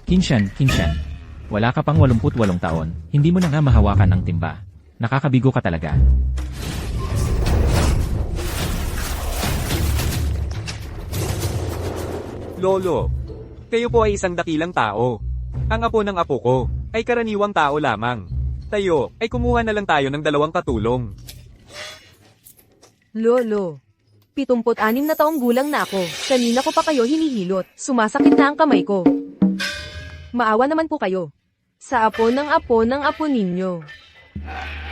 Kinshan. Wala ka pang 88 taon, hindi mo na nga mahawakan ang timba. Nakakabigo ka talaga. Lolo, kayo po ay isang dakilang tao. Ang apo ng apo ko ay karaniwang tao lamang. Tayo ay kumuha na lang tayo ng 2 katulong. Lolo, 76 na taong gulang na ako. Kanina ko pa kayo hinihilot. Sumasakit na ang kamay ko. Maawa naman po kayo. Sa apo ng apo ninyo.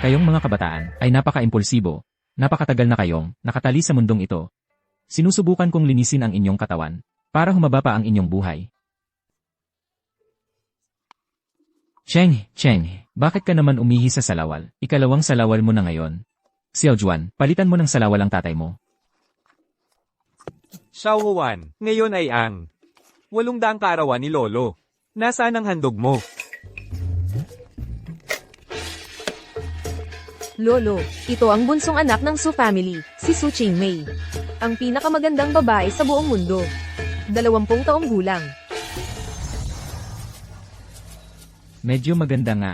Kayong mga kabataan ay napaka-impulsibo. Napakatagal na kayong nakatali sa mundong ito. Sinusubukan kong linisin ang inyong katawan para humaba pa ang inyong buhay. Cheng, bakit ka naman umihi sa salawal? Ikalawang salawal mo na ngayon. Xiaojuan, palitan mo ng salawal ang tatay mo. Xiao Huan, ngayon ay ang 800 kaarawan ni Lolo. Nasaan ang handog mo? Lolo, ito ang bunsong anak ng Su family, si Su Qingmei. Ang pinakamagandang babae sa buong mundo. 20 taong gulang. Medyo maganda nga.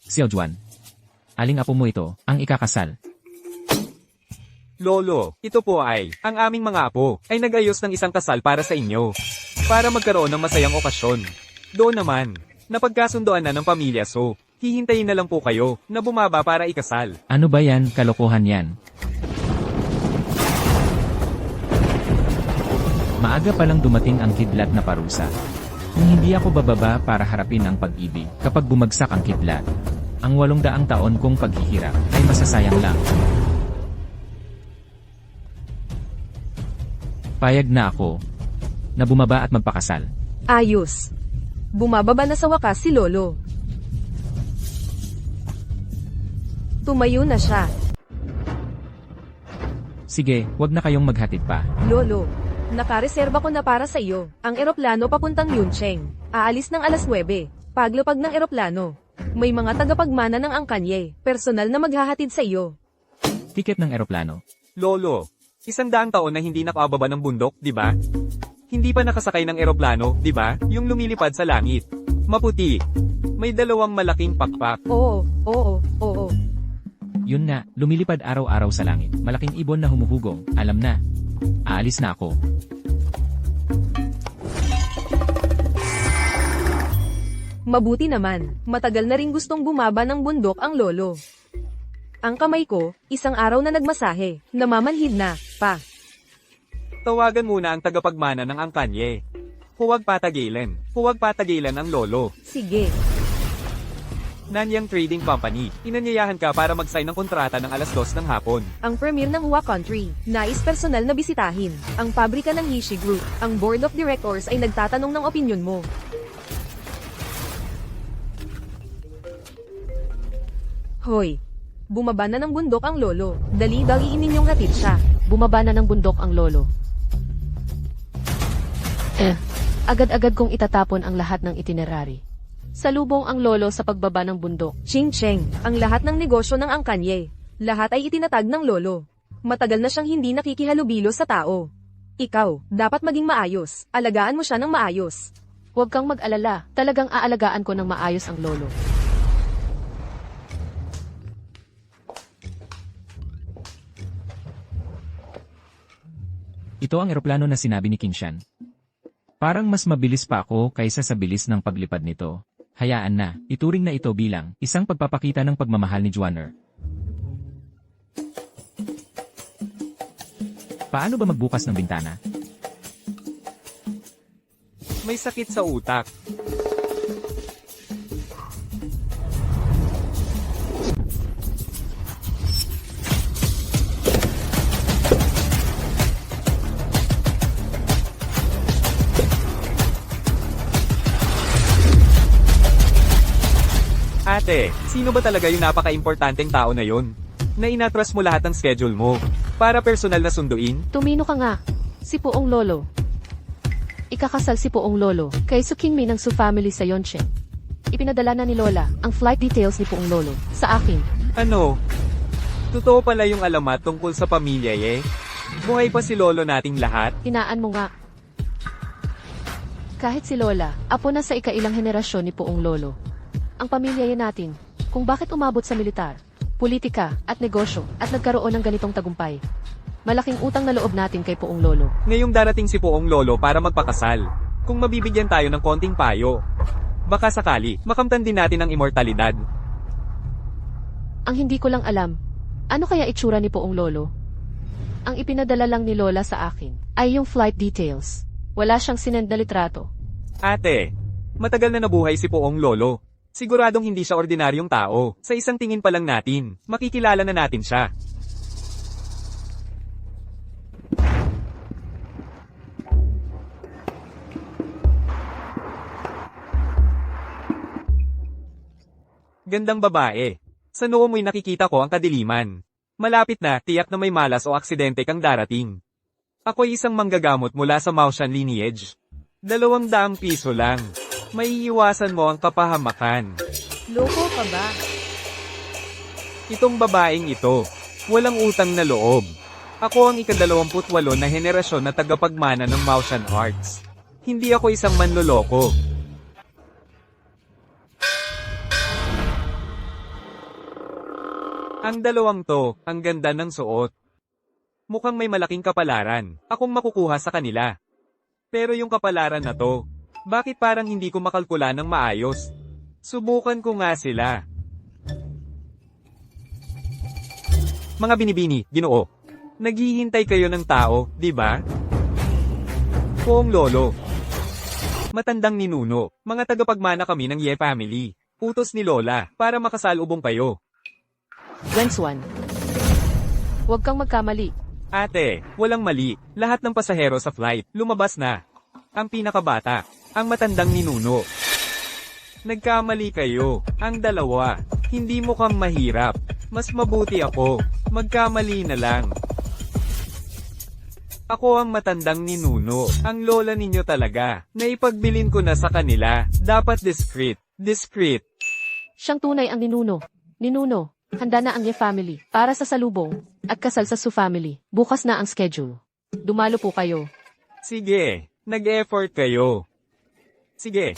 Xiaojuan, aling apo mo ito, ang ikakasal. Lolo, ito po ay, ang aming mga apo, ay nag-ayos ng isang kasal para sa inyo. Para magkaroon ng masayang okasyon. Doon naman, napagkasundoan na ng pamilya So, hihintayin na lang po kayo, na bumaba para ikasal. Ano ba yan, kalokohan yan? Maaga palang dumating ang kidlat na parusa. Kung hindi ako bababa para harapin ang pag-ibig, kapag bumagsak ang kidlat, ang 800 taon kong paghihirap ay masasayang lang. Payag na ako na bumaba at magpakasal. Ayos. Bumababa na sa wakas si Lolo. Tumayo na siya. Sige, wag na kayong maghatid pa. Lolo, nakareserba ko na para sa iyo ang eroplano papuntang Yuncheng. Aalis ng alas 9. Paglupag ng eroplano, may mga tagapagmana ng angkanye, personal na maghahatid sa iyo. Tiket ng eroplano. Lolo, 100 taon na hindi nakababa ng bundok, di ba? Hindi pa nakasakay ng eroplano, di ba? Yung lumilipad sa langit. Maputi. May 2 malaking pakpak. Oo. Yun na, lumilipad araw-araw sa langit. Malaking ibon na humuhugong. Alam na. Aalis na ako. Mabuti naman, matagal na rin gustong bumaba ng bundok ang lolo. Ang kamay ko, isang araw na nagmasahe, namamanhid na, pa. Tawagan muna ang tagapagmana ng angkanye. Huwag patagilan ang lolo. Sige. Nanyang Trading Company, inanyayahan ka para mag-sign ng kontrata ng alas 2 ng hapon. Ang premier ng Hua Country, nais personal na bisitahin. Ang pabrika ng Yishi Group, ang board of directors ay nagtatanong ng opinyon mo. Hoy, bumaba na ng bundok ang lolo. Dali-daliin ninyong hatid siya. Bumaba na ng bundok ang lolo. Agad-agad kong itatapon ang lahat ng itinerary. Salubong ang lolo sa pagbaba ng bundok. Ching-cheng, ang lahat ng negosyo ng angkanye. Lahat ay itinatag ng lolo. Matagal na siyang hindi nakikihalubilo sa tao. Ikaw, dapat maging maayos. Alagaan mo siya ng maayos. Huwag kang mag-alala, talagang aalagaan ko ng maayos ang lolo. Ito ang eroplano na sinabi ni Kinshan. Parang mas mabilis pa ako kaysa sa bilis ng paglipad nito. Hayaan na, ituring na ito bilang isang pagpapakita ng pagmamahal ni Juaner. Paano ba magbukas ng bintana? May sakit sa utak. Ate, sino ba talaga yung napaka-importanteng tao na yun? Na inatras mo lahat ng schedule mo, para personal na sunduin? Tumino ka nga. Si Puong Lolo. Ikakasal si Puong Lolo kay Su Qingmei ng Su family sa Yonchen. Ipinadala na ni Lola ang flight details ni Puong Lolo sa akin. Ano? Totoo pala yung alamat tungkol sa pamilya Buhay pa si lolo nating lahat? Hinaan mo nga. Kahit si Lola, apo na sa ikailang henerasyon ni Poong Lolo. Ang pamilya yan natin, kung bakit umabot sa militar, politika, at negosyo, at nagkaroon ng ganitong tagumpay. Malaking utang na loob natin kay Poong Lolo. Ngayong darating si Poong Lolo para magpakasal. Kung mabibigyan tayo ng konting payo. Baka sakali, makamtan din natin ang immortalidad. Ang hindi ko lang alam, ano kaya itsura ni Poong Lolo? Ang ipinadala lang ni Lola sa akin ay yung flight details. Wala siyang sinend na litrato. Ate, matagal na nabuhay si Poong Lolo. Siguradong hindi siya ordinaryong tao. Sa isang tingin pa lang natin, makikilala na natin siya. Gandang babae. Sa noo mo'y nakikita ko ang kadiliman. Malapit na, tiyak na may malas o aksidente kang darating. Ako'y isang manggagamot mula sa Maushan lineage. 200 piso lang. Maiiwasan mo ang kapahamakan. Loko ka ba? Itong babaeng ito, walang utang na loob. Ako ang ika-28 na henerasyon na tagapagmana ng Maushan Arts. Hindi ako isang manloloko. Ang dalawang to, ang ganda ng suot. Mukhang may malaking kapalaran, akong makukuha sa kanila. Pero yung kapalaran na to, bakit parang hindi ko makalkula ng maayos? Subukan ko nga sila. Mga binibini, Ginoo. Naghihintay kayo ng tao, di ba? Poong Lolo. Matandang ninuno, mga tagapagmana kami ng Ye family. Utos ni Lola, para makasalubong kayo. Genswan. Huwag kang magkamali. Ate, walang mali. Lahat ng pasahero sa flight, lumabas na. Ang pinakabata, ang matandang ninuno. Nagkamali kayo, ang dalawa. Hindi mukhang mahirap. Mas mabuti ako. Magkamali na lang. Ako ang matandang ninuno. Ang lola ninyo talaga. Naipagbilin ko na sa kanila. Dapat discreet. Discreet. Siyang tunay ang ninuno. Ninuno, handa na ang Ye family para sa salubong at kasal sa Su family. Bukas na ang schedule. Dumalo po kayo. Sige, nag-effort kayo. Sige.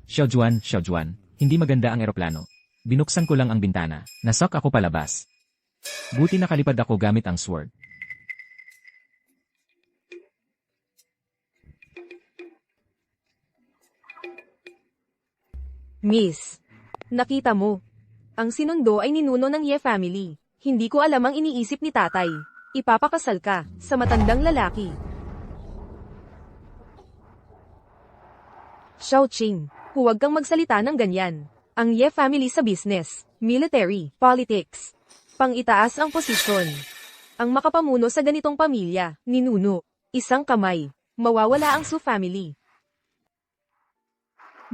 Xiaojuan, hindi maganda ang eroplano. Binuksan ko lang ang bintana, nasok ako palabas. Buti nakalipad ako gamit ang sword. Miss, nakita mo. Ang sinundo ay ninuno ng Ye family. Hindi ko alam ang iniisip ni tatay. Ipapakasal ka sa matandang lalaki. Xiaoqing, huwag kang magsalita ng ganyan. Ang Ye family sa business, military, politics. Pang-itaas ang posisyon. Ang makapamuno sa ganitong pamilya, ninuno, isang kamay, mawawala ang Su family.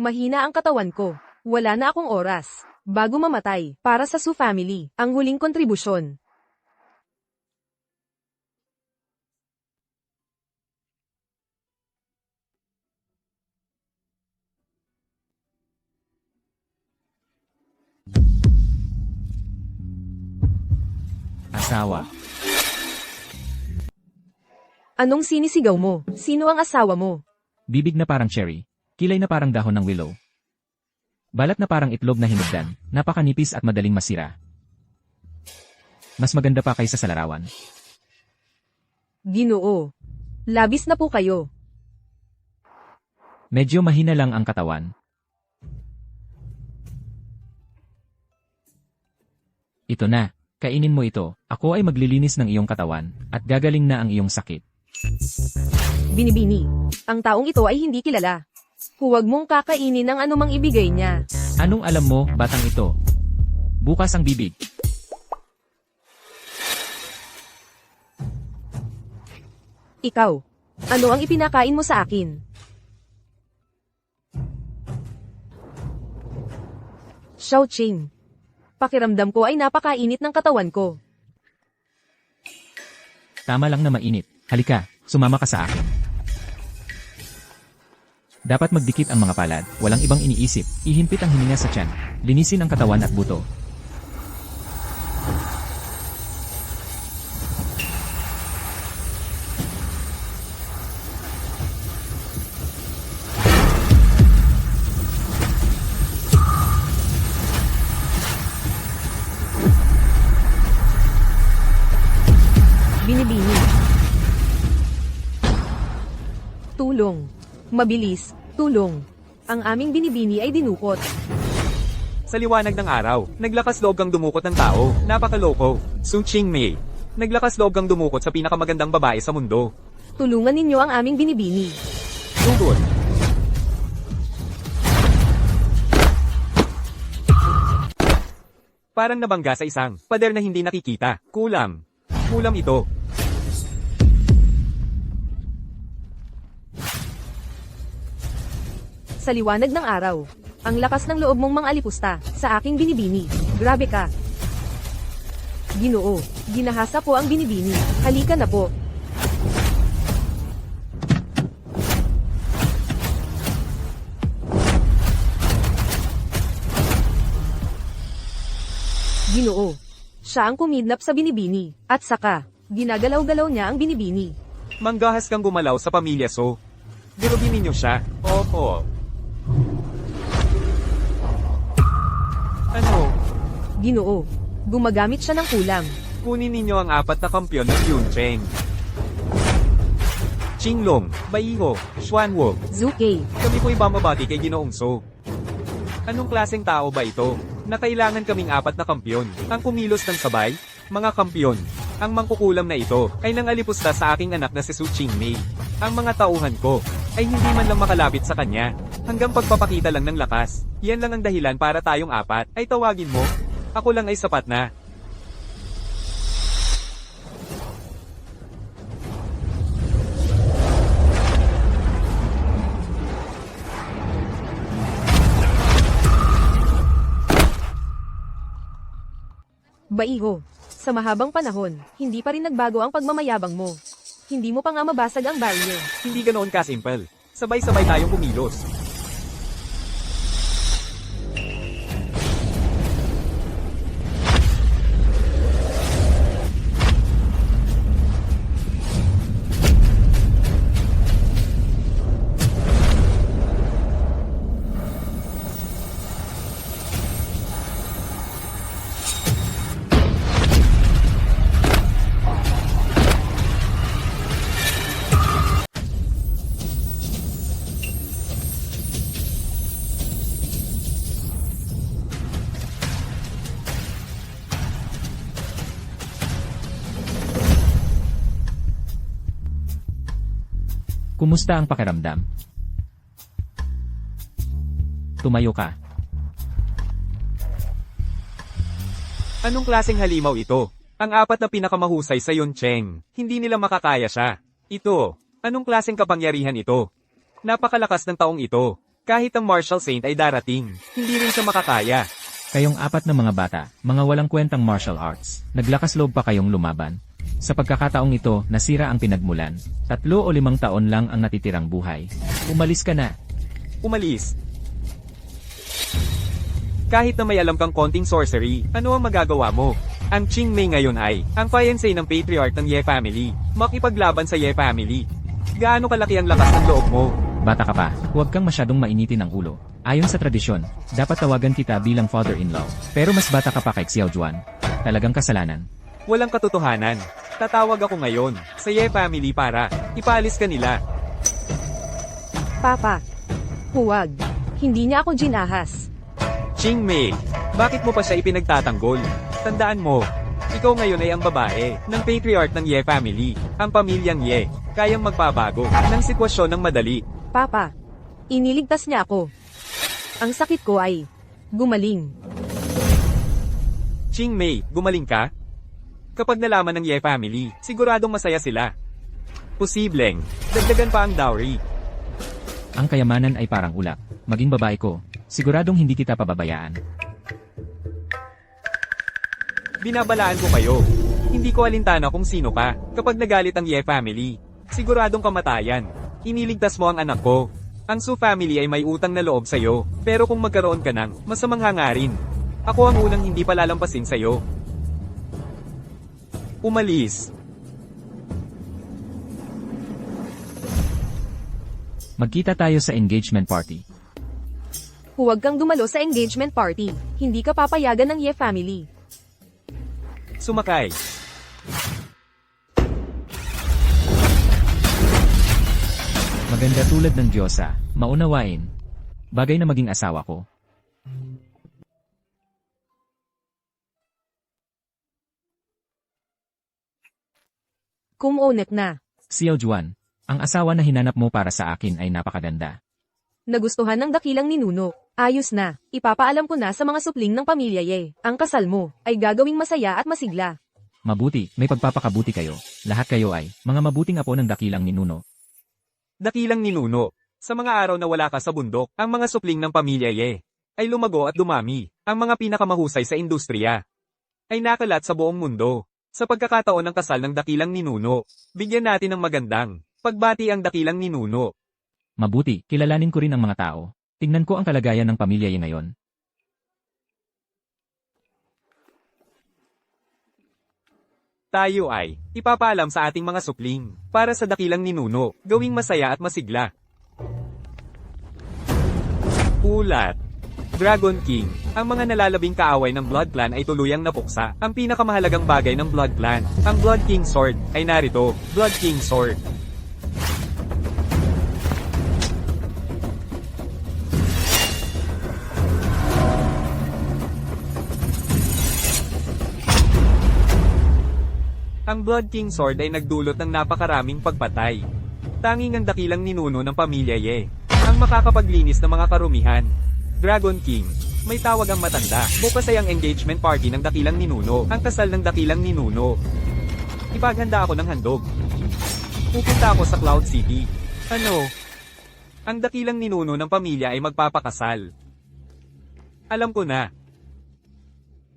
Mahina ang katawan ko. Wala na akong oras. Bago mamatay, para sa Su family, ang huling kontribusyon. Asawa. Anong sinisigaw mo? Sino ang asawa mo? Bibig na parang cherry. Kilay na parang dahon ng willow. Balat na parang itlog na hinugdan, napakanipis at madaling masira. Mas maganda pa kaysa sa larawan. Ginoo. Labis na po kayo. Medyo mahina lang ang katawan. Ito na, kainin mo ito. Ako ay maglilinis ng iyong katawan, at gagaling na ang iyong sakit. Binibini. Ang taong ito ay hindi kilala. Huwag mong kakainin ang anumang ibigay niya. Anong alam mo, batang ito? Bukas ang bibig. Ikaw. Ano ang ipinakain mo sa akin? Xiaoqing. Pakiramdam ko ay napakainit ng katawan ko. Tama lang na mainit. Halika, sumama ka sa akin. Dapat magdikit ang mga palad, walang ibang iniisip, ihimpit ang hininga sa tiyan, linisin ang katawan at buto. Binibini. Tulong. Mabilis, tulong. Ang aming binibini ay dinukot. Sa liwanag ng araw, naglakas loob kang dumukot ng tao. Napakaloko. Su Qingmei. Naglakas loob kang dumukot sa pinakamagandang babae sa mundo. Tulungan ninyo ang aming binibini. Tugod. Parang nabangga sa isang pader na hindi nakikita. Kulam. Kulam ito. Sa liwanag ng araw. Ang lakas ng loob mong mga alipusta, sa aking binibini. Grabe ka. Ginoo, ginahasa po ang binibini. Halika na po. Ginoo. Siya ang kumidnap sa binibini. At saka, ginagalaw-galaw niya ang binibini. Manggahas kang gumalaw sa pamilya So. Dirugin ninyo siya. Opo. Ano? Ginoo. Gumagamit siya ng kulam. Kunin ninyo ang 4 na kampyon ng Yuncheng. Qinglong, Baiho, Xuanwo. Zuke. Kami po'y bamabati kay Ginoong So. Anong klaseng tao ba ito? Na kailangan kaming 4 na kampyon. Ang kumilos ng sabay? Mga kampyon. Ang mangkukulam na ito ay nangalipusta sa aking anak na si Su Qingmei. Ang mga tauhan ko ay hindi man lang makalapit sa kanya. Hanggang pagpapakita lang ng lakas. Yan lang ang dahilan para tayong 4 ay tawagin mo. Ako lang ay sapat na. Baiho. Sa mahabang panahon, hindi pa rin nagbago ang pagmamayabang mo. Hindi mo pa nga mabasag ang barrier. Hindi ganoon ka-simple. Sabay-sabay tayong kumilos. Kumusta ang pakiramdam? Tumayo ka. Anong klaseng halimaw ito? Ang 4 na pinakamahusay sa Yuncheng. Hindi nila makakaya siya. Ito. Anong klaseng kapangyarihan ito? Napakalakas ng taong ito. Kahit ang Martial Saint ay darating. Hindi rin siya makakaya. Kayong 4 na mga bata, mga walang kwentang martial arts, naglakas loob pa kayong lumaban. Sa pagkakataong ito, nasira ang pinagmulan. 3 o 5 taon lang ang natitirang buhay. Umalis ka na. Umalis. Kahit na may alam kang konting sorcery, ano ang magagawa mo? Ang Qingmei ngayon ay ang fiancé ng patriarch ng Ye family. Makipaglaban sa Ye family. Gaano kalaki ang lakas ng loob mo? Bata ka pa, huwag kang masyadong mainitin ang ulo. Ayon sa tradisyon, dapat tawagan kita bilang father-in-law. Pero mas bata ka pa kay Xiao Juan. Talagang kasalanan. Walang katotohanan. Tatawag ako ngayon sa Ye family para ipaalis ka nila. Papa. Huwag. Hindi niya ako ginahas. Qingmei, bakit mo pa siya ipinagtatanggol? Tandaan mo, ikaw ngayon ay ang babae ng patriarch ng Ye family. Ang pamilyang Ye, kayang magpabago ng sitwasyon ng madali. Papa. Iniligtas niya ako. Ang sakit ko ay gumaling. Qingmei, gumaling ka? Kapag nalaman ng Ye family, siguradong masaya sila. Posibleng, dagdagan pa ang dowry. Ang kayamanan ay parang ulap. Maging babae ko, siguradong hindi kita pababayaan. Binabalaan ko kayo. Hindi ko alintana kung sino ka. Kapag nagalit ang Ye family, siguradong kamatayan. Iniligtas mo ang anak ko. Ang Su family ay may utang na loob sa'yo, pero kung magkaroon ka ng masamang hangarin, ako ang unang hindi palalampasin sa'yo. Umalis. Magkita tayo sa engagement party. Huwag kang dumalo sa engagement party. Hindi ka papayagan ng Ye family. Sumakay. Maganda tulad ng Diyosa, maunawain. Bagay na maging asawa ko. Kumonek na. Xiao Juan, ang asawa na hinanap mo para sa akin ay napakaganda. Nagustuhan ng dakilang ninuno. Ayos na. Ipapaalam ko na sa mga supling ng pamilya Ye. Ang kasal mo ay gagawing masaya at masigla. Mabuti, may pagpapakabuti kayo. Lahat kayo ay mga mabuting apo ng dakilang ninuno. Dakilang ninuno. Sa mga araw na wala ka sa bundok, ang mga supling ng pamilya Ye ay lumago at dumami. Ang mga pinakamahusay sa industriya ay nakalat sa buong mundo. Sa pagkakataon ng kasal ng dakilang ninuno, bigyan natin ng magandang pagbati ang dakilang ninuno. Mabuti, kilalanin ko rin ang mga tao. Tingnan ko ang kalagayan ng pamilya Ye ngayon. Tayo ay ipapaalam sa ating mga supling para sa dakilang ninuno, gawing masaya at masigla. Ulat. Dragon King. Ang mga nalalabing kaaway ng Blood Clan ay tuluyang napuksa. Ang pinakamahalagang bagay ng Blood Clan, ang Blood King Sword, ay narito, Blood King Sword. Ang Blood King Sword ay nagdulot ng napakaraming pagpatay. Tanging ang dakilang ninuno ng pamilya Ye ang makakapaglinis ng mga karumihan. Dragon King. May tawag ang matanda. Bukas ay ang engagement party ng dakilang ninuno. Ang kasal ng dakilang ninuno. Ipaghanda ako ng handog. Pupunta ako sa Cloud City. Ano? Ang dakilang ninuno ng pamilya ay magpapakasal. Alam ko na.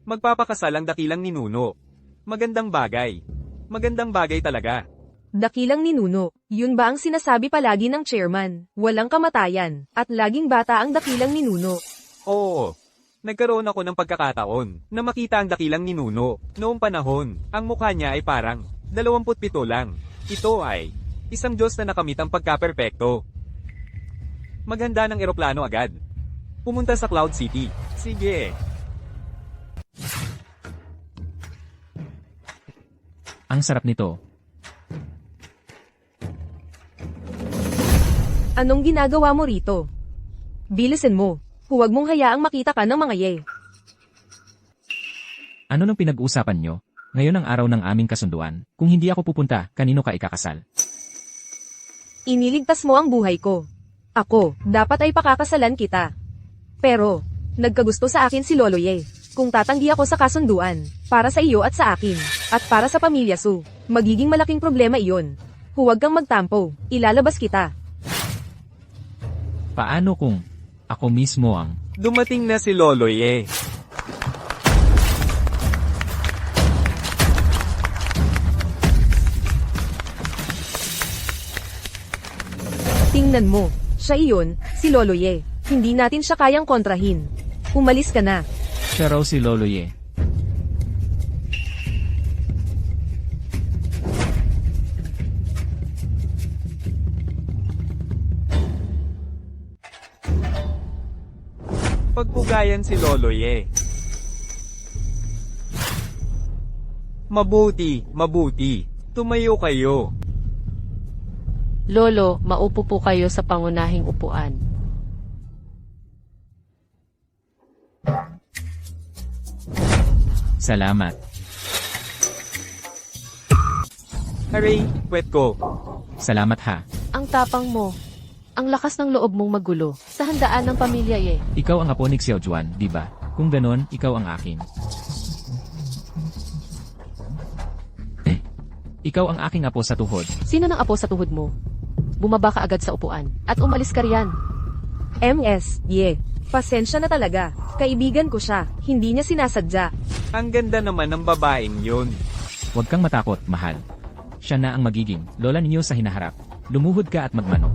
Magpapakasal ang dakilang ninuno. Magandang bagay. Magandang bagay talaga. Dakilang ninuno. Yun ba ang sinasabi palagi ng chairman? Walang kamatayan. At laging bata ang dakilang ninuno. Oo. Nagkaroon ako ng pagkakataon na makita ang dakilang ninuno. Noong panahon, ang mukha niya ay parang 27 lang. Ito ay isang Diyos na nakamit ang pagkaperpekto. Maghanda ng eroplano agad. Pumunta sa Cloud City. Sige. Ang sarap nito. Anong ginagawa mo rito? Bilisin mo. Huwag mong hayaang makita ka ng mga Ye. Ano nang pinag-uusapan nyo? Ngayon ang araw ng aming kasunduan. Kung hindi ako pupunta, kanino ka ikakasal? Iniligtas mo ang buhay ko. Ako, dapat ay pakakasalan kita. Pero, nagkagusto sa akin si Lolo Ye. Kung tatanggi ako sa kasunduan, para sa iyo at sa akin, at para sa pamilya Su, magiging malaking problema iyon. Huwag kang magtampo, ilalabas kita. Paano kung ako mismo ang... Dumating na si Lolo Ye. Tingnan mo, siya iyon, si Lolo Ye. Hindi natin siya kayang kontrahin. Umalis ka na. Siya raw si Lolo Ye. Pagpugayan si Lolo Ye. Mabuti, mabuti. Tumayo kayo. Lolo, maupo po kayo sa pangunahing upuan. Salamat. Hooray, kwet ko. Salamat ha. Ang tapang mo. Ang lakas ng loob mong magulo sa handaan ng pamilya Ye. Ikaw ang apo ni Xiao Juan, di ba? Kung ganon, ikaw ang akin. Ikaw ang aking apo sa tuhod. Sino ng apo sa tuhod mo? Bumaba ka agad sa upuan at umalis ka riyan. MS, Ye. Pasensya na talaga. Kaibigan ko siya. Hindi niya sinasadya. Ang ganda naman ng babaeng yun. Huwag kang matakot, mahal. Siya na ang magiging lola ninyo sa hinaharap. Lumuhod ka at magmanok.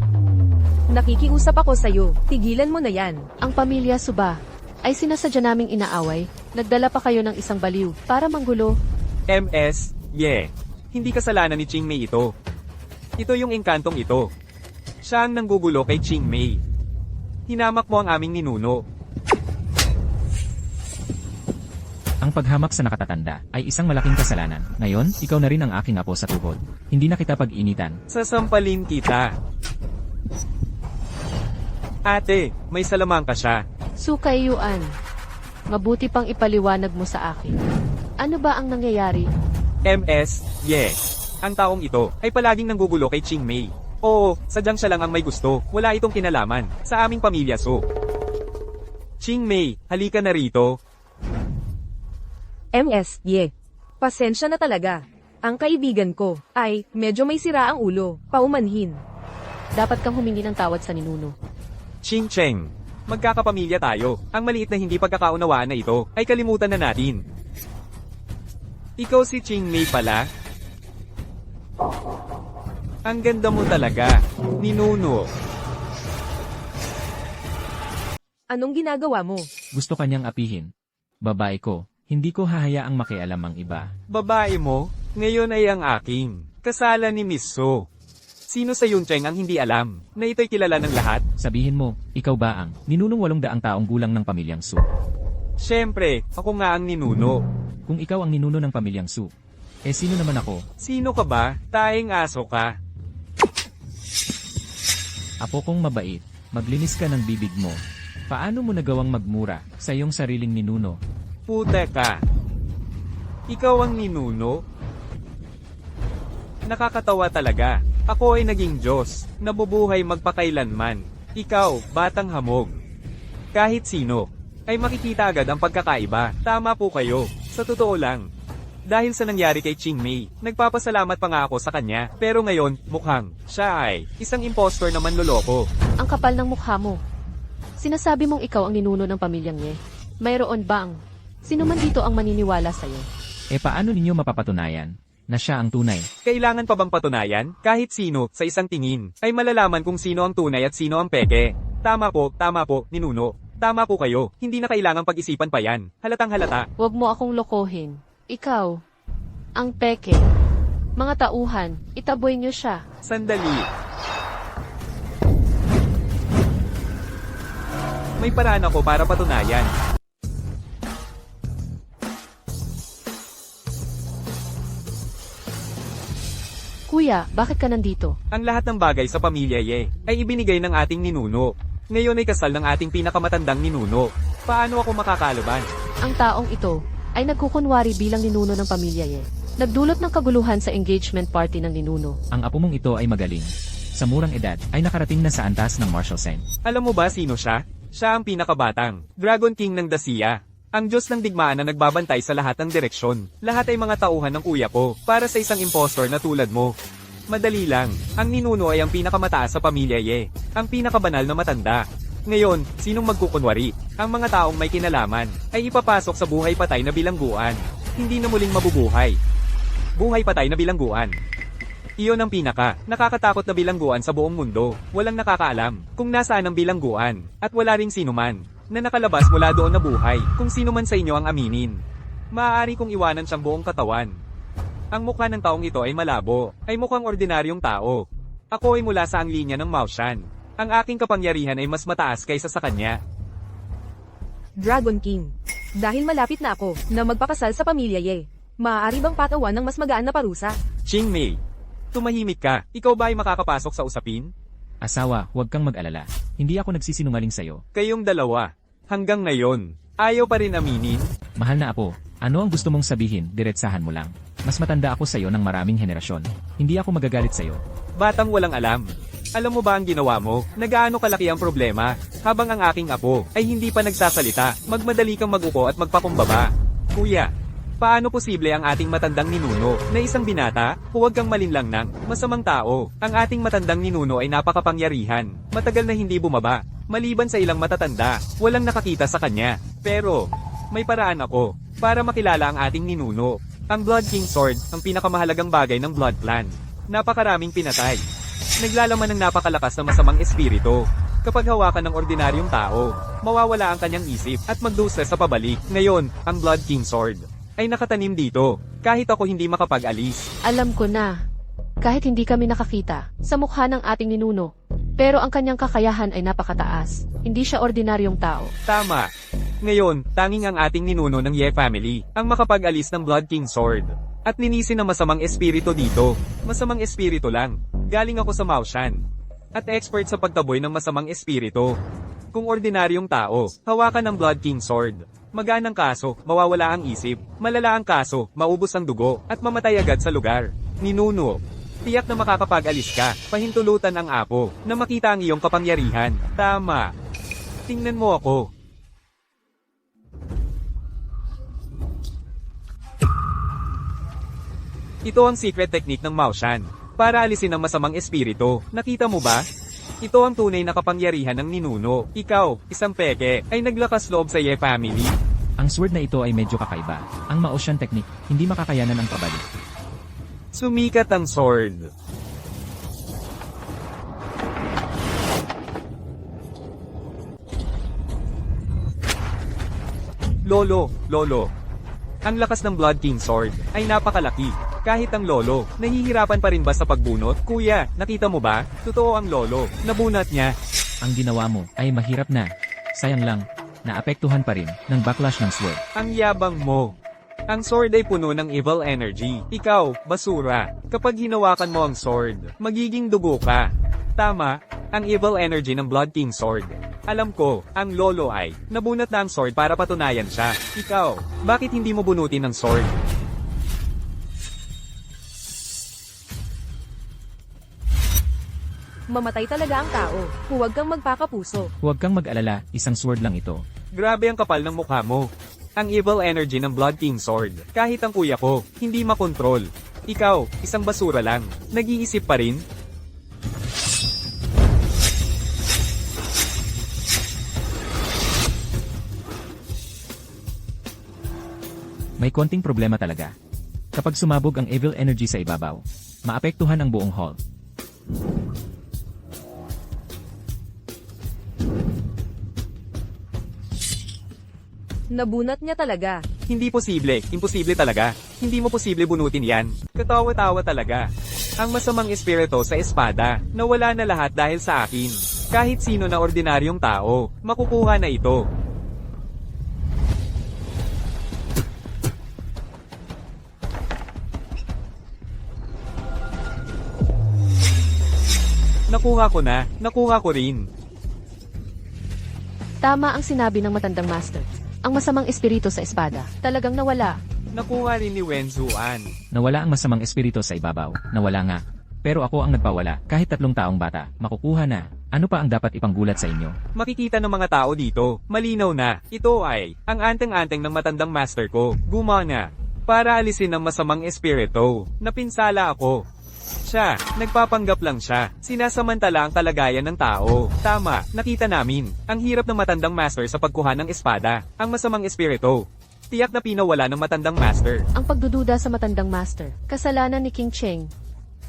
Nakikiusap ako sa'yo, tigilan mo na yan. Ang pamilya Suba ay sinasadya naming inaaway. Nagdala pa kayo ng isang baliw para manggulo. MS, Hindi kasalanan ni Ching Mei ito. Ito yung engkantong ito. Siya ang nanggugulo kay Ching Mei. Hinamak mo ang aming ninuno. Ang paghamak sa nakatatanda ay isang malaking kasalanan. Ngayon, ikaw na rin ang aking apo sa tuhod. Hindi na kita pag-initan. Sasampalin kita. Ate, may salamang ka siya. Sukay Yuan, mabuti pang ipaliwanag mo sa akin. Ano ba ang nangyayari? MS, Ang taong ito ay palaging nanggugulo kay Ching Mei. Oo, sadyang siya lang ang may gusto. Wala itong kinalaman sa aming pamilya So. Ching Mei, halika na rito. MS, Pasensya na talaga. Ang kaibigan ko ay medyo may sira ang ulo, paumanhin. Dapat kang humingi ng tawad sa ninuno. Ching Cheng, magkakapamilya tayo. Ang maliit na hindi pagkakaunawaan na ito ay kalimutan na natin. Ikaw si Ching Mei pala? Ang ganda mo talaga, ninuno. Anong ginagawa mo? Gusto kanyang apihin. Babae ko, hindi ko hahayaang makialam ang iba. Babae mo, ngayon ay ang aking. Kasalan ni Miss So. Sino sa Yun Cheng ang hindi alam na ito'y kilala ng lahat? Sabihin mo, ikaw ba ang ninunong 800 taong gulang ng pamilyang Su? Siyempre, ako nga ang ninuno. Kung ikaw ang ninuno ng pamilyang Su, eh sino naman ako? Sino ka ba? Taing aso ka. Apo kong mabait, maglinis ka ng bibig mo. Paano mo nagawang magmura sa iyong sariling ninuno? Puta ka. Ikaw ang ninuno? Nakakatawa talaga. Ako ay naging Diyos, nabubuhay magpakailanman. Ikaw, batang hamog. Kahit sino, ay makikita agad ang pagkakaiba. Tama po kayo. Sa totoo lang. Dahil sa nangyari kay Ching Mei, nagpapasalamat pa nga ako sa kanya. Pero ngayon, mukhang, siya ay isang impostor na manloloko. Ang kapal ng mukha mo. Sinasabi mong ikaw ang ninuno ng pamilyang niya. Mayroon bang? Sino man dito ang maniniwala sa'yo? Eh paano ninyo mapapatunayan na siya ang tunay? Kailangan pa bang patunayan? Kahit sino, sa isang tingin, ay malalaman kung sino ang tunay at sino ang peke. Tama po, ninuno. Tama po kayo, hindi na kailangang pag-isipan pa yan. Halatang halata. Huwag mo akong lokohin. Ikaw, ang peke. Mga tauhan, itaboy niyo siya. Sandali. May paraan ako para patunayan. Kuya, bakit ka nandito? Ang lahat ng bagay sa pamilya Ye ay ibinigay ng ating ninuno. Ngayon ay kasal ng ating pinakamatandang ninuno. Paano ako makakalaban? Ang taong ito ay nagkukunwari bilang ninuno ng pamilya niya. Nagdulot ng kaguluhan sa engagement party ng ninuno. Ang apo mong ito ay magaling. Sa murang edad, ay nakarating na sa antas ng martial scent. Alam mo ba sino siya? Siya ang pinakabatang Dragon King ng Dacia. Ang Diyos ng digmaan na nagbabantay sa lahat ng direksyon. Lahat ay mga tauhan ng kuya ko, para sa isang impostor na tulad mo. Madali lang, ang ninuno ay ang pinakamataas sa pamilya Ye. Ang pinakabanal na matanda. Ngayon, sinong magkukunwari? Ang mga taong may kinalaman, ay ipapasok sa buhay patay na bilangguan. Hindi na muling mabubuhay. Buhay patay na bilangguan. Iyon ang nakakatakot na bilangguan sa buong mundo. Walang nakakaalam kung nasaan ang bilangguan, at wala ring sinuman na nakalabas mula doon na buhay, kung sino man sa inyo ang aminin. Maaari kong iwanan siyang buong katawan. Ang mukha ng taong ito ay malabo, ay mukhang ordinaryong tao. Ako ay mula sa ang linya ng Maoshan. Ang aking kapangyarihan ay mas mataas kaysa sa kanya. Dragon King. Dahil malapit na ako na magpakasal sa pamilya Ye, maaari bang patawan ng mas magaan na parusa? Ching Mei, tumahimik ka. Ikaw ba ay makakapasok sa usapin? Asawa, huwag kang mag-alala. Hindi ako nagsisinungaling sa'yo. Kayong dalawa, hanggang ngayon, ayaw pa rin aminin? Mahal na apo, ano ang gusto mong sabihin, diretsahan mo lang. Mas matanda ako sa'yo ng maraming henerasyon. Hindi ako magagalit sa'yo. Batang walang alam. Alam mo ba ang ginawa mo? Nagaano kalaki ang problema? Habang ang aking apo ay hindi pa nagsasalita, magmadali kang maguko at magpakumbaba. Kuya, paano posible ang ating matandang ninuno na isang binata? Huwag kang malinlang ng masamang tao. Ang ating matandang ninuno ay napakapangyarihan. Matagal na hindi bumaba. Maliban sa ilang matatanda, walang nakakita sa kanya. Pero, may paraan ako para makilala ang ating ninuno. Ang Blood King Sword, ang pinakamahalagang bagay ng Blood Clan. Napakaraming pinatay. Naglalaman ng napakalakas na masamang espiritu. Kapag hawakan ng ordinaryong tao, mawawala ang kanyang isip at magdusa sa pabalik. Ngayon, ang Blood King Sword ay nakatanim dito, kahit ako hindi makapag-alis. Alam ko na. Kahit hindi kami nakakita sa mukha ng ating ninuno. Pero ang kanyang kakayahan ay napakataas. Hindi siya ordinaryong tao. Tama. Ngayon, tanging ang ating ninuno ng Ye family ang makapag-alis ng Blood King Sword. At ninisin ng masamang espiritu dito. Masamang espiritu lang. Galing ako sa Maoshan. At expert sa pagtaboy ng masamang espiritu. Kung ordinaryong tao, hawakan ng Blood King Sword. Maganang kaso, mawawala ang isip. Malala ang kaso, maubos ang dugo, at mamatay agad sa lugar. Ninuno. Tiyak na makakapag-alis ka, pahintulutan ang apo, na makita ang iyong kapangyarihan. Tama. Tingnan mo ako. Ito ang secret technique ng Maoshan, para alisin ang masamang espiritu. Nakita mo ba? Ito ang tunay na kapangyarihan ng ninuno. Ikaw, isang peke, ay naglakas loob sa Ye family. Ang sword na ito ay medyo kakaiba. Ang Maoshan technique, hindi makakayanan ang pabalik. Sumikat ang sword. Lolo. Ang lakas ng Blood King Sword ay napakalaki. Kahit ang lolo, nahihirapan pa rin ba sa pagbunot? Kuya, nakita mo ba? Totoo ang lolo. Nabunot niya. Ang ginawa mo ay mahirap na. Sayang lang, naapektuhan pa rin ng backlash ng sword. Ang yabang mo. Ang sword ay puno ng evil energy. Ikaw, basura. Kapag hinawakan mo ang sword, magiging dugo ka. Tama, ang evil energy ng Blood King Sword. Alam ko, ang lolo ay nabunot na ang sword para patunayan siya. Ikaw, bakit hindi mo bunutin ang sword? Mamatay talaga ang tao. Huwag kang magpakapuso. Huwag kang mag-alala, isang sword lang ito. Grabe ang kapal ng mukha mo. Ang evil energy ng Blood King Sword. Kahit ang kuya ko, hindi makontrol. Ikaw, isang basura lang. Nag-iisip pa rin? May konting problema talaga. Kapag sumabog ang evil energy sa ibabaw, maapektuhan ang buong hall. Nabunot niya talaga. Hindi posible, imposible talaga. Hindi mo posible bunutin yan. Katawa-tawa talaga. Ang masamang espiritu sa espada, nawala na lahat dahil sa akin. Kahit sino na ordinaryong tao, makukuha na ito. Nakuha ko rin. Tama ang sinabi ng matandang master. Ang masamang espiritu sa espada, talagang nawala. Nakuha rin ni Wen Zuan. Nawala ang masamang espiritu sa ibabaw. Nawala nga. Pero ako ang nagpawala. Kahit 3 taong bata, makukuha na. Ano pa ang dapat ipanggulat sa inyo? Makikita ng mga tao dito, malinaw na. Ito ay, ang anteng-anteng ng matandang master ko, gumana. Para alisin ang masamang espiritu. Napinsala ako. Siya, nagpapanggap lang siya. Sinasamantala ang kalagayan ng tao. Tama, nakita namin. Ang hirap ng matandang master sa pagkuha ng espada. Ang masamang espiritu. Tiyak na pinawala ng matandang master. Ang pagdududa sa matandang master, kasalanan ni King Cheng.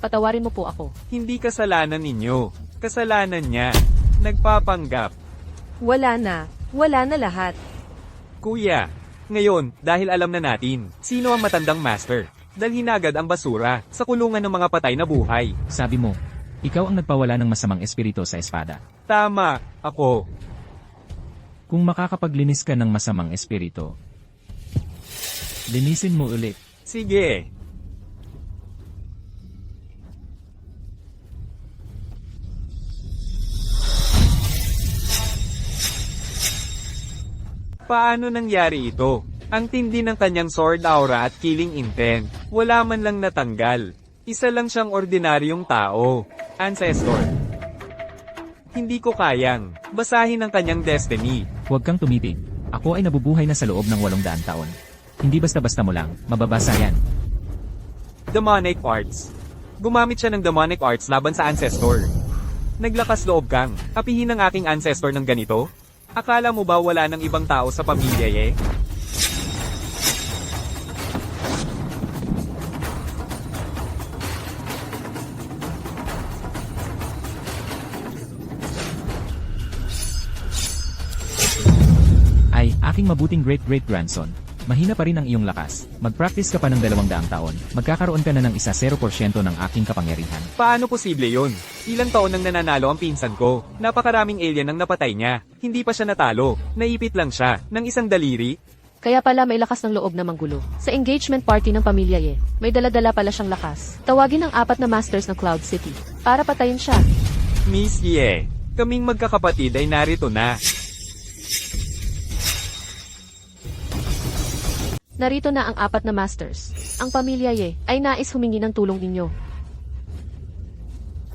Patawarin mo po ako. Hindi kasalanan ninyo. Kasalanan niya. Nagpapanggap. Wala na lahat. Kuya, ngayon, dahil alam na natin, sino ang matandang master? Dalhin agad ang basura sa kulungan ng mga patay na buhay. Sabi mo, ikaw ang nagpawala ng masamang espiritu sa espada. Tama, ako. Kung makakapaglinis ka ng masamang espiritu, linisin mo ulit. Sige. Paano nangyari ito? Ang tindi ng kanyang sword aura at killing intent, wala man lang natanggal. Isa lang siyang ordinaryong tao. Ancestor. Hindi ko kayang basahin ang kanyang destiny. Huwag kang tumitig. Ako ay nabubuhay na sa loob ng 800 taon. Hindi basta-basta mo lang, mababasa yan. Demonic Arts. Gumamit siya ng Demonic Arts laban sa Ancestor. Naglakas loob kang apihin ang aking Ancestor ng ganito? Akala mo ba wala ng ibang tao sa pamilya eh? Aking mabuting great-great-grandson. Mahina pa rin ang iyong lakas. Mag-practice ka pa ng 200 taon. Magkakaroon ka na ng 1% ng aking kapangyarihan. Paano posible yun? Ilang taon nang nananalo ang pinsan ko. Napakaraming alien ang napatay niya. Hindi pa siya natalo. Naipit lang siya ng isang daliri. Kaya pala may lakas ng loob na manggulo. Sa engagement party ng pamilya Ye, may dala-dala pala siyang lakas. Tawagin ang 4 na masters ng Cloud City para patayin siya. Miss Ye, kaming magkakapatid ay narito na. Narito na ang 4 na masters. Ang pamilya Ye ay nais humingi ng tulong ninyo.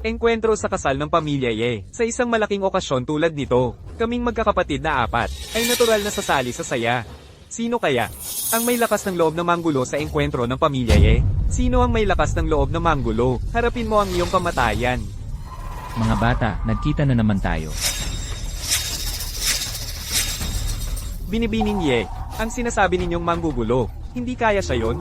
Engkwentro sa kasal ng pamilya Ye. Sa isang malaking okasyon tulad nito, kaming magkakapatid na 4 ay natural na sasali sa saya. Sino kaya ang may lakas ng loob na manggulo sa engkwentro ng pamilya Ye? Sino ang may lakas ng loob na manggulo? Harapin mo ang iyong kamatayan. Mga bata, nagkita na naman tayo. Binibining Ye, ang sinasabi ninyong manggugulo. Hindi kaya siya yon?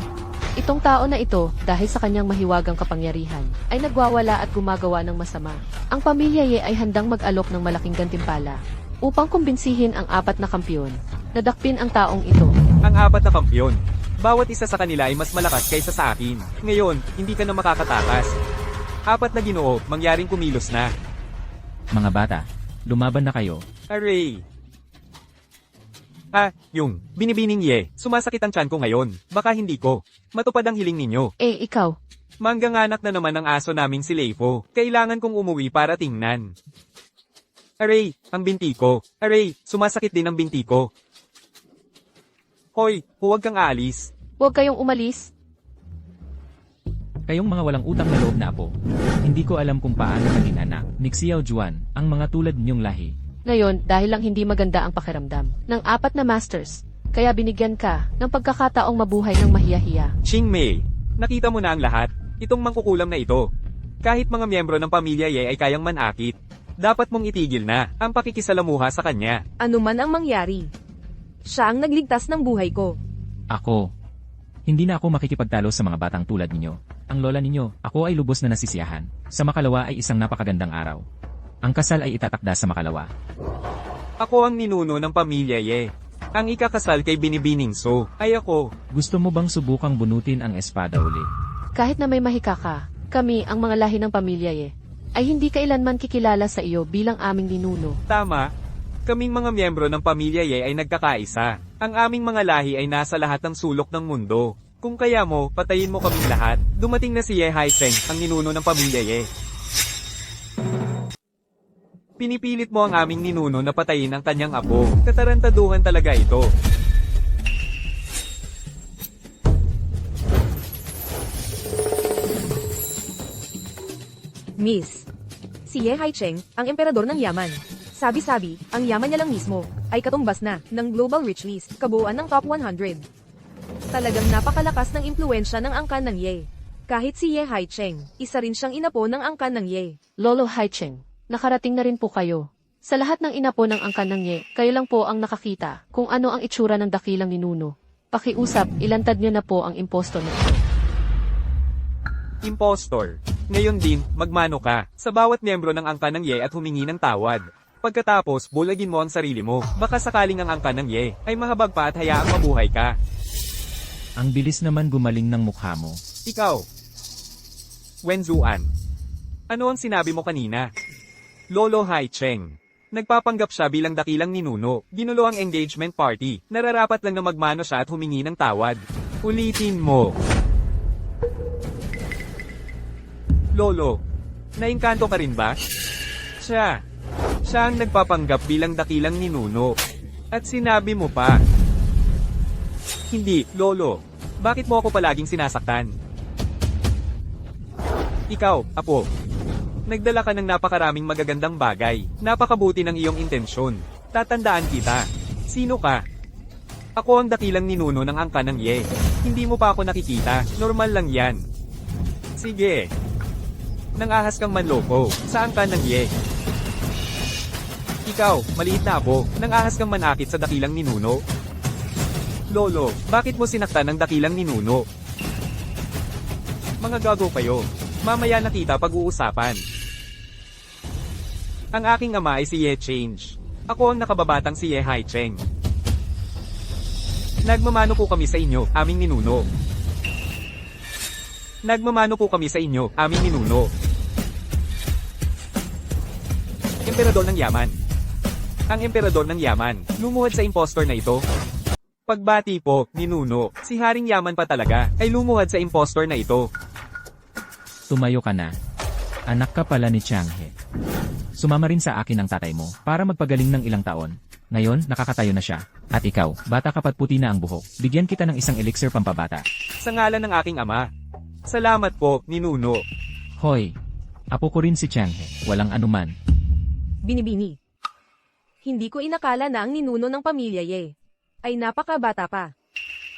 Itong tao na ito, dahil sa kanyang mahiwagang kapangyarihan, ay nagwawala at gumagawa ng masama. Ang pamilya Ye ay handang mag-alok ng malaking gantimpala upang kumbinsihin ang 4 na kampiyon. Nadakpin ang taong ito. Ang 4 na kampiyon. Bawat isa sa kanila ay mas malakas kaysa sa akin. Ngayon, hindi ka na makakatakas. 4 na Ginoo, mangyaring kumilos na. Mga bata, lumaban na kayo. Aray! Yung, binibining Ye, sumasakit ang tiyan ko ngayon. Baka hindi ko. Matupad ang hiling ninyo. Ikaw. Mangganganak na naman ang aso naming si Leifo. Kailangan kong umuwi para tingnan. Aray, ang binti ko. Aray, sumasakit din ang binti ko. Hoy, huwag kang aalis. Huwag kayong umalis. Kayong mga walang utang na loob na apo. Hindi ko alam kung paano naging anak ni Xiao Juan, ang mga tulad ninyong lahi. Ngayon, dahil lang hindi maganda ang pakiramdam ng 4 na masters, kaya binigyan ka ng pagkakataong mabuhay ng mahiyahiya. Ching Mei, nakita mo na ang lahat. Itong mangkukulam na ito. Kahit mga miyembro ng pamilya Ye ay kayang manakit. Dapat mong itigil na ang pakikisalamuha sa kanya. Ano man ang mangyari. Siya ang nagligtas ng buhay ko. Ako. Hindi na ako makikipagtalo sa mga batang tulad ninyo. Ang lola ninyo, ako ay lubos na nasisiyahan. Sa makalawa ay isang napakagandang araw. Ang kasal ay itatakda sa makalawa. Ako ang ninuno ng pamilya Ye. Ang ikakasal kay Binibining So ay ako. Gusto mo bang subukang bunutin ang espada uli? Kahit na may mahika ka, kami, ang mga lahi ng pamilya Ye, ay hindi kailanman kikilala sa iyo bilang aming ninuno. Tama. Kaming mga miyembro ng pamilya Ye ay nagkakaisa. Ang aming mga lahi ay nasa lahat ng sulok ng mundo. Kung kaya mo, patayin mo kaming lahat. Dumating na si Ye Haicheng, ang ninuno ng pamilya Ye. Pinipilit mo ang aming ninuno na patayin ang kanyang apo. Katarantaduhan talaga ito. Miss. Si Ye Haicheng, ang emperador ng yaman. Sabi-sabi, ang yaman niya lang mismo, ay katumbas na, ng Global Rich List, kabuuan ng Top 100. Talagang napakalakas ng impluensya ng angkan ng Ye. Kahit si Ye Haicheng, isa rin siyang inapo ng angkan ng Ye. Lolo Haicheng, nakarating na rin po kayo. Sa lahat ng inapo ng angkan ng Ye, kayo lang po ang nakakita kung ano ang itsura ng dakilang ninuno. Pakiusap, ilantad niyo na po ang impostor na ito. Impostor. Ngayon din, magmano ka sa bawat miyembro ng angkan ng Ye at humingi ng tawad. Pagkatapos, bulagin mo ang sarili mo. Baka sakaling ang angkan ng Ye ay mahabag pa at hayaang mabuhay ka. Ang bilis naman gumaling ng mukha mo. Ikaw, Wenzuan. Ano ang sinabi mo kanina? Lolo Haicheng. Nagpapanggap siya bilang dakilang ninuno. Ginulo ang engagement party. Nararapat lang na magmano siya at humingi ng tawad. Ulitin mo. Lolo, naingkanto ka rin ba? Siya ang nagpapanggap bilang dakilang ninuno. At sinabi mo pa. Hindi, Lolo. Bakit mo ako palaging sinasaktan? Ikaw, Apo. Nagdala ka ng napakaraming magagandang bagay. Napakabuti ng iyong intensyon. Tatandaan kita. Sino ka? Ako ang dakilang ninuno ng angkan ng Ye. Hindi mo pa ako nakikita. Normal lang yan. Sige. Nangahas kang manloko. Sa angkan ng Ye. Ikaw, maliit na apo. Nangahas kang manakit sa dakilang ninuno. Lolo, bakit mo sinaktan ng dakilang ninuno? Mga gago kayo. Mamaya nakita pag-uusapan. Ang aking ama ay si Ye Change. Ako ang nakababatang si Ye Haicheng. Nagmamano po kami sa inyo, aming ninuno. Nagmamano po kami sa inyo, aming ninuno. Emperador ng yaman. Ang emperador ng yaman, lumuhod sa impostor na ito. Pagbati po, ninuno, si Haring Yaman pa talaga, ay lumuhod sa impostor na ito. Tumayo ka na. Anak ka pala ni Changhe. Sumama rin sa akin ang tatay mo para magpagaling ng ilang taon. Ngayon, nakakatayo na siya. At ikaw, bata ka pat puti na ang buhok. Bigyan kita ng isang elixir pampabata. Sa ngalan ng aking ama. Salamat po, ninuno. Hoy, apo ko rin si Changhe. Walang anuman. Binibini. Hindi ko inakala na ang ninuno ng pamilya Ye ay napakabata pa.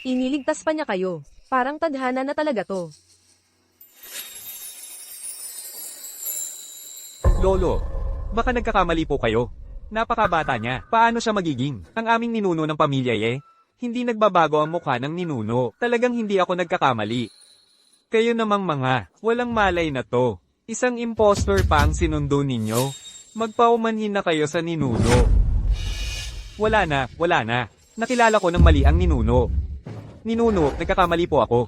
Iniligtas pa niya kayo. Parang tadhana na talaga to. Lolo, baka nagkakamali po kayo. Napakabata niya. Paano siya magiging ang aming ninuno ng pamilya Ye? Hindi nagbabago ang mukha ng ninuno. Talagang hindi ako nagkakamali. Kayo namang mga, walang malay na to. Isang impostor pa ang sinundo ninyo. Magpaumanhin na kayo sa ninuno. Wala na. Nakilala ko ng mali ang ninuno. Ninuno, nagkakamali po ako.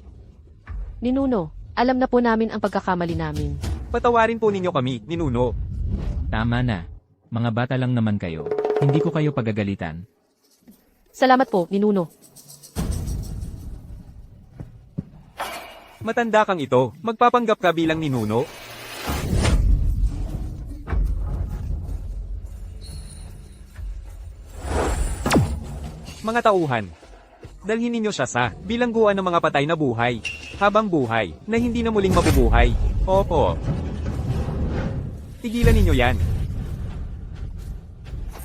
Ninuno, alam na po namin ang pagkakamali namin. Patawarin po ninyo kami, ninuno. Tama na. Mga bata lang naman kayo. Hindi ko kayo pagagalitan. Salamat po, Ninuno. Matanda kang ito, magpapanggap ka bilang ninuno? Mga tauhan, dalhin ninyo siya sa bilangguan ng mga patay na buhay, habang buhay, na hindi na muling mabubuhay. Opo. Tigilan ninyo yan.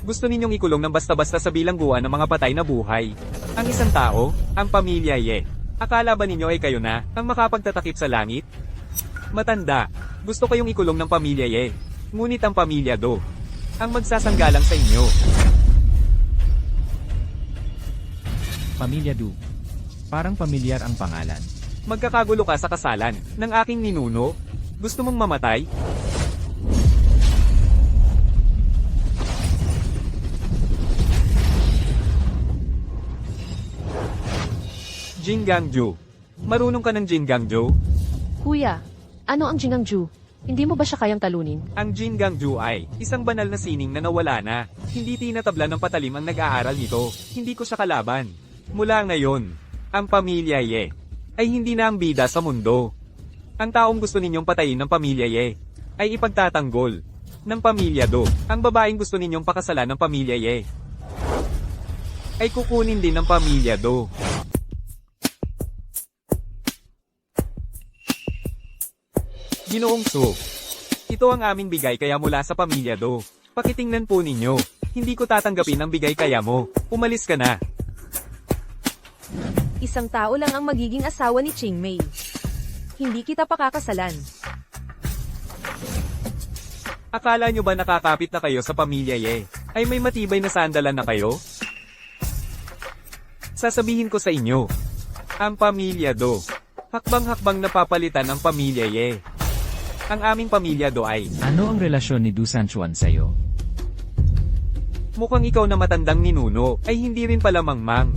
Gusto ninyong ikulong ng basta-basta sa bilangguan ng mga patay na buhay. Ang isang tao, ang pamilya Ye. Akala ba ninyo ay kayo na, ang makapagtatakip sa langit? Matanda, gusto kayong ikulong ng pamilya Ye. Ngunit ang pamilya Do, ang magsasanggalang sa inyo. Pamilya Du. Parang pamilyar ang pangalan. Magkakagulo ka sa kasalan ng aking ninuno? Gusto mong mamatay? Jingangju. Marunong ka ng Jingangju? Kuya, ano ang Jinangju? Hindi mo ba siya kayang talunin? Ang Jingangju ay isang banal na sining na nawala na. Hindi tinatabla ng patalim ang nag-aaral nito. Hindi ko siya kalaban. Mula ngayon, ang pamilya Ye ay hindi na ang bida sa mundo. Ang taong gusto ninyong patayin ng pamilya Ye ay ipagtatanggol ng pamilya Do. Ang babaeng gusto ninyong pakasalan ng pamilya Ye ay kukunin din ng pamilya Do. Ginoong Su, ito ang aming bigay kaya mula sa pamilya Do. Pakitingnan po ninyo, hindi ko tatanggapin ang bigay kaya mo. Umalis ka na. Isang tao lang ang magiging asawa ni Chingmei. Hindi kita pakakasalan. Akala nyo ba nakakapit na kayo sa pamilya Ye? Ay may matibay na sandalan na kayo? Sasabihin ko sa inyo, ang pamilya Do, hakbang-hakbang napapalitan ang pamilya Ye. Ang aming pamilya Do ay, Ano ang relasyon ni Du Sanchuan sa'yo? mukhang ikaw na matandang ninuno, ay hindi rin pala mangmang.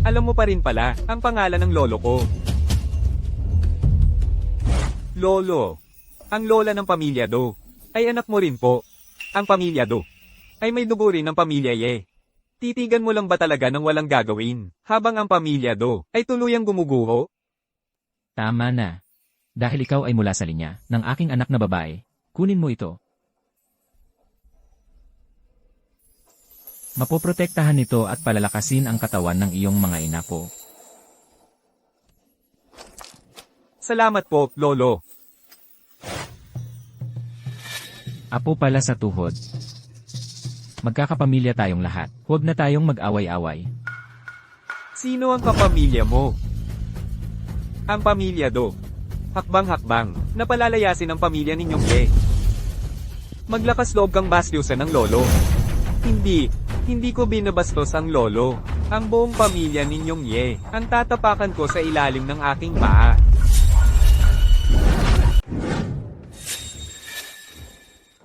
Alam mo pa rin pala, ang pangalan ng lolo ko. Lolo. Ang lola ng pamilya Do, ay anak mo rin po. Ang pamilya Do, ay may dugo rin ng pamilya Ye. Titigan mo lang ba talaga ng walang gagawin, habang ang pamilya Do, ay tuluyang gumuguho? Tama na. Dahil ikaw ay mula sa linya ng aking anak na babae, kunin mo ito. Mapoprotektahan nito at palalakasin ang katawan ng iyong mga inapo. Salamat po, Lolo. Apo pala sa tuhod. Magkakapamilya tayong lahat. Huwag na tayong mag-away-away. Sino ang kapamilya mo? Ang pamilya Do. Hakbang-hakbang, napalalayasin ang pamilya ninyong Ye. Maglakas loob kang bastyusan ng lolo. Hindi ko binabastos ang lolo. Ang buong pamilya ninyong Ye, ang tatapakan ko sa ilalim ng aking paa.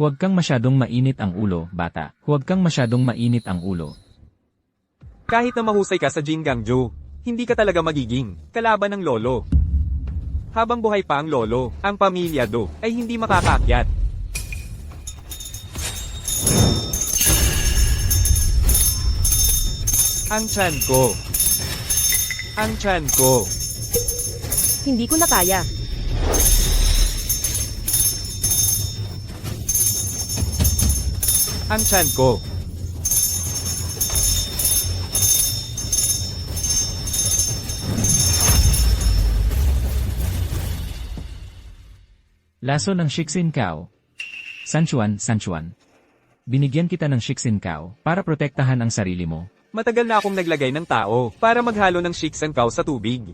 Huwag kang masyadong mainit ang ulo, bata. Huwag kang masyadong mainit ang ulo. Kahit na mahusay ka sa Jingangju, hindi ka talaga magiging kalaban ng lolo. Habang buhay pa ang lolo, ang pamilya Do ay hindi makakaakyat. Ang tiyan ko. Ang tiyan ko. Hindi ko na kaya. Ang tiyan ko. Laso ng Shiksin-Kao. Sanchuan, Sanchuan. Binigyan kita ng Shiksin-Kao para protektahan ang sarili mo. Matagal na akong naglagay ng tao para maghalo ng Shiksen-Kao sa tubig.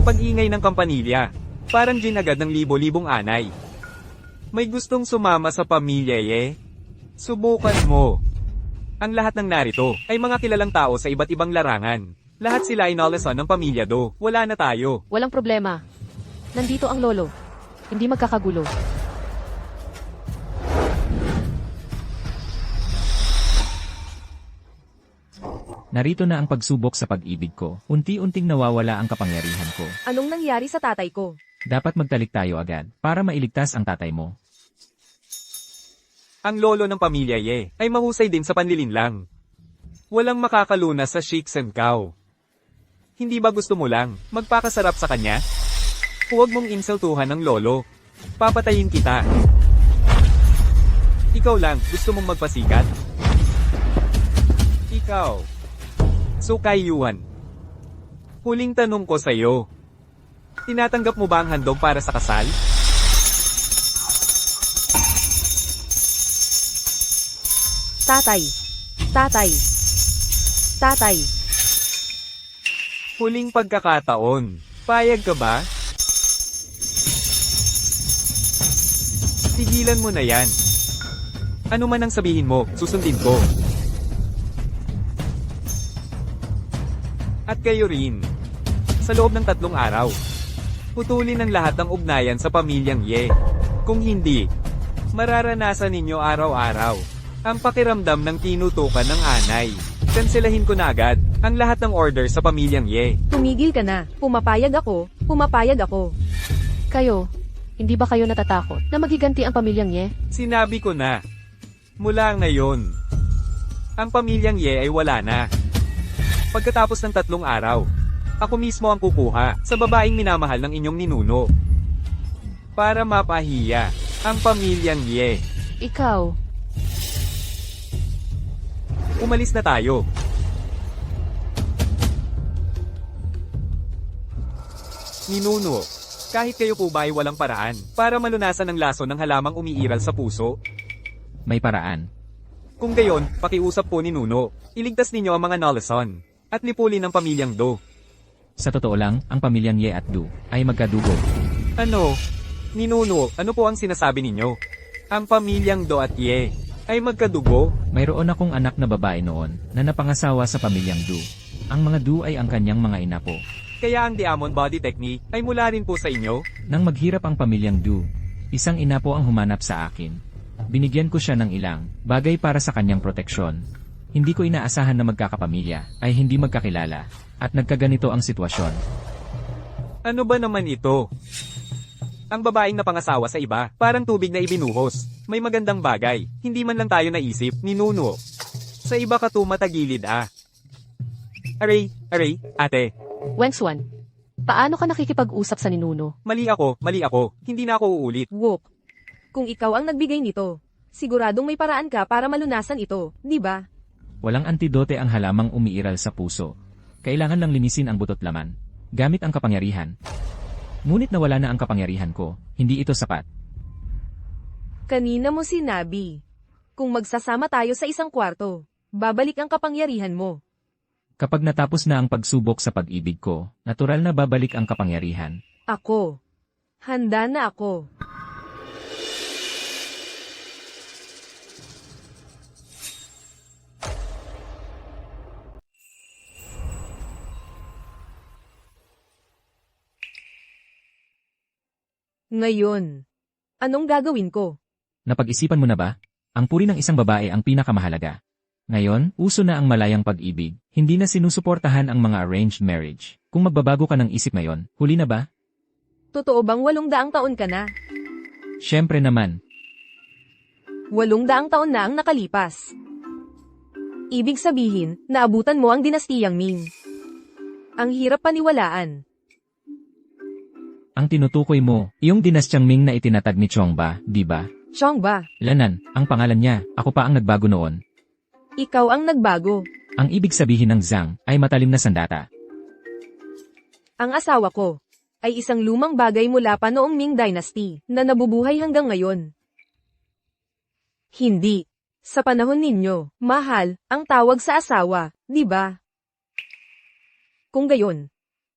Pag-ingay ng kampanilya. Parang ginagad ng libo-libong anay. May gustong sumama sa pamilya Subukan mo. Ang lahat ng narito ay mga kilalang tao sa iba't ibang larangan. Lahat sila ay nalasan ng pamilya Do. Wala na tayo. Walang problema. Nandito ang lolo. Hindi magkakagulo. Narito na ang pagsubok sa pag-ibig ko. Unti-unting nawawala ang kapangyarihan ko. Anong nangyari sa tatay ko? Dapat magtalik tayo agad para mailigtas ang tatay mo. Ang lolo ng pamilya ay mahusay din sa panlilinlang. Walang makakalunas sa Shiksen-Kao. Hindi ba gusto mo lang magpakasarap sa kanya? Huwag mong insultuhan ng lolo. Papatayin kita. Ikaw lang, gusto mong magpasikat? Ikaw. Sukay Yuan. Huling tanong ko sa'yo. Tinatanggap mo ba ang handog para sa kasal? Tatay. Tatay. Tatay. Huling pagkakataon. Payag ka ba? Tigilan mo na yan. Ano man ang sabihin mo, susundin ko. At kayo rin. Sa loob ng 3 araw. Putulin ang lahat ng ugnayan sa pamilyang Kung hindi, mararanasan ninyo araw-araw ang pakiramdam ng tinutukan ng anay. Kanselahin ko na agad ang lahat ng order sa pamilyang Tumigil ka na. Pumapayag ako. Pumapayag ako. Kayo, hindi ba kayo natatakot na magiganti ang pamilyang Sinabi ko na. Mula ngayon, ang pamilyang ay wala na. Pagkatapos ng 3 araw, ako mismo ang kukuha sa babaeng minamahal ng inyong ninuno. Para mapahiya ang pamilyang Ikaw, Umalis na tayo. Ninuno, kahit kayo po ba ay walang paraan para malunasan ang laso ng halamang umiiral sa puso? May paraan. Kung gayon, pakiusap po ni Nuno. Iligtas ninyo ang mga Nalason at lipulin ang pamilyang Do. Sa totoo lang, ang pamilyang Ye at Du ay magkadugo. Ano? Ninuno, ano po ang sinasabi ninyo? Ang pamilyang Do at Ye ay magkadugo? Mayroon akong anak na babae noon na napangasawa sa pamilyang Du. Ang mga Du ay ang kanyang mga ina po. Kaya ang Diamond Body Technique ay mula rin po sa inyo? Nang maghirap ang pamilyang Du, isang ina po ang humanap sa akin. Binigyan ko siya ng ilang bagay para sa kanyang proteksyon. Hindi ko inaasahan na magkakapamilya ay hindi magkakilala at nagkaganito ang sitwasyon. Ano ba naman ito? Ang babaeng napangasawa sa iba, parang tubig na ibinuhos. May magandang bagay, hindi man lang tayo naisip, ni Nuno. Sa iba ka tumatagilid Aray, ate. Wengswan, paano ka nakikipag-usap sa ninuno? Mali ako, hindi na ako uulit. Whoop. Kung ikaw ang nagbigay nito, siguradong may paraan ka para malunasan ito, di ba? Walang antidote ang halamang umiiral sa puso. Kailangan lang linisin ang butot laman, gamit ang kapangyarihan. Ngunit nawala na ang kapangyarihan ko, hindi ito sapat. Kanina mo sinabi, kung magsasama tayo sa isang kwarto, babalik ang kapangyarihan mo. Kapag natapos na ang pagsubok sa pag-ibig ko, natural na babalik ang kapangyarihan. Ako. Handa na ako. Ngayon, anong gagawin ko? Napag-isipan mo na ba? Ang puri ng isang babae ang pinakamahalaga. Ngayon, uso na ang malayang pag-ibig, hindi na sinusuportahan ang mga arranged marriage. Kung magbabago ka ng isip ngayon, huli na ba? Totoo bang 800 taon ka na? Siyempre naman. 800 taon na ang nakalipas. Ibig sabihin, naabutan mo ang dinastiyang Ming. Ang hirap paniwalaan. Ang tinutukoy mo, iyong dinastyang Ming na itinatag ni Chongba, di ba? Chongba, Lanan, ang pangalan niya, ako pa ang nagbago noon. ikaw ang nagbago. Ang ibig sabihin ng Zhang ay matalim na sandata. Ang asawa ko ay isang lumang bagay mula pa noong Ming Dynasty na nabubuhay hanggang ngayon. Hindi. Sa panahon ninyo, mahal, ang tawag sa asawa, di ba? Kung gayon,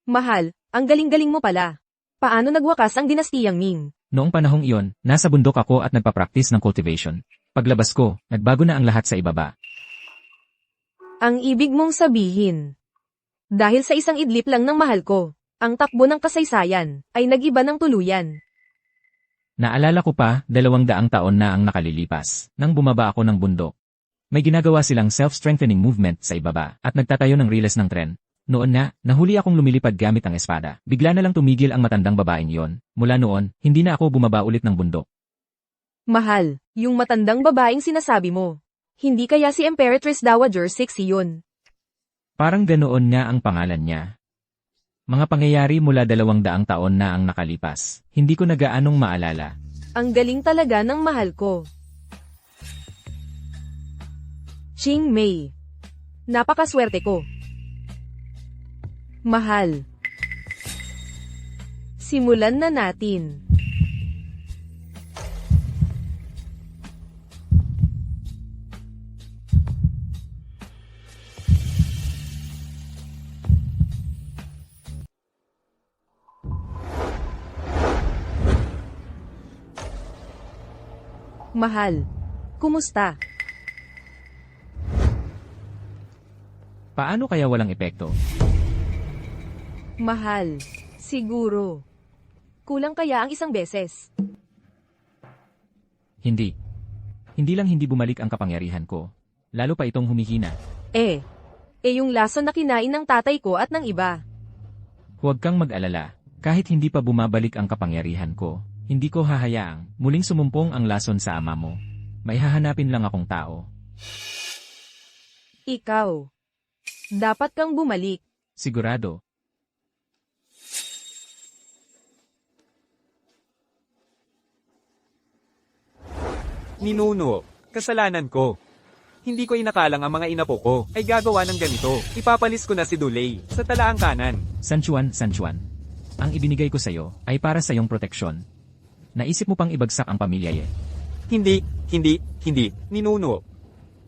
mahal, ang galing-galing mo pala. Paano nagwakas ang dinastiyang Ming? Noong panahong iyon, nasa bundok ako at nagpa-practice ng cultivation. Paglabas ko, nagbago na ang lahat sa ibaba. Ang ibig mong sabihin, dahil sa isang idlip lang ng mahal ko, ang takbo ng kasaysayan ay nag-iba ng tuluyan. Naalala ko pa, 200 taon na ang nakalilipas, nang bumaba ako ng bundok. May ginagawa silang self-strengthening movement sa ibaba at nagtatayo ng riles ng tren. Noon na, nahuli akong lumilipad gamit ang espada. Bigla na lang tumigil ang matandang babaeng yon. Mula noon, hindi na ako bumaba ulit ng bundok. Mahal, yung matandang babaeng sinasabi mo. Hindi kaya si Emperatrice Dowager Cixi yun? Parang ganoon nga ang pangalan niya. Mga pangyayari mula 200 taon na ang nakalipas. Hindi ko na gaanong maalala. Ang galing talaga ng mahal ko. Ching Mei. Napakaswerte ko. Mahal. Simulan na natin. Mahal. Kumusta? Paano kaya walang epekto? Mahal. Siguro. Kulang kaya ang isang beses. Hindi. Hindi lang hindi bumalik ang kapangyarihan ko. Lalo pa itong humihina. Yung lason na kinain ng tatay ko at ng iba. Huwag kang mag-alala. Kahit hindi pa bumabalik ang kapangyarihan ko, hindi ko hahayaang muling sumumpong ang lason sa ama mo. May hahanapin lang akong tao. Ikaw. Dapat kang bumalik. Sigurado. Ninuno, kasalanan ko. Hindi ko inakalang ang mga inapo ko ay gagawa ng ganito. Ipapalis ko na si Dulay sa talaang kanan. San Juan, ang ibinigay ko sa'yo ay para sa iyong proteksyon. Naisip mo pang ibagsak ang pamilya Ye. Hindi, Ninuno.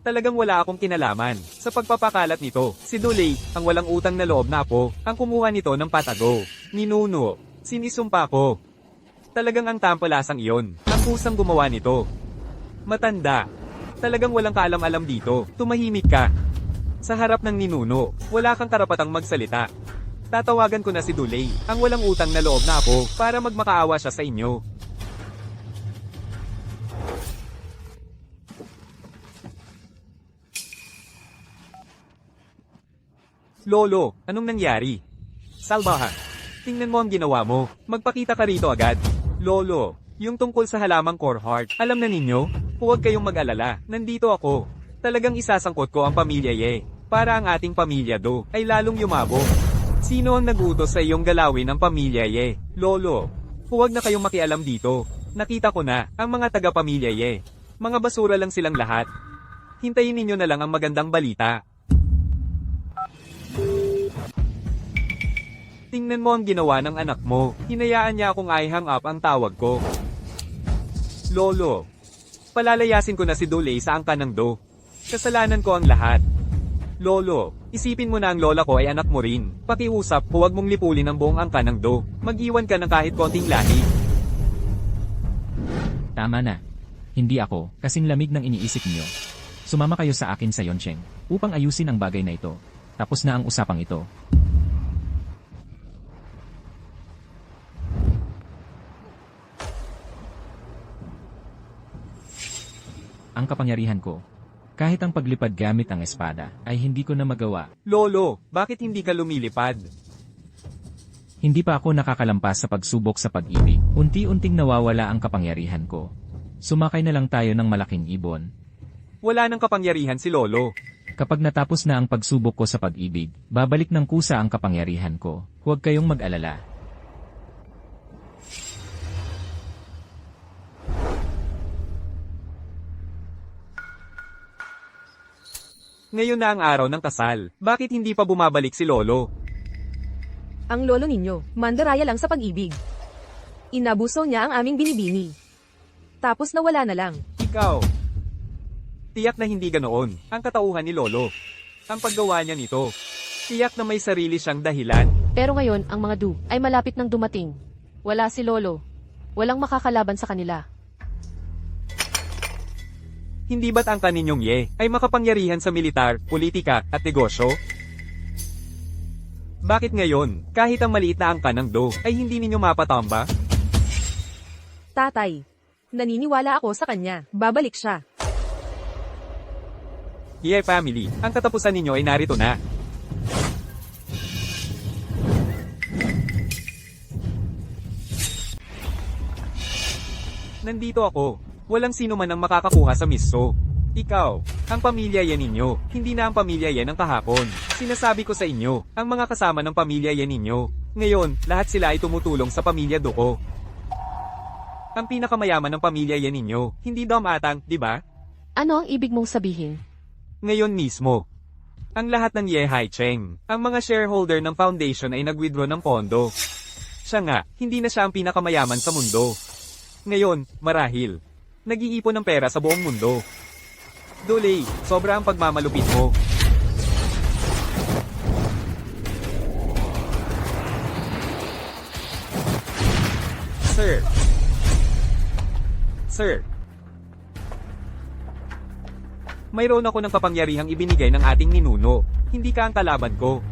Talagang wala akong kinalaman sa pagpapakalat nito. Si Dulay, ang walang utang na loob na apo, ang kumuha nito ng patago. Ninuno, sinisumpa ko. Talagang ang tampalasang iyon, ang kusang gumawa nito. Matanda. Talagang walang kaalam-alam dito. Tumahimik ka. Sa harap ng ninuno, wala kang karapatang magsalita. Tatawagan ko na si Dulay, ang walang utang na loob na apo, para magmakaawa siya sa inyo. Lolo, anong nangyari? Salbaha. Tingnan mo ang ginawa mo. Magpakita ka rito agad. Lolo, yung tungkol sa halamang core heart, alam na ninyo? Huwag kayong mag-alala. Nandito ako. Talagang isasangkot ko ang pamilya Ye. Para ang ating pamilya Do ay lalong yumabong. Sino ang nag-utos sa iyong galawin ng pamilya Ye? Lolo, huwag na kayong makialam dito. Nakita ko na ang mga taga-pamilya Ye. Mga basura lang silang lahat. Hintayin ninyo na lang ang magandang balita. Tingnan mo ang ginawa ng anak mo. Hinayaan niya akong I hang up ang tawag ko. Lolo, palalayasin ko na si Dulay sa angka ng Do. Kasalanan ko ang lahat. Lolo, isipin mo na ang lola ko ay anak mo rin. Pakiusap, huwag mong lipulin ang buong angka ng Do. Mag-iwan ka ng kahit konting lahi. Tama na. Hindi ako, kasing lamig ng iniisip niyo. Sumama kayo sa akin sa Yoncheng, upang ayusin ang bagay na ito. Tapos na ang usapang ito. Ang kapangyarihan ko. Kahit ang paglipad gamit ang espada, ay hindi ko na magawa. Lolo, bakit hindi ka lumilipad? Hindi pa ako nakakalampas sa pagsubok sa pag-ibig. Unti-unting nawawala ang kapangyarihan ko. Sumakay na lang tayo ng malaking ibon. Wala nang kapangyarihan si Lolo. Kapag natapos na ang pagsubok ko sa pag-ibig, babalik ng kusa ang kapangyarihan ko. Huwag kayong mag-alala. Ngayon na ang araw ng kasal. Bakit hindi pa bumabalik si Lolo? Ang lolo ninyo, mandaraya lang sa pag-ibig. Inabuso niya ang aming binibini. Tapos nawala na lang. Ikaw. Tiyak na hindi ganoon ang katauhan ni Lolo. Ang paggawa niya nito. Tiyak na may sarili siyang dahilan. Pero ngayon, ang mga Du ay malapit nang dumating. Wala si Lolo. Walang makakalaban sa kanila. Hindi ba't ang kaninyong Ye ay makapangyarihan sa militar, politika, at negosyo? Bakit ngayon, kahit ang maliit na angka ng Do, ay hindi ninyo mapatamba? Tatay, naniniwala ako sa kanya. Babalik siya. Ye family, ang katapusan ninyo ay narito na. Nandito ako. Walang sino man ang makakakuha sa miso. Ikaw, ang pamilya yan ninyo, hindi na ang pamilya yan ng kahapon. Sinasabi ko sa inyo, ang mga kasama ng pamilya yan ninyo. Ngayon, lahat sila ay tumutulong sa pamilya Duko. Ang pinakamayaman ng pamilya yan ninyo, hindi Dom Atang, di ba? Ano ang ibig mong sabihin? Ngayon mismo. Ang lahat ng Ye Hai Cheng, ang mga shareholder ng foundation ay nag-withdraw ng pondo. Siya nga, hindi na siya ang pinakamayaman sa mundo. Ngayon, marahil, nag-iipon ng pera sa buong mundo. Dole, sobra ang pagmamalupit mo. Sir. Sir. Mayroon ako ng kapangyarihang ibinigay ng ating ninuno. Hindi ka ang kalaban ko.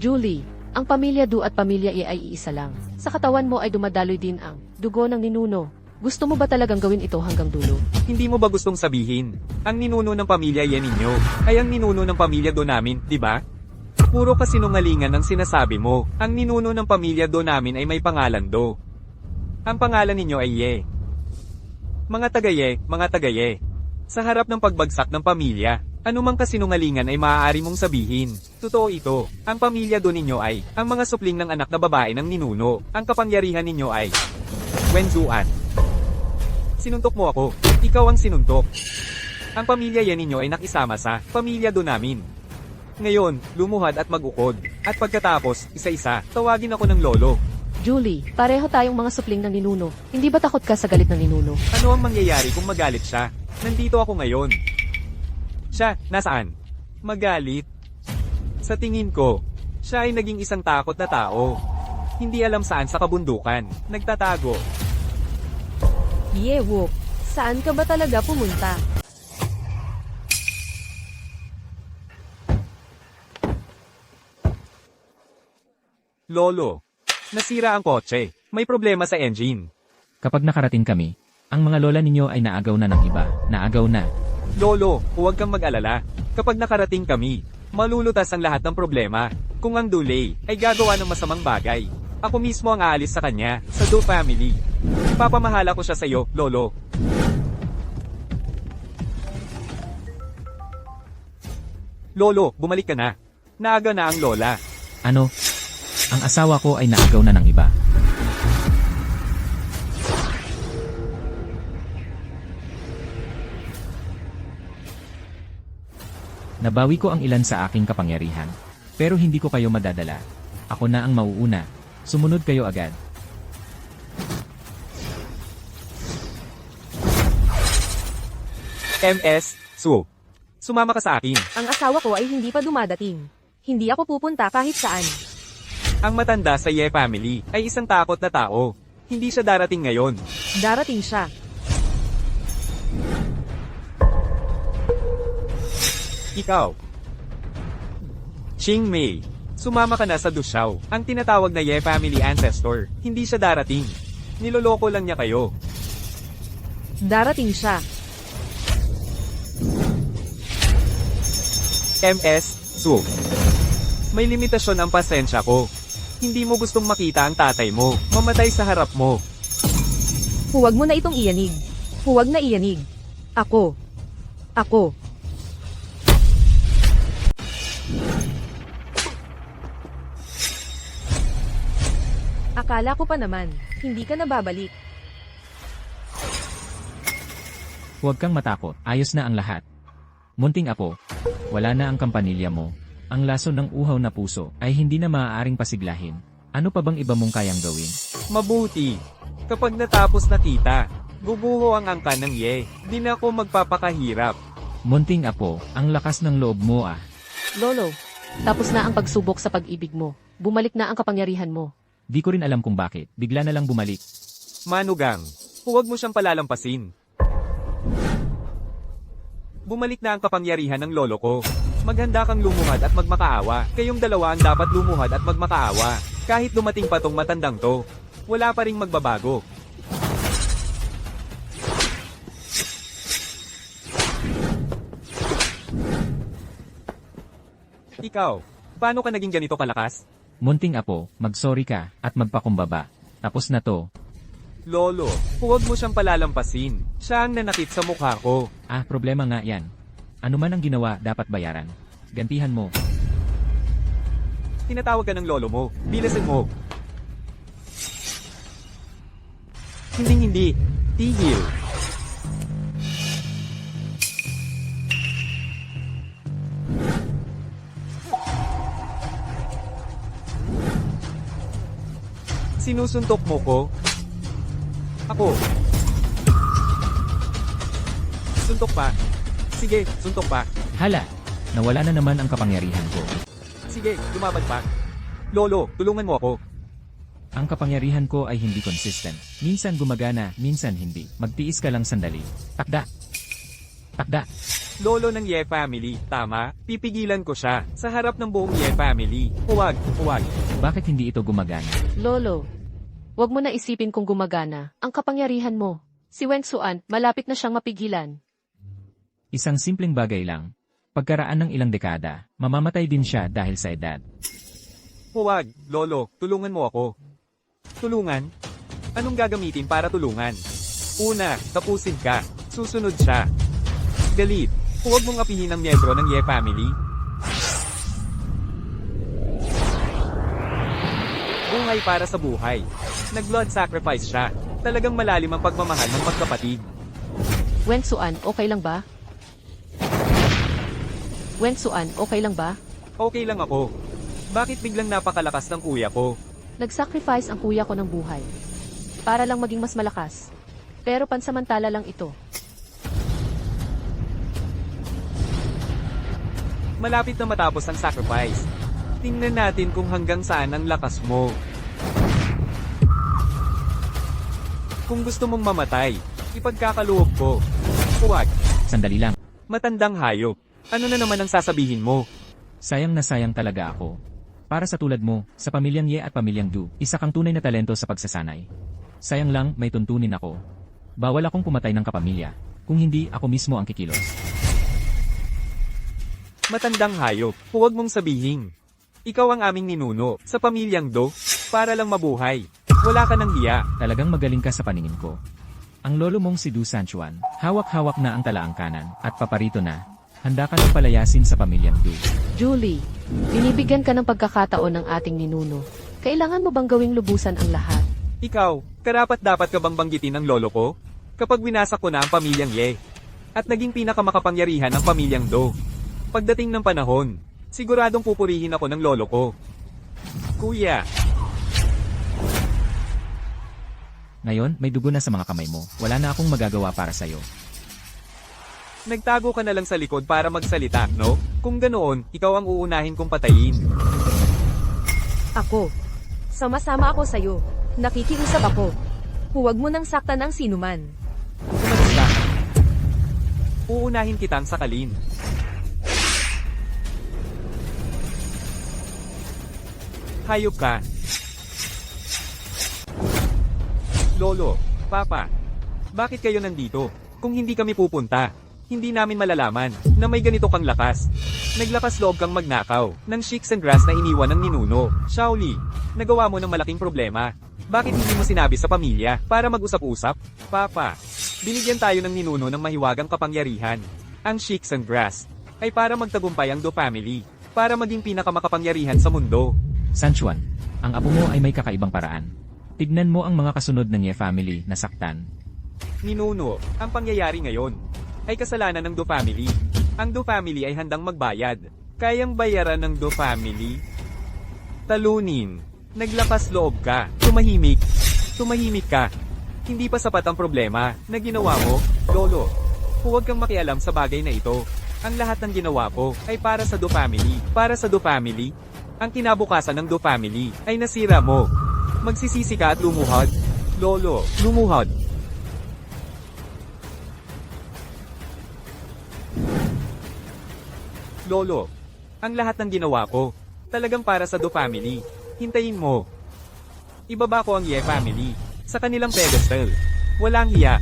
Julie, ang pamilya Du at pamilya E ay iisa lang. Sa katawan mo ay dumadaloy din ang dugo ng ninuno. Gusto mo ba talagang gawin ito hanggang dulo? Hindi mo ba gustong sabihin, ang ninuno ng pamilya yan ninyo, ay ang ninuno ng pamilya Do namin, di ba? Puro kasinungalingan ang sinasabi mo. Ang ninuno ng pamilya Do namin ay may pangalan Do. Ang pangalan ninyo ay Ye. Mga tagaye. Sa harap ng pagbagsak ng pamilya, anumang kasinungalingan ay maaari mong sabihin. Totoo ito, ang pamilya Do ninyo ay, ang mga supling ng anak na babae ng ninuno. Ang kapangyarihan ninyo ay, Wenzuan. Sinuntok mo ako. Ikaw ang sinuntok. Ang pamilya yan ninyo ay nakisama sa pamilya Do namin. Ngayon, lumuhad at mag-ukod. At pagkatapos, isa-isa, tawagin ako ng lolo. Julie, pareho tayong mga supling ng ninuno. Hindi ba takot ka sa galit ng ninuno? Ano ang mangyayari kung magalit siya? Nandito ako ngayon. Siya, nasaan? Magalit? Sa tingin ko, siya ay naging isang takot na tao. Hindi alam saan sa kabundukan. Nagtatago. Yewok, saan ka ba talaga pumunta? Lolo, nasira ang kotse. May problema sa engine. Kapag nakarating kami, ang mga lola ninyo ay naagaw na ng iba. Naagaw na. Lolo, huwag kang mag-alala. Kapag nakarating kami, malulutas ang lahat ng problema. Kung ang Dulay ay gagawa ng masamang bagay, ako mismo ang aalis sa kanya, sa Do family. Ipapamahala ko siya sa iyo, Lolo. Lolo, bumalik ka na. Naaga na ang lola. Ano? Ang asawa ko ay naagaw na ng iba. Nabawi ko ang ilan sa aking kapangyarihan. Pero hindi ko kayo madadala. Ako na ang mauuna. Sumunod kayo agad. MS, Su. Sumama ka sa akin. Ang asawa ko ay hindi pa dumadating. Hindi ako pupunta kahit saan. Ang matanda sa Ye family ay isang takot na tao. Hindi siya darating ngayon. Darating siya. Ikaw. Ching Mei. Sumama ka na sa Dushao, ang tinatawag na Ye family ancestor. Hindi siya darating. Niloloko lang niya kayo. Darating siya. MS, Su. May limitasyon ang pasensya ko. Hindi mo gustong makita ang tatay mo, mamatay sa harap mo. Huwag mo na itong iyanig. Huwag na iyanig. Ako. Akala ko pa naman, hindi ka na babalik. Huwag kang matakot, ayos na ang lahat. Munting apo, wala na ang kampanilya mo. Ang laso ng uhaw na puso ay hindi na maaaring pasiglahin. Ano pa bang iba mong kayang gawin? Mabuti. Kapag natapos na kita, bubuho ang angkan ng Ye. Di na ako magpapakahirap. Munting apo, ang lakas ng loob mo ah. Lolo, tapos na ang pagsubok sa pag-ibig mo. Bumalik na ang kapangyarihan mo. Di ko rin alam kung bakit, bigla na lang bumalik. Manugang, huwag mo siyang palalampasin. Bumalik na ang kapangyarihan ng lolo ko. Maghanda kang lumuhad at magmakaawa. Kayong dalawa ang dapat lumuhad at magmakaawa. Kahit dumating pa tong matandang to, wala pa ring magbabago. Ikaw, paano ka naging ganito kalakas? Munting apo, mag-sorry ka, at magpakumbaba. Tapos na to. Lolo, huwag mo siyang palalampasin. Siya ang nanakit sa mukha ko. Ah, problema nga yan. Ano man ang ginawa, dapat bayaran. Gantihan mo. Tinatawag ka ng lolo mo. Bilisan mo. Hindi. Tigil. Sinusuntok mo ko? Ako. Suntok pa. Sige, suntok pa. Hala, nawala na naman ang kapangyarihan ko. Sige, lumabad pa. Lolo, tulungan mo ako. Ang kapangyarihan ko ay hindi consistent. Minsan gumagana, minsan hindi. Magtiis ka lang sandali. Takda. Takda. Lolo ng Ye family, tama? Pipigilan ko siya. Sa harap ng buong Ye family. Huwag. Bakit hindi ito gumagana? Lolo, wag mo na isipin kung gumagana ang kapangyarihan mo. Si Wen Xuan, malapit na siyang mapigilan. Isang simpleng bagay lang. Pagkaraan ng ilang dekada, mamamatay din siya dahil sa edad. Huwag, Lolo, tulungan mo ako. Tulungan? Anong gagamitin para tulungan? Una, tapusin ka. Susunod siya. Galit. Huwag mong apihin ang miyembro ng Ye family. Buhay para sa buhay. Nag-blood sacrifice siya. Talagang malalim ang pagmamahal ng magkapatid. Wen Xuan, okay lang ba? Wen Xuan, okay lang ba? Okay lang ako. Bakit biglang napakalakas ng kuya ko? Nag-sacrifice ang kuya ko ng buhay. Para lang maging mas malakas. Pero pansamantala lang ito. Malapit na matapos ang sacrifice. Tingnan natin kung hanggang saan ang lakas mo. Kung gusto mong mamatay, ipagkakaluhog ko. Huwag. Sandali lang. Matandang hayop. Ano na naman ang sasabihin mo? Sayang na sayang talaga ako. Para sa tulad mo, sa pamilyang Ye at pamilyang Du, isa kang tunay na talento sa pagsasanay. Sayang lang, may tuntunin ako. Bawal akong pumatay ng kapamilya. Kung hindi, ako mismo ang kikilos. Matandang hayop, huwag mong sabihin. Ikaw ang aming ninuno, sa pamilyang Do, para lang mabuhay. Wala ka ng hiya. Talagang magaling ka sa paningin ko. Ang lolo mong si Du Sanchuan, hawak-hawak na ang talaang kanan, at paparito na. Handa ka nang palayasin sa pamilyang Du. Julie, binibigyan ka ng pagkakataon ng ating ninuno. Kailangan mo bang gawing lubusan ang lahat? Ikaw, karapat-dapat ka bang banggitin ng lolo ko? Kapag winasak ko na ang pamilyang Ye, at naging pinakamakapangyarihan ang pamilyang Do. Pagdating ng panahon, siguradong pupurihin ako ng lolo ko. Kuya, Ngayon, may dugo na sa mga kamay mo. Wala na akong magagawa para sa'yo. nagtago ka na lang sa likod para magsalita, no? Kung ganoon, ikaw ang uunahin kong patayin. Ako. Sama-sama ako sa'yo. Nakikiusap ako. Huwag mo nang saktan ang sinuman. Umalis ka. Uunahin kitang sakalin. Hayop ka. Lolo, Papa, bakit kayo nandito? Kung hindi kami pupunta, hindi namin malalaman na may ganito kang lakas. Naglakas loob kang magnakaw ng chicks and grass na iniwan ng ninuno. Shaoli, nagawa mo ng malaking problema. Bakit hindi mo sinabi sa pamilya para mag-usap-usap? Papa, binigyan tayo ng ninuno ng mahiwagang kapangyarihan. Ang chicks and grass ay para magtagumpay ang Do family, para maging pinakamakapangyarihan sa mundo. Sanchuan, ang apo mo ay may kakaibang paraan. Tignan mo ang mga kasunod ng Ye family na saktan. Ninuno, ang pangyayari ngayon ay kasalanan ng Do family. Ang Do family ay handang magbayad. Kayang bayaran ng Do family? Talunin. Naglakas loob ka. Tumahimik. Tumahimik ka. Hindi pa sapat ang problema na ginawa mo, Lolo. Huwag kang makialam sa bagay na ito. Ang lahat ng ginawa ko ay para sa Do family. Para sa Do family. Ang kinabukasan ng Do family ay nasira mo. Magsisisi ka at lumuhod. Lolo, lumuhod. Lolo, ang lahat ng ginawa ko, talagang para sa Do family. Hintayin mo. Ibaba ko ang Ye family sa kanilang pedestal. Walang hiya.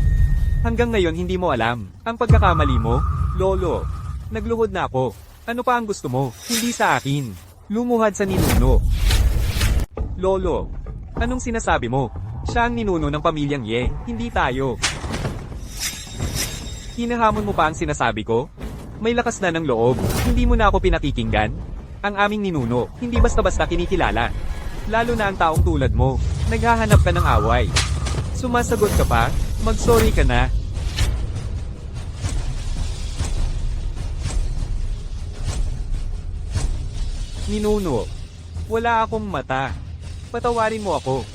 Hanggang ngayon hindi mo alam ang pagkakamali mo, Lolo. Nagluhod na ako. Ano pa ang gusto mo? Hindi sa akin. Lumuhad sa ninuno. Lolo, anong sinasabi mo? Siya ang ninuno ng pamilyang Ye, hindi tayo. Hinahamon mo pa ang sinasabi ko? May lakas na ng loob, hindi mo na ako pinakikinggan. Ang aming ninuno, hindi basta-basta kinikilala. Lalo na ang taong tulad mo, naghahanap ka ng away. Sumasagot ka pa, mag-sorry ka na. Ninuno, wala akong mata. Patawarin mo ako.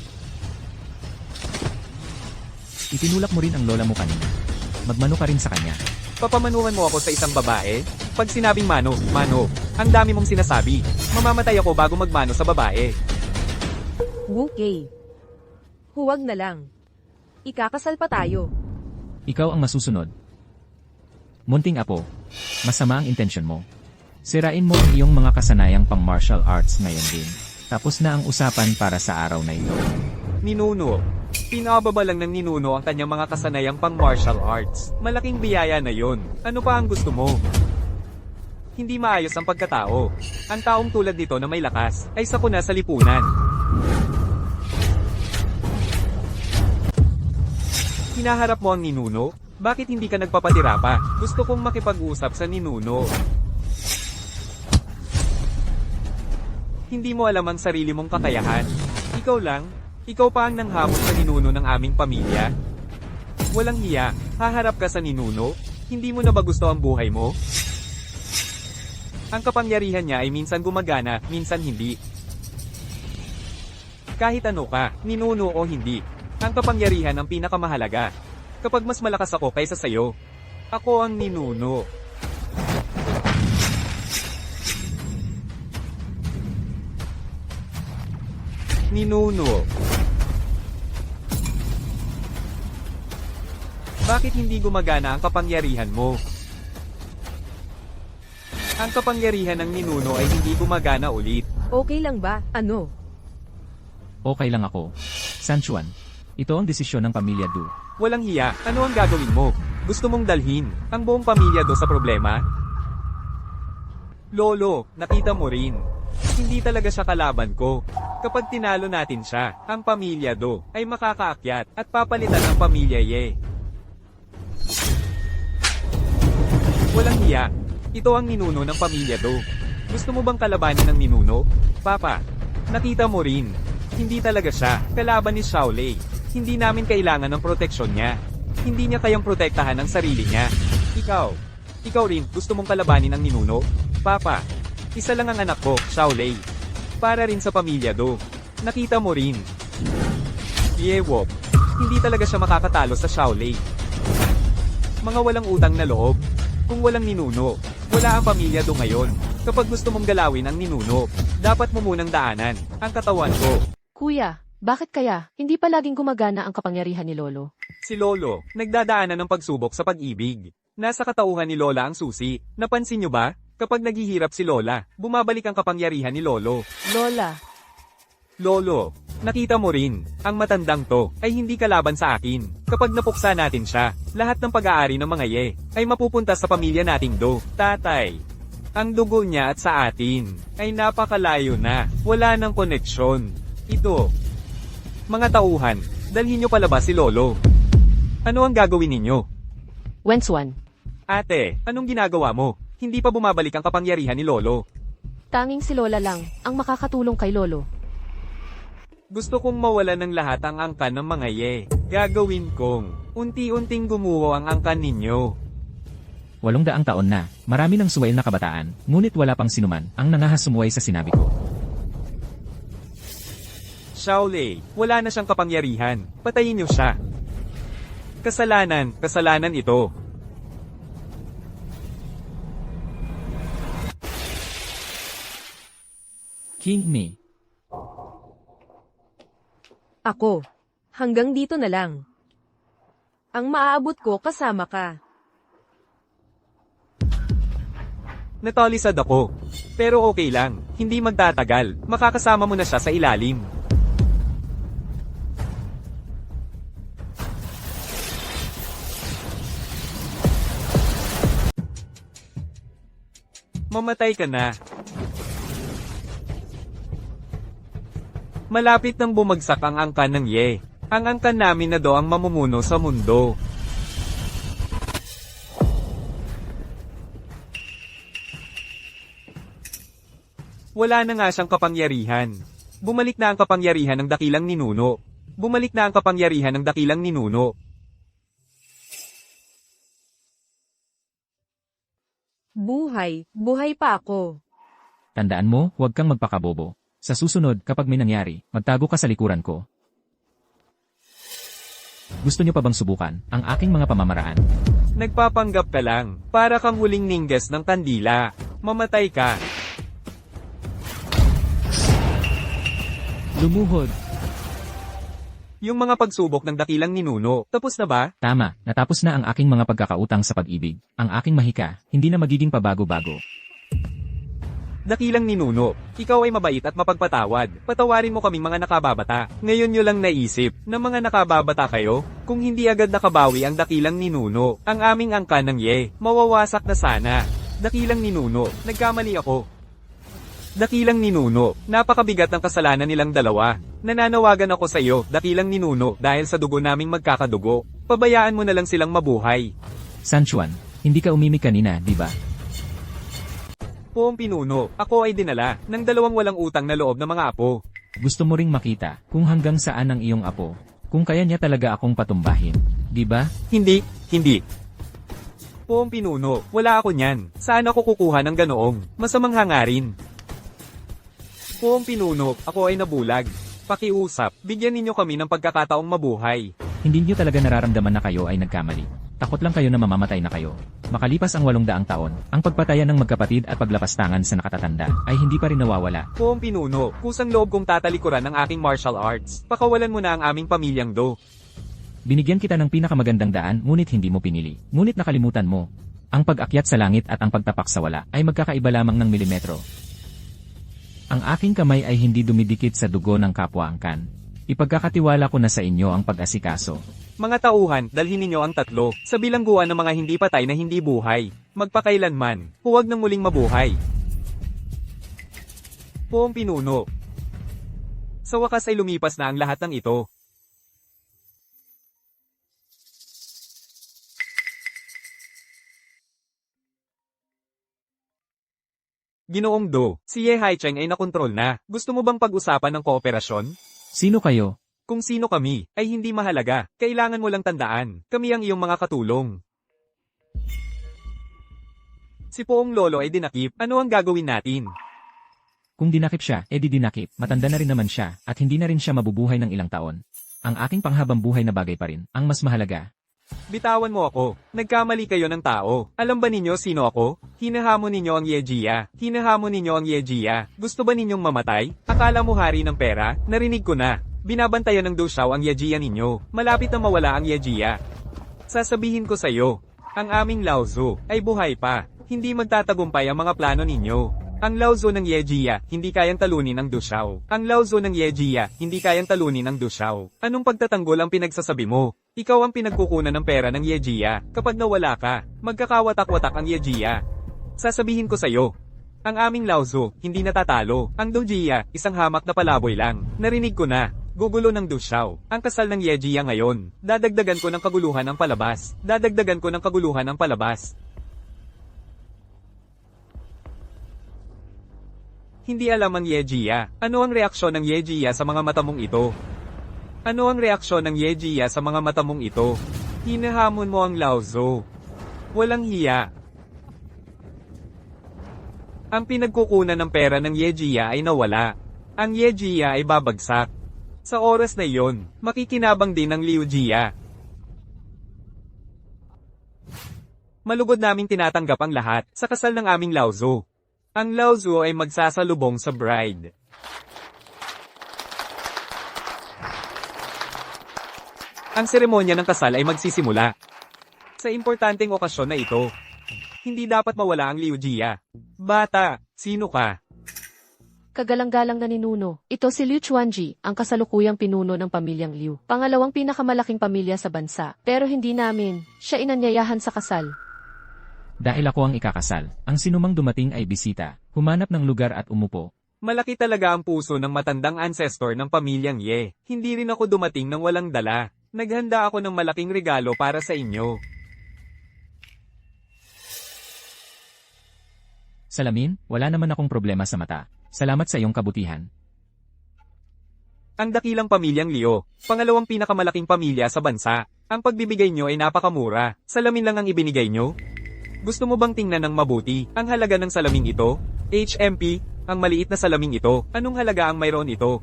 Itinulak mo rin ang lola mo kanina. Magmano ka rin sa kanya. Papamanuhan mo ako sa isang babae? Pag sinabing mano, mano, ang dami mong sinasabi. Mamamatay ako bago magmano sa babae. Wukay. Huwag na lang. Ikakasal pa tayo. Ikaw ang masusunod. Munting apo, masama ang intensyon mo. Sirain mo ang iyong mga kasanayang pang martial arts ngayon din. Tapos na ang usapan para sa araw na ito. Ninuno, pinababa lang ng ninuno ang kanyang mga kasanayang pang martial arts. Malaking biyaya na yon. Ano pa ang gusto mo? Hindi maayos ang pagkatao. Ang taong tulad nito na may lakas, ay sakuna sa lipunan. Hinaharap mo ang ninuno? Bakit hindi ka nagpapatira pa? Gusto kong makipag-usap sa ninuno. Hindi mo alam ang sarili mong kakayahan. Ikaw lang? Ikaw pa ang nanghamon sa ninuno ng aming pamilya? Walang hiya, haharap ka sa ninuno? Hindi mo na ba gusto ang buhay mo? Ang kapangyarihan niya ay minsan gumagana, minsan hindi. Kahit ano ka, ninuno o hindi, ang kapangyarihan ang pinakamahalaga. Kapag mas malakas ako kaysa sayo, ako ang ninuno. Ninuno. Bakit hindi gumagana ang kapangyarihan mo? Ang kapangyarihan ng ninuno ay hindi gumagana ulit. Okay lang ba? Ano? Okay lang ako. Sanchuan, ito ang desisyon ng pamilya Du. Walang hiya, ano ang gagawin mo? Gusto mong dalhin ang buong pamilya do sa problema? Lolo, nakita mo rin. Hindi talaga siya kalaban ko. Kapag tinalo natin siya, ang pamilya do ay makakaakyat at papalitan ng pamilya Ye. Walang hiya. Ito ang ninuno ng pamilya do. Gusto mo bang kalabanin ng ninuno? Papa, nakita mo rin. Hindi talaga siya kalaban ni Shaolei. Hindi namin kailangan ng proteksyon niya. Hindi niya kayang protektahan ang sarili niya. Ikaw rin, gusto mong kalabanin ang ninuno? Papa, isa lang ang anak ko, Shaolei. Para rin sa pamilya do. Nakita mo rin. Yewok, hindi talaga siya makakatalo sa Shaolei. Mga walang utang na loob. Kung walang ninuno, wala ang pamilya do ngayon. Kapag gusto mong galawin ang ninuno, dapat mo munang daanan ang katawan ko. Kuya, bakit kaya hindi pa laging gumagana ang kapangyarihan ni Lolo? Si Lolo, nagdadaanan ng pagsubok sa pag-ibig. Nasa katauhan ni Lola ang susi. Napansin niyo ba? Kapag naghihirap si Lola, bumabalik ang kapangyarihan ni Lolo. Lola, Lolo, nakita mo rin, ang matandang to ay hindi kalaban sa akin. Kapag napuksa natin siya, lahat ng pag-aari ng mga Ye ay mapupunta sa pamilya nating do. Tatay, Ang dugo niya at sa atin ay napakalayo na. Wala nang koneksyon. Ito. Mga tauhan, dalhin niyo palabas si Lolo. Ano ang gagawin ninyo? Wenswan, Ate, anong ginagawa mo? Hindi pa bumabalik ang kapangyarihan ni Lolo. tanging si Lola lang ang makakatulong kay Lolo. Gusto kong mawala ng lahat ang angkan ng mga ye. Gagawin kong unti-unting gumuho ang angkan ninyo. 800 taon na, marami ng suwail na kabataan, ngunit wala pang sinuman ang nangahasumuway sa sinabi ko. Shaolei, wala na siyang kapangyarihan. Patayin niyo siya. Kasalanan ito. King Me. Ako. Hanggang dito na lang. Ang maaabot ko kasama ka. Natalisad ako. Pero okay lang, hindi magtatagal. Makakasama mo na siya sa ilalim. Mamatay ka na. Malapit nang bumagsak ang angkan ng Ye. Ang angkan namin na do ang mamumuno sa mundo. Wala na nga siyang kapangyarihan. Bumalik na ang kapangyarihan ng dakilang ninuno. Bumalik na ang kapangyarihan ng dakilang ninuno. Buhay pa ako. Tandaan mo, huwag kang magpakabobo. Sa susunod, kapag may nangyari, magtago ka sa likuran ko. Gusto niyo pa bang subukan ang aking mga pamamaraan? Nagpapanggap ka lang. Para kang huling ningges ng kandila. Mamatay ka. Lumuhod. Yung mga pagsubok ng dakilang ninuno, tapos na ba? Tama, natapos na ang aking mga pagkakautang sa pag-ibig. Ang aking mahika, hindi na magiging pabago-bago. Dakilang ninuno, ikaw ay mabait at mapagpatawad. Patawarin mo kaming mga nakababata. Ngayon nyo lang naisip na mga nakababata kayo? Kung hindi agad nakabawi ang dakilang ninuno, ang aming angkan ng Ye, mawawasak na sana. Dakilang ninuno, nagkamali ako. Dakilang ninuno, napakabigat ng kasalanan nilang dalawa. Nananawagan ako sa iyo, dakilang ninuno, dahil sa dugo naming magkakadugo. Pabayaan mo na lang silang mabuhay. Sanchuan, hindi ka umimik kanina, di ba? Poong pinuno, ako ay dinala ng 2 walang utang na loob na mga apo. Gusto mo ring makita kung hanggang saan ang iyong apo. Kung kaya niya talaga akong patumbahin, di ba? Hindi. Poong pinuno, wala ako niyan. Saan ako kukuha ng ganoong masamang hangarin? Poong pinuno, ako ay nabulag. Pakiusap, bigyan ninyo kami ng pagkakataong mabuhay. Hindi niyo talaga nararamdaman na kayo ay nagkamali. Takot lang kayo na mamamatay na kayo. Makalipas ang 800 taon, ang pagpatayan ng magkapatid at paglapastangan sa nakatatanda ay hindi pa rin nawawala. Poong pinuno, kusang loob kong tatalikuran ng aking martial arts. Pakawalan mo na ang aming pamilyang do. Binigyan kita ng pinakamagandang daan ngunit hindi mo pinili. Ngunit nakalimutan mo. Ang pag-akyat sa langit at ang pagtapak sa wala ay magkakaiba lamang ng milimetro. Ang aking kamay ay hindi dumidikit sa dugo ng kapwa angkan. Ipagkakatiwala ko na sa inyo ang pag-asikaso. Mga tauhan, dalhin ninyo ang 3 sa bilangguan ng mga hindi patay na hindi buhay. Magpakailanman, huwag nang muling mabuhay. Poong pinuno. Sa wakas ay lumipas na ang lahat ng ito. Ginoong Do, si Ye Haicheng ay nakontrol na. Gusto mo bang pag-usapan ng kooperasyon? Sino kayo? Kung sino kami, ay hindi mahalaga. Kailangan mo lang tandaan, kami ang iyong mga katulong. Si Poong Lolo ay dinakip, ano ang gagawin natin? Kung dinakip siya, edi dinakip. Matanda na rin naman siya, at hindi na rin siya mabubuhay ng ilang taon. Ang aking panghabang buhay na bagay pa rin, ang mas mahalaga. Bitawan mo ako. Nagkamali kayo ng tao. Alam ba ninyo sino ako? Hinahamon ninyo ang Yejia. Hinahamon ninyo ang Yejia. Gusto ba ninyong mamatay? Akala mo hari ng pera? Narinig ko na. Binabantayan ng Doshaw ang Yejia ninyo. Malapit na mawala ang Yejia. Sasabihin ko sa iyo, ang aming Laozu ay buhay pa. Hindi magtatagumpay ang mga plano ninyo. Ang Laozu ng Yejia, hindi kayang talunin ang Doshaw. Ang Laozu ng Yejia, hindi kayang talunin ang Doshaw. Anong pagtatanggol ang pinagsasabi mo? Ikaw ang pinagkukunan ng pera ng Yejia. Kapag nawala ka, magkakawatak-watak ang Yejia. Sasabihin ko sa'yo. Ang aming Laozu, hindi natatalo. Ang Dojia, isang hamak na palaboy lang. Narinig ko na. Gugulo ng Dushao. Ang kasal ng Yejia ngayon. Dadagdagan ko ng kaguluhan ng palabas. Dadagdagan ko ng kaguluhan ng palabas. Hindi alam ang Yejia. Ano ang reaksyon ng Yejia sa mga mata mong ito? Ano ang reaksyon ng Yejia sa mga mata mong ito? Hinahamon mo ang Laozu. Walang hiya. Ang pinagkukunan ng pera ng Yejia ay nawala. Ang Yejia ay babagsak. Sa oras na iyon, makikinabang din ang Liu Jia. Malugod naming tinatanggap ang lahat sa kasal ng aming Laozu. Ang Laozu ay magsasalubong sa bride. Ang seremonya ng kasal ay magsisimula. Sa importanteng okasyon na ito, hindi dapat mawala ang Liu Jia. Bata, sino ka? Kagalang-galang na ninuno. Ito si Liu Chuanji, ang kasalukuyang pinuno ng pamilyang Liu. Pangalawang pinakamalaking pamilya sa bansa. Pero hindi namin siya inanyayahan sa kasal. Dahil ako ang ikakasal, ang sinumang dumating ay bisita, humanap ng lugar at umupo. Malaki talaga ang puso ng matandang ancestor ng pamilyang Ye. Hindi rin ako dumating ng walang dala. Naghanda ako ng malaking regalo para sa inyo. Salamin, wala naman akong problema sa mata. Salamat sa iyong kabutihan. Ang dakilang pamilyang Liu, pangalawang pinakamalaking pamilya sa bansa. Ang pagbibigay nyo ay napakamura. Salamin lang ang ibinigay nyo. Gusto mo bang tingnan ng mabuti ang halaga ng salaming ito? HMP, ang maliit na salaming ito, anong halaga ang mayroon ito?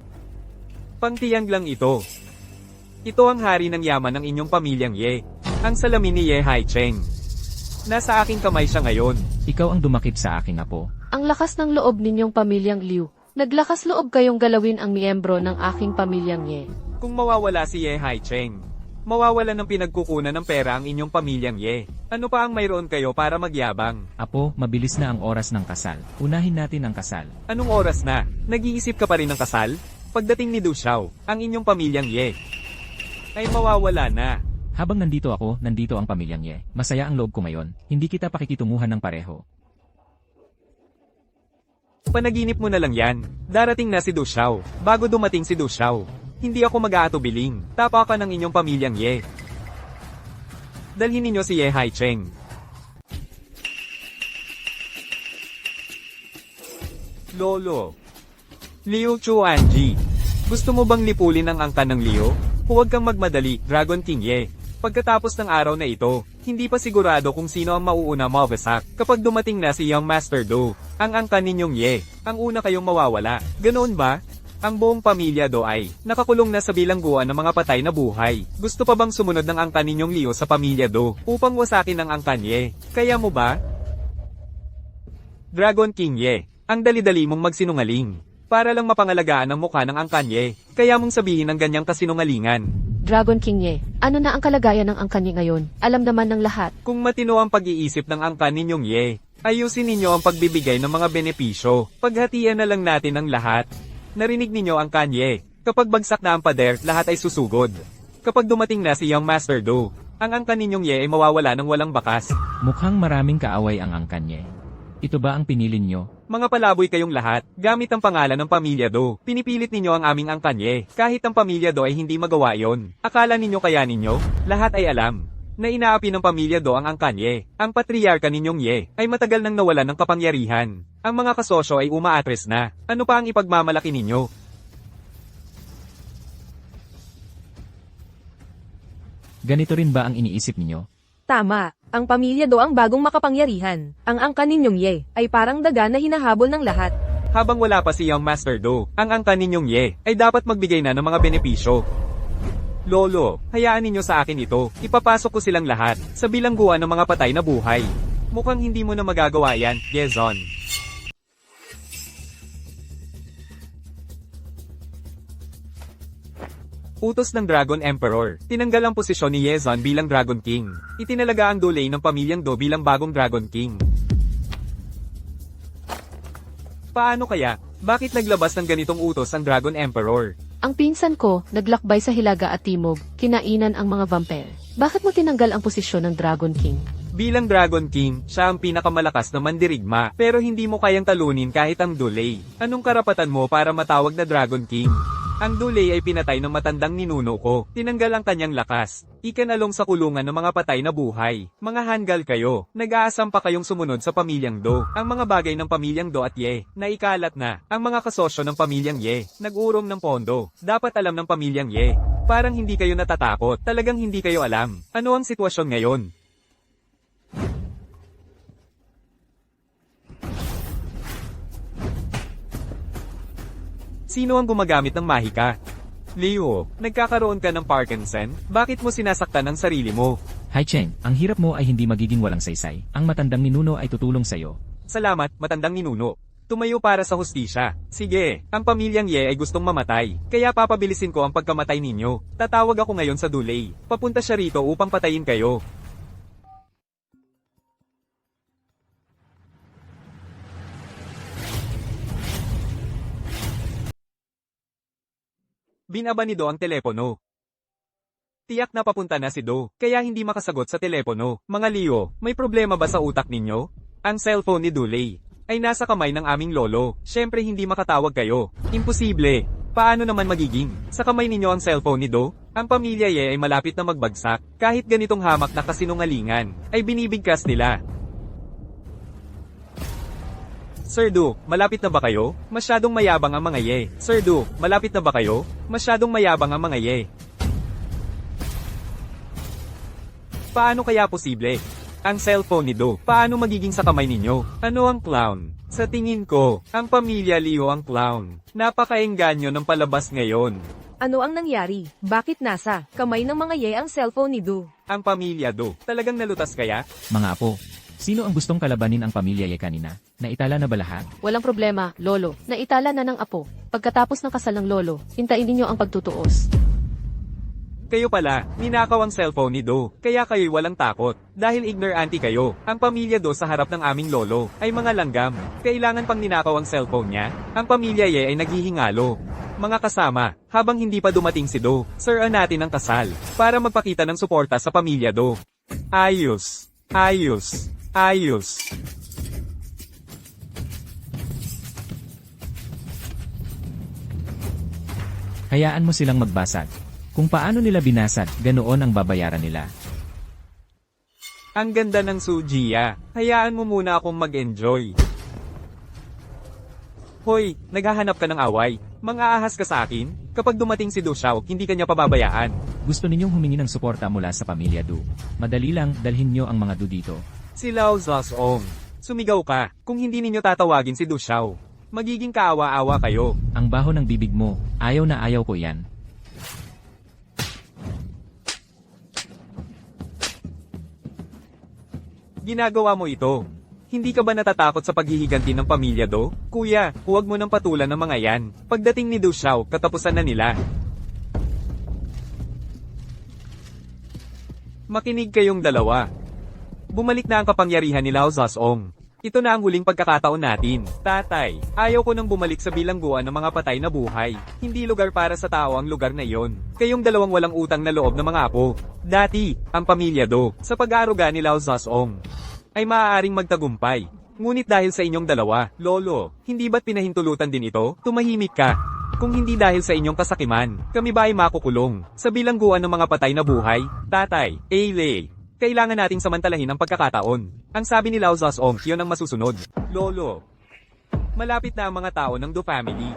Pangtiyang lang ito. Ito ang hari ng yaman ng inyong pamilyang Ye. Ang salamin ni Ye Haicheng. Nasa aking kamay siya ngayon. Ikaw ang dumakip sa aking apo. Ang lakas ng loob ninyong pamilyang Liu. Naglakas loob kayong galawin ang miyembro ng aking pamilyang Ye. Kung mawawala si Ye Haicheng, mawawala ng pinagkukunan ng pera ang inyong pamilyang Ye. Ano pa ang mayroon kayo para magyabang? Apo, mabilis na ang oras ng kasal. Unahin natin ang kasal. Anong oras na? Nag-iisip ka pa rin ng kasal? Pagdating ni Dushao, ang inyong pamilyang Ye ay mawawala na. Habang nandito ako, nandito ang pamilyang Ye. Masaya ang loob ko ngayon. Hindi kita pakikitunguhan ng pareho. Panaginip mo na lang yan. Darating na si Dushao. Bago dumating si Dushao, hindi ako mag-aatubiling. Tapakan ng inyong pamilyang Ye. Dalhin ninyo si Ye Haicheng. Lolo. Liu Chuanji. Gusto mo bang lipulin ang angkan ng Liu? Huwag kang magmadali, Dragon King Ye. Pagkatapos ng araw na ito, hindi pa sigurado kung sino ang mauuna mawasak. Kapag dumating na si Young Master Do, ang angkan ninyong Ye, ang una kayong mawawala. Ganoon ba? Ang buong pamilya Do ay nakakulong na sa bilangguan ng mga patay na buhay. Gusto pa bang sumunod ng angkan ninyong Liu sa pamilya Do upang wasakin ang angkan Ye? Kaya mo ba? Dragon King Ye, ang dali-dali mong magsinungaling. Para lang mapangalagaan ang mukha ng angkan Ye, kaya mong sabihin ang ganyang kasinungalingan. Dragon King Ye, ano na ang kalagayan ng angkan niya ngayon? Alam naman ng lahat. Kung matino ang pag-iisip ng angkan ninyong Ye, ayusin ninyo ang pagbibigay ng mga benepisyo. Paghatian na lang natin ang lahat. Narinig ninyo ang Kanye. Kapag bagsak na ang pader, lahat ay susugod. Kapag dumating na si Young Master Do, ang angkan ninyong Ye ay mawawala ng walang bakas. Mukhang maraming kaaway ang angkan Ye. Ito ba ang pinili nyo? Mga palaboy kayong lahat, gamit ang pangalan ng Pamilya Do. Pinipilit ninyo ang aming angkan Ye. Kahit ang Pamilya Do ay hindi magawa yon. Akala ninyo kaya ninyo? Lahat ay alam na inaapi ng Pamilya Do ang angkan Ye. Ang patriarka ninyong Ye ay matagal nang nawalan ng kapangyarihan. Ang mga kasosyo ay umaatres na. Ano pa ang ipagmamalaki ninyo? Ganito rin ba ang iniisip ninyo? Tama, ang pamilya Do ang bagong makapangyarihan. Ang angkan ninyong Ye ay parang daga na hinahabol ng lahat. Habang wala pa si Young Master Do, ang angkan ninyong Ye ay dapat magbigay na ng mga benepisyo. Lolo, hayaan ninyo sa akin ito. Ipapasok ko silang lahat sa bilangguan ng mga patay na buhay. Mukhang hindi mo na magagawa yan, Yezon. Utos ng Dragon Emperor. Tinanggal ang posisyon ni Yezon bilang Dragon King. Itinalaga ang Dulay ng pamilyang Do bilang bagong Dragon King. Paano kaya? Bakit naglabas ng ganitong utos ang Dragon Emperor? Ang pinsan ko, naglakbay sa Hilaga at Timog, kinainan ang mga vampire. Bakit mo tinanggal ang posisyon ng Dragon King? Bilang Dragon King, siya ang pinakamalakas na mandirigma, pero hindi mo kayang talunin kahit ang Dulay. Anong karapatan mo para matawag na Dragon King? Ang Dulay ay pinatay ng matandang ninuno ko. Tinanggal ang kanyang lakas. Ikanalong sa kulungan ng mga patay na buhay. Mga hanggal kayo. Nag-aasam pa kayong sumunod sa pamilyang Do. Ang mga bagay ng pamilyang Do at Ye, naikalat na. Ang mga kasosyo ng pamilyang Ye, nag-urong ng pondo. Dapat alam ng pamilyang Ye. Parang hindi kayo natatakot. Talagang hindi kayo alam. Ano ang sitwasyon ngayon? Sino ang gumagamit ng mahika? Leo, nagkakaroon ka ng Parkinson? Bakit mo sinasaktan ang sarili mo? Hai Cheng, ang hirap mo ay hindi magiging walang saysay. Ang matandang ninuno ay tutulong sa'yo. Salamat, matandang ninuno. Tumayo para sa hustisya. Sige, ang pamilyang Ye ay gustong mamatay. Kaya papabilisin ko ang pagkamatay ninyo. Tatawag ako ngayon sa Dulay. Papunta siya rito upang patayin kayo. Binaba ni Do ang telepono. Tiyak na papunta na si Do, kaya hindi makasagot sa telepono. Mga Leo, may problema ba sa utak ninyo? Ang cellphone ni Dulay ay nasa kamay ng aming lolo. Syempre hindi makatawag kayo. Imposible. Paano naman magiging? Sa kamay ninyo ang cellphone ni Do? Ang pamilya Ye ay malapit na magbagsak. Kahit ganitong hamak na kasinungalingan, ay binibigkas nila. Sir Du, malapit na ba kayo? Masyadong mayabang ang mga Ye. Sir Du, malapit na ba kayo? Masyadong mayabang ang mga Ye. Paano kaya posible? Ang cellphone ni Do, paano magiging sa kamay ninyo? Ano ang clown? Sa tingin ko, ang pamilya Leo ang clown. Napakaengganyo ng palabas ngayon. Ano ang nangyari? Bakit nasa kamay ng mga Ye ang cellphone ni Do? Ang pamilya Do, talagang nalutas kaya? Mga apo, sino ang gustong kalabanin ang pamilya Ye kanina? Naitala na ba lahat? Walang problema, Lolo. Naitala na ng apo. Pagkatapos ng kasal ng Lolo, hintayin ninyo ang pagtutuos. Kayo pala, ninakaw ang cellphone ni Do, kaya kayo'y walang takot. Dahil ignorante kayo, ang pamilya Do sa harap ng aming lolo, ay mga langgam. Kailangan pang ninakaw ang cellphone niya? Ang pamilya Ye ay naghihingalo. Mga kasama, habang hindi pa dumating si Do, siraan natin ang kasal, para magpakita ng suporta sa pamilya Do. Ayos. Ayos. Ayos. Hayaan mo silang magbasag. Kung paano nila binasag, ganoon ang babayaran nila. Ang ganda ng Sujiya. Hayaan mo muna akong mag-enjoy. Hoy, naghahanap ka ng away. Mang-aahas ka sa akin? Kapag dumating si Du Xiao, hindi ka niya pababayaan. Gusto ninyong humingi ng suporta mula sa pamilya Du. Madali lang, dalhin nyo ang mga Du dito. Si Lao Zhaozong. Sumigaw ka, kung hindi ninyo tatawagin si Du Xiao. Magiging kaawa-awa kayo. Ang baho ng bibig mo, ayaw na ayaw ko yan. Ginagawa mo ito. Hindi ka ba natatakot sa paghihiganti ng pamilya Do? Kuya, huwag mo nang patulan ng mga yan. Pagdating ni Du Xiao, katapusan na nila. Makinig kayong dalawa. Bumalik na ang kapangyarihan ni Lao Zhaozong. Ito na ang huling pagkakataon natin. Tatay, ayaw ko nang bumalik sa bilangguan ng mga patay na buhay. Hindi lugar para sa tao ang lugar na iyon. Kayong dalawang walang utang na loob ng mga apo. Dati, ang pamilya Do, sa pag-aaruga ni Lao Zhaozong, ay maaaring magtagumpay. Ngunit dahil sa inyong dalawa, Lolo, hindi ba't pinahintulutan din ito? Tumahimik ka. Kung hindi dahil sa inyong kasakiman, kami ba ay makukulong? Sa bilangguan ng mga patay na buhay? Tatay, Ailey, kailangan nating samantalahin ang pagkakataon. Ang sabi ni Lao Zhaozong, yun ang masusunod. Lolo, malapit na ang mga tao ng Do family.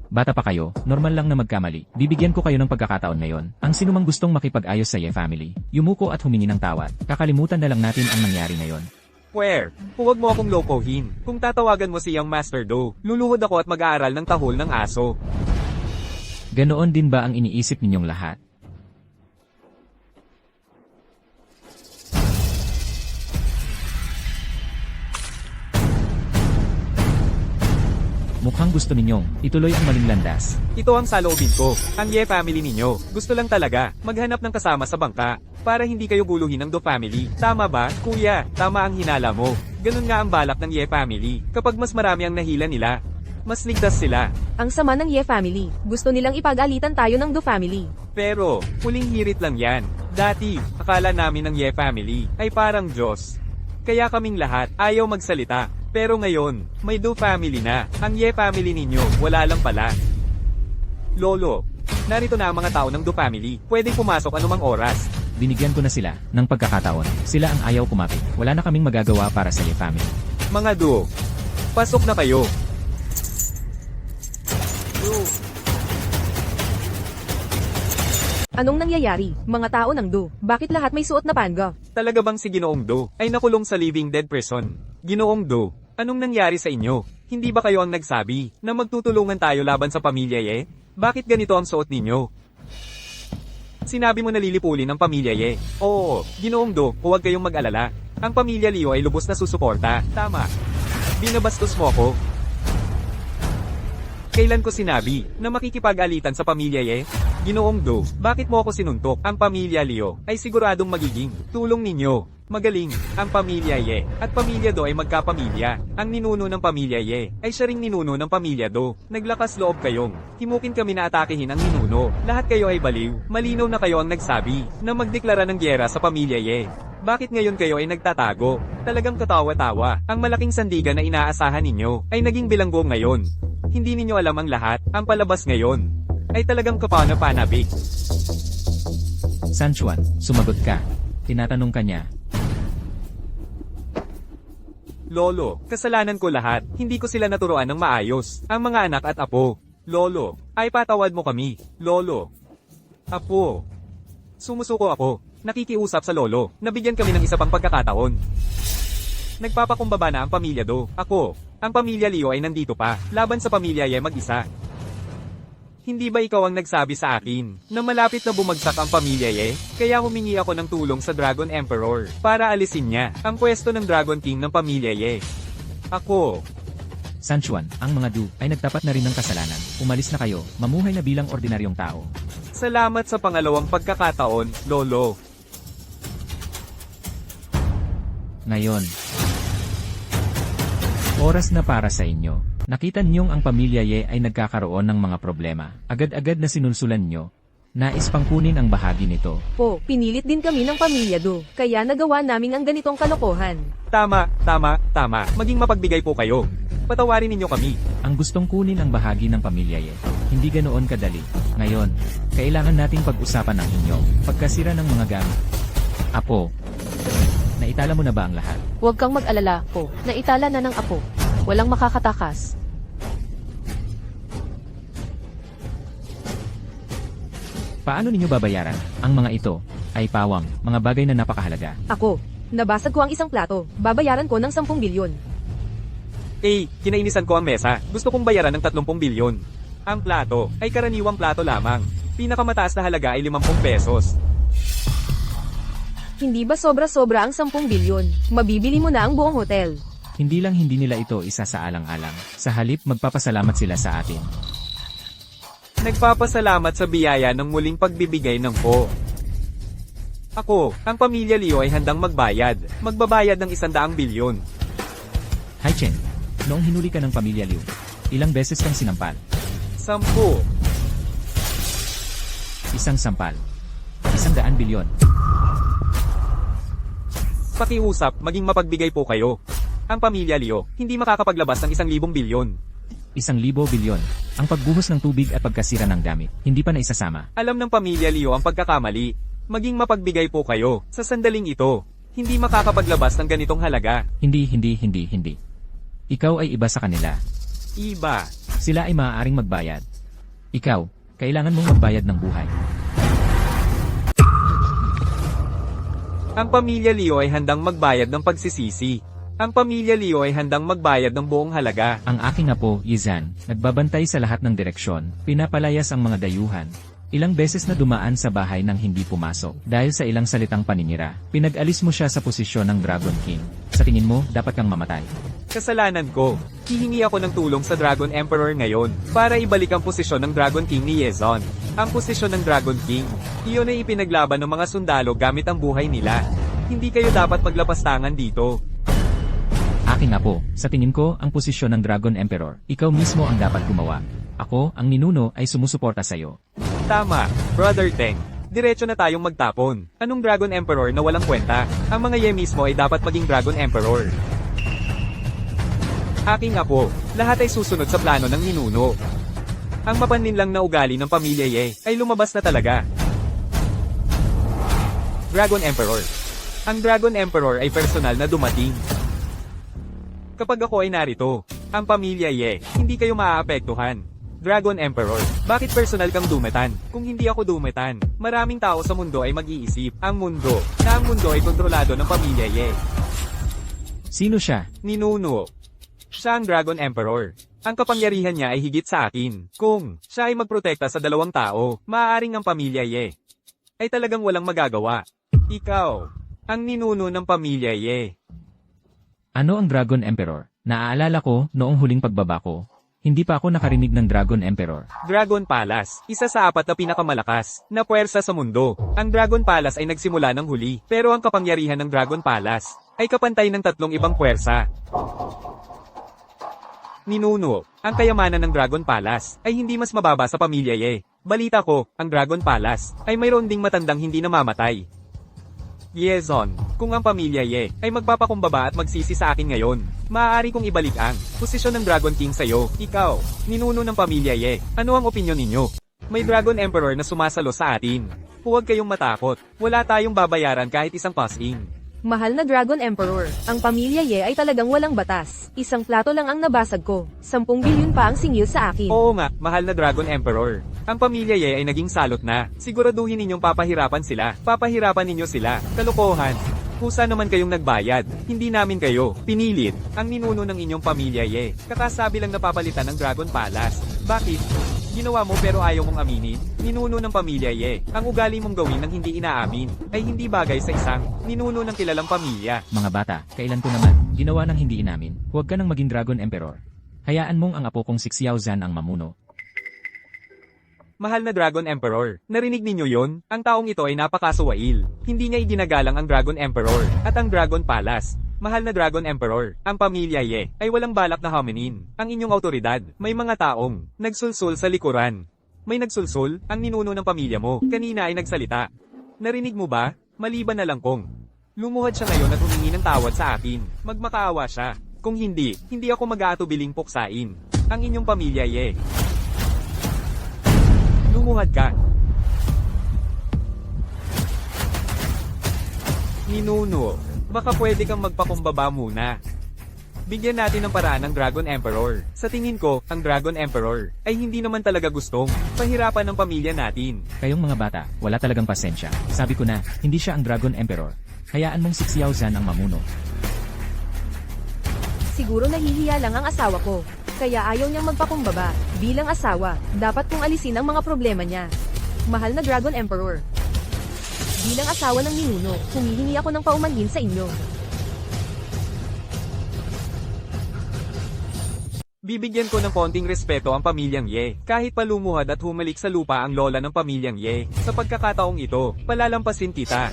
Bata pa kayo, normal lang na magkamali. Bibigyan ko kayo ng pagkakataon ngayon. Ang sinumang gustong makipag-ayos sa Ye family, yumuko at humingi ng tawad. Kakalimutan na lang natin ang nangyari ngayon. Where? Huwag mo akong lokohin. Kung tatawagan mo siyang Master Do, luluhod ako at mag-aaral ng tahol ng aso. Ganoon din ba ang iniisip ninyong lahat? Mukhang gusto ninyong ituloy ang maling landas. Ito ang saloobin ko. Ang Ye family ninyo. Gusto lang talaga maghanap ng kasama sa bangka para hindi kayo guluhin ng Do family. Tama ba, kuya? Tama ang hinala mo. Ganun nga ang balak ng Ye family. Kapag mas marami ang nahila nila, mas ligtas sila. Ang sama ng Ye family. Gusto nilang ipag-alitan tayo ng Do family. Pero, huling hirit lang yan. Dati, akala namin ng Ye family ay parang Diyos. Kaya kaming lahat ayaw magsalita. Pero ngayon, may Do family na. Ang Ye family ninyo, wala lang pala. Lolo, narito na ang mga tao ng Do family. Pwedeng pumasok anumang oras. Binigyan ko na sila ng pagkakataon. Sila ang ayaw kumapit. Wala na kaming magagawa para sa Ye family. Mga Do, pasok na kayo. Anong nangyayari? Mga tao ng Do, bakit lahat may suot na panga? Talaga bang si Ginoong Do ay nakulong sa Living Dead prison? Ginoong Do, anong nangyari sa inyo? Hindi ba kayo ang nagsabi na magtutulungan tayo laban sa pamilya Ye? Bakit ganito ang suot ninyo? Sinabi mo na lilipulin ang pamilya Ye. Oo, Ginoong Do, huwag kayong mag-alala. Ang pamilya Liu ay lubos na susuporta. Tama. Binabastos mo ko. Kailan ko sinabi na makikipag-alitan sa pamilya Ye? Ginoong Do, bakit mo ako sinuntok? Ang pamilya Leo ay siguradong magiging tulong ninyo. Magaling, ang pamilya Ye at pamilya Do ay magkapamilya. Ang ninuno ng pamilya Ye ay siya ring ninuno ng pamilya Do. Naglakas loob kayong himukin kami na atakihin ang ninuno. Lahat kayo ay baliw. Malinaw na kayo ang nagsabi na magdeklara ng gyera sa pamilya Ye. Bakit ngayon kayo ay nagtatago? Talagang katawa-tawa. Ang malaking sandigan na inaasahan ninyo ay naging bilanggo ngayon. Hindi ninyo alam ang lahat. Ang palabas ngayon ay talagang kapana-panabik. San Juan, sumagot ka. Tinatanong ka niya. Lolo, kasalanan ko lahat. Hindi ko sila naturuan ng maayos. Ang mga anak at apo. Lolo, ay patawad mo kami. Lolo. Apo. Sumusuko ako. Nakikiusap sa lolo. Nabigyan kami ng isa pang pagkakataon. Nagpapakumbaba na ang pamilya Do. Ako. Ang pamilya Leo ay nandito pa. Laban sa pamilya Ye mag-isa. Hindi ba ikaw ang nagsabi sa akin na malapit na bumagsak ang pamilya Ye? Kaya humingi ako ng tulong sa Dragon Emperor para alisin niya ang pwesto ng Dragon King ng pamilya Ye. Ako. San Juan, ang mga Du ay nagtapat na rin ng kasalanan. Umalis na kayo, mamuhay na bilang ordinaryong tao. Salamat sa pangalawang pagkakataon, Lolo. Ngayon, oras na para sa inyo. Nakita niyong ang pamilya Ye ay nagkakaroon ng mga problema. Agad-agad na sinulsulan niyo. Nais pang kunin ang bahagi nito. Po, pinilit din kami ng pamilya Do, kaya nagawa namin ang ganitong kalokohan. Tama. Maging mapagbigay po kayo. Patawarin ninyo kami. Ang gustong kunin ang bahagi ng pamilya Ye. Hindi ganoon kadali. Ngayon, kailangan nating pag-usapan ang inyong pagkasira ng mga gamit. Apo, naitala mo na ba ang lahat? Huwag kang mag-alala, po. Naitala na ng apo. Walang makakatakas. Paano ninyo babayaran? Ang mga ito ay pawang, mga bagay na napakahalaga. Ako, nabasag ko ang isang plato, babayaran ko ng 10 bilyon. Kinainisan ko ang mesa. Gusto kong bayaran ng 30 bilyon. Ang plato ay karaniwang plato lamang. Pinakamataas na halaga ay 50 pesos. Hindi ba sobra-sobra ang 10 bilyon? Mabibili mo na ang buong hotel. Hindi nila ito isa sa alang-alang. Sa halip magpapasalamat sila sa atin. Nagpapasalamat sa biyaya ng muling pagbibigay ng po. Ako, ang pamilya Leo ay handang magbayad. Magbabayad ng 100 bilyon. Hi Chen, noong hinuli ka ng pamilya Liu, ilang beses kang sinampal? 10. Isang sampal. 100 bilyon. Pakiusap, maging mapagbigay po kayo. Ang pamilya Leo, hindi makakapaglabas ng 1,000 bilyon. 1,000 bilyon. Ang pagbuhos ng tubig at pagkasira ng gamit, hindi pa naisasama. Alam ng pamilya Leo ang pagkakamali. Maging mapagbigay po kayo. Sa sandaling ito, hindi makakapaglabas ng ganitong halaga. Hindi. Ikaw ay iba sa kanila. Iba. Sila ay maaaring magbayad. Ikaw, kailangan mong magbayad ng buhay. Ang pamilya Leo ay handang magbayad ng pagsisisi. Ang pamilya Leo ay handang magbayad ng buong halaga. Ang aking apo, Yizan, nagbabantay sa lahat ng direksyon, pinapalayas ang mga dayuhan. Ilang beses na dumaan sa bahay nang hindi pumasok. Dahil sa ilang salitang paninira, pinag-alis mo siya sa posisyon ng Dragon King. Sa tingin mo, dapat kang mamatay. Kasalanan ko. Hihingi ako ng tulong sa Dragon Emperor ngayon para ibalik ang posisyon ng Dragon King ni Yezon. Ang posisyon ng Dragon King, iyon ay ipinaglaban ng mga sundalo gamit ang buhay nila. Hindi kayo dapat maglapastangan dito. Aking apo, sa tingin ko, ang posisyon ng Dragon Emperor, ikaw mismo ang dapat gumawa. Ako, ang ninuno, ay sumusuporta sa'yo. Tama, Brother Teng. Diretso na tayong magtapon. Anong Dragon Emperor na walang kwenta? Ang mga Ye mismo ay dapat maging Dragon Emperor. Aking apo, lahat ay susunod sa plano ng ninuno. Ang mapanlinlang na ugali ng pamilya Ye ay lumabas na talaga. Dragon Emperor. Ang Dragon Emperor ay personal na dumating. Kapag ako ay narito, ang pamilya Ye, hindi kayo maaapektuhan. Dragon Emperor, bakit personal kang dumetan? Kung hindi ako dumetan, maraming tao sa mundo ay mag-iisip, ang mundo ay kontrolado ng pamilya Ye. Sino siya? Ninuno. Siya ang Dragon Emperor. Ang kapangyarihan niya ay higit sa akin. Kung siya ay magprotekta sa dalawang tao, maaaring ang pamilya Ye ay talagang walang magagawa. Ikaw, ang ninuno ng pamilya Ye. Ano ang Dragon Emperor? Naaalala ko, noong huling pagbaba ko, hindi pa ako nakarinig ng Dragon Emperor. Dragon Palace, isa sa 4 na pinakamalakas na puwersa sa mundo. Ang Dragon Palace ay nagsimula ng huli, pero ang kapangyarihan ng Dragon Palace ay kapantay ng 3 ibang puwersa. Ninuno, ang kayamanan ng Dragon Palace ay hindi mas mababa sa pamilya Ye. Balita ko, ang Dragon Palace ay mayroon ding matandang hindi namamatay. Yezon, kung ang pamilya Ye ay magpapakumbaba at magsisi sa akin ngayon, maaari kong ibalik ang posisyon ng Dragon King sa'yo. Ikaw, ninuno ng pamilya Ye, ano ang opinyon ninyo? May Dragon Emperor na sumasalo sa atin. Huwag kayong matakot, wala tayong babayaran kahit isang passing. Mahal na Dragon Emperor, ang pamilya Ye ay talagang walang batas. Isang plato lang ang nabasag ko. 10 bilyon pa ang singil sa akin. Oo nga, mahal na Dragon Emperor. Ang pamilya Ye ay naging salot na. Siguraduhin ninyong papahirapan sila. Papahirapan ninyo sila. Kalokohan. Kusa naman kayong nagbayad. Hindi namin kayo pinilit. Ang ninuno ng inyong pamilya Ye. Kakasabi lang napapalitan ng Dragon Palace. Bakit? Ginawa mo pero ayaw mong aminin? Ninuno ng pamilya Ye. Ang ugali mong gawin ng hindi inaamin ay hindi bagay sa isang ninuno ng kilalang pamilya. Mga bata, kailan ko naman, ginawa ng hindi inamin, huwag ka nang maging Dragon Emperor. Hayaan mong ang apo kong si Xiao Zhan ang mamuno. Mahal na Dragon Emperor, narinig ninyo yon? Ang taong ito ay napakasuwail. Hindi niya iginagalang ang Dragon Emperor at ang Dragon Palace. Mahal na Dragon Emperor, ang pamilya Ye ay walang balak na haminin ang inyong autoridad. May mga taong nagsulsul sa likuran. May nagsulsul, ang ninuno ng pamilya mo, kanina ay nagsalita. Narinig mo ba? Maliban na lang kung lumuhad siya ngayon at humingi ng tawad sa akin. Magmakaawa siya. Kung hindi ako mag-aatubiling puksain ang inyong pamilya Ye. Lumuhad ka. Ninuno, baka pwede kang magpakumbaba muna. Bigyan natin ng paraan ng Dragon Emperor. Sa tingin ko, ang Dragon Emperor ay hindi naman talaga gustong pahirapan ng pamilya natin. Kayong mga bata, wala talagang pasensya. Sabi ko na, hindi siya ang Dragon Emperor. Hayaan mong si Xiao Zhan ang mamuno. Siguro nahihiya lang ang asawa ko. Kaya ayaw niyang magpakumbaba. Bilang asawa, dapat kong alisin ang mga problema niya. Mahal na Dragon Emperor. Bilang asawa ng ninuno, humihingi ako ng paumanhin sa inyo. Bibigyan ko ng konting respeto ang pamilyang Ye. Kahit palumuhad at humalik sa lupa ang lola ng pamilyang Ye. Sa pagkakataong ito, palalampasin kita.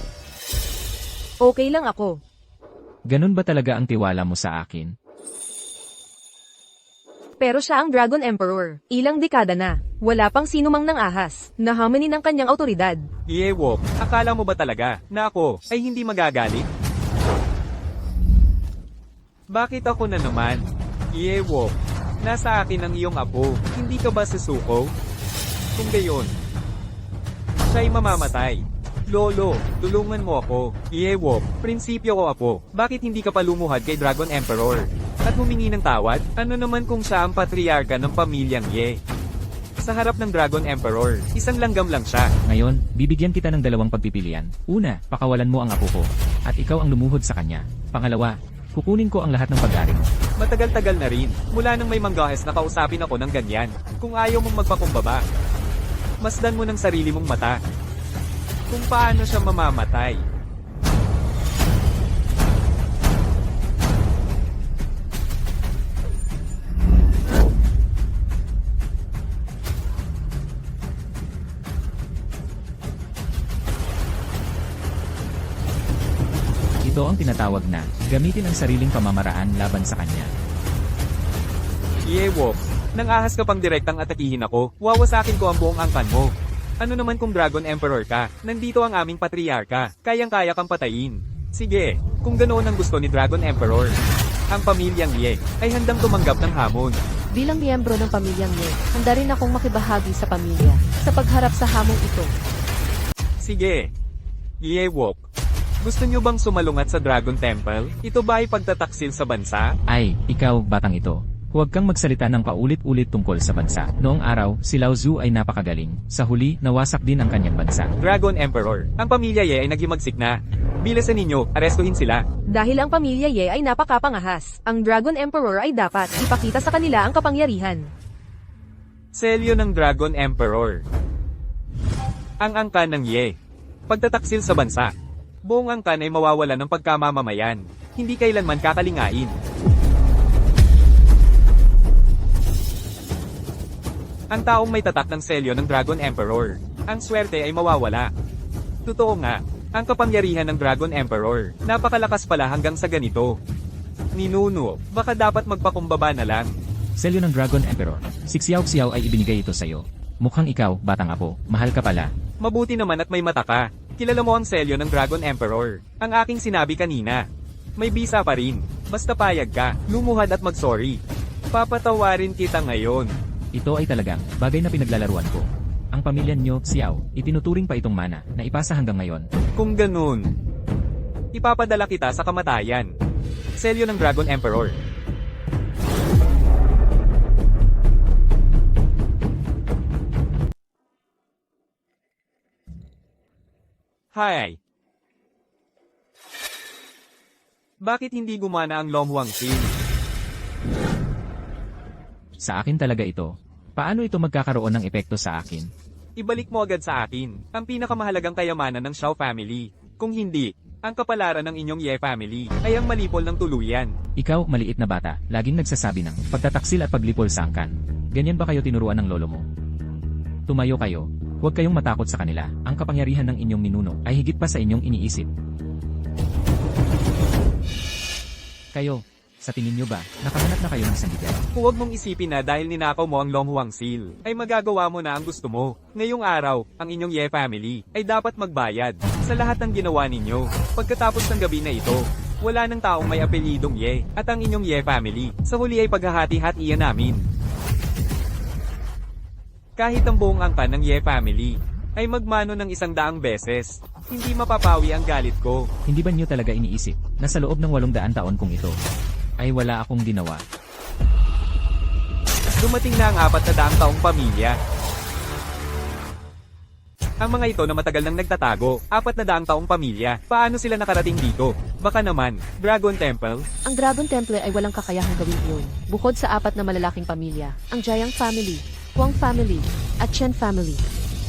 Okay lang ako. Ganun ba talaga ang tiwala mo sa akin? Pero siya ang Dragon Emperor. Ilang dekada na. Wala pang sino mang nang ahas. Nahaminin ang kanyang autoridad. Yewok, akala mo ba talaga na ako ay hindi magagalit? Bakit ako na naman? Yewok, nasa akin ang iyong apo. Hindi ka ba susuko? Kung gayon, siya'y mamamatay. Lolo, tulungan mo ako. Yewok, prinsipyo ko apo. Bakit hindi ka pa lumuhad kay Dragon Emperor? At humingi ng tawad? Ano naman kung siya ang patriarka ng pamilyang Ye? Sa harap ng Dragon Emperor, isang langgam lang siya. Ngayon, bibigyan kita ng 2 pagpipilian. Una, pakawalan mo ang apo ko. At ikaw ang lumuhod sa kanya. Pangalawa, kukunin ko ang lahat ng pag-ari mo. Matagal-tagal na rin, mula nang may manggahes na kausapin ako ng ganyan. Kung ayaw mong magpakumbaba, masdan mo ng sarili mong mata. Kung paano siya mamamatay. Ito ang tinatawag na, gamitin ang sariling pamamaraan laban sa kanya. Yewok, nang ahas ka pang direktang atakihin ako, wawasakin ko ang buong angkan mo. Ano naman kung Dragon Emperor ka? Nandito ang aming patriarka. Kayang-kaya kang patayin. Sige, kung ganoon ang gusto ni Dragon Emperor. Ang pamilyang Ye ay handang tumanggap ng hamon. Bilang miyembro ng pamilyang Ye, handa rin akong makibahagi sa pamilya sa pagharap sa hamong ito. Sige. Ye Wok. Gusto niyo bang sumalungat sa Dragon Temple? Ito ba ay pagtataksil sa bansa? Ay, ikaw, batang ito. Huwag kang magsalita ng paulit-ulit tungkol sa bansa. Noong araw, si Lao Zu ay napakagaling. Sa huli, nawasak din ang kanyang bansa. Dragon Emperor. Ang pamilya Ye ay naghimagsik na. Bilasan ninyo, arestuhin sila. Dahil ang pamilya Ye ay napakapangahas, ang Dragon Emperor ay dapat ipakita sa kanila ang kapangyarihan. Selyo ng Dragon Emperor. Ang angkan ng Ye. Pagtataksil sa bansa. Buong angkan ay mawawala ng pagkamamamayan. Hindi kailanman kakalingain. Ang taong may tatak ng selyo ng Dragon Emperor. Ang swerte ay mawawala. Totoo nga, ang kapangyarihan ng Dragon Emperor. Napakalakas pala hanggang sa ganito. Ninuno, baka dapat magpakumbaba na lang. Selyo ng Dragon Emperor. Si Xiao ay ibinigay ito sa'yo. Mukhang ikaw, batang apo, mahal ka pala. Mabuti naman at may mata ka. Kilala mo ang selyo ng Dragon Emperor. Ang aking sinabi kanina. May bisa pa rin. Basta payag ka, lumuhad at mag-sorry. Papatawarin kita ngayon. Ito ay talagang bagay na pinaglalaruan ko. Ang pamilya niyo, Xiao, itinuturing pa itong mana na ipasa hanggang ngayon. Kung ganun, ipapadala kita sa kamatayan. Selyo ng Dragon Emperor. Hi. Bakit hindi gumana ang Lomhuang Sim? Sa akin talaga ito. Paano ito magkakaroon ng epekto sa akin? Ibalik mo agad sa akin ang pinakamahalagang kayamanan ng Xiao family. Kung hindi, ang kapalaran ng inyong Ye family ay ang malipol ng tuluyan. Ikaw, maliit na bata, laging nagsasabi ng pagtataksil at paglipol sa angkan. Ganyan ba kayo tinuruan ng lolo mo? Tumayo kayo. Huwag kayong matakot sa kanila. Ang kapangyarihan ng inyong ninuno ay higit pa sa inyong iniisip. Kayo, sa tingin nyo ba, nakahanap na kayo ng sandigan? Huwag mong isipin na dahil ninakaw mo ang Lomhuang Seal, ay magagawa mo na ang gusto mo. Ngayong araw, ang inyong Ye family ay dapat magbayad sa lahat ng ginawa ninyo. Pagkatapos ng gabi na ito, wala nang taong may apelyidong Ye at ang inyong Ye family sa huli ay paghahati-hatian namin. Kahit ang buong angkan ng Ye family ay magmano ng 100 beses, hindi mapapawi ang galit ko. Hindi ba nyo talaga iniisip na sa loob ng 800 taon kong ito, ay wala akong ginawa? Dumating na ang 400 taong pamilya. Ang mga ito na matagal nang nagtatago, 400 taong pamilya, paano sila nakarating dito? Baka naman, Dragon Temple? Ang Dragon Temple ay walang kakayahang gawin yun. Bukod sa 4 na malalaking pamilya, ang Jiang family, Huang family, at Chen family.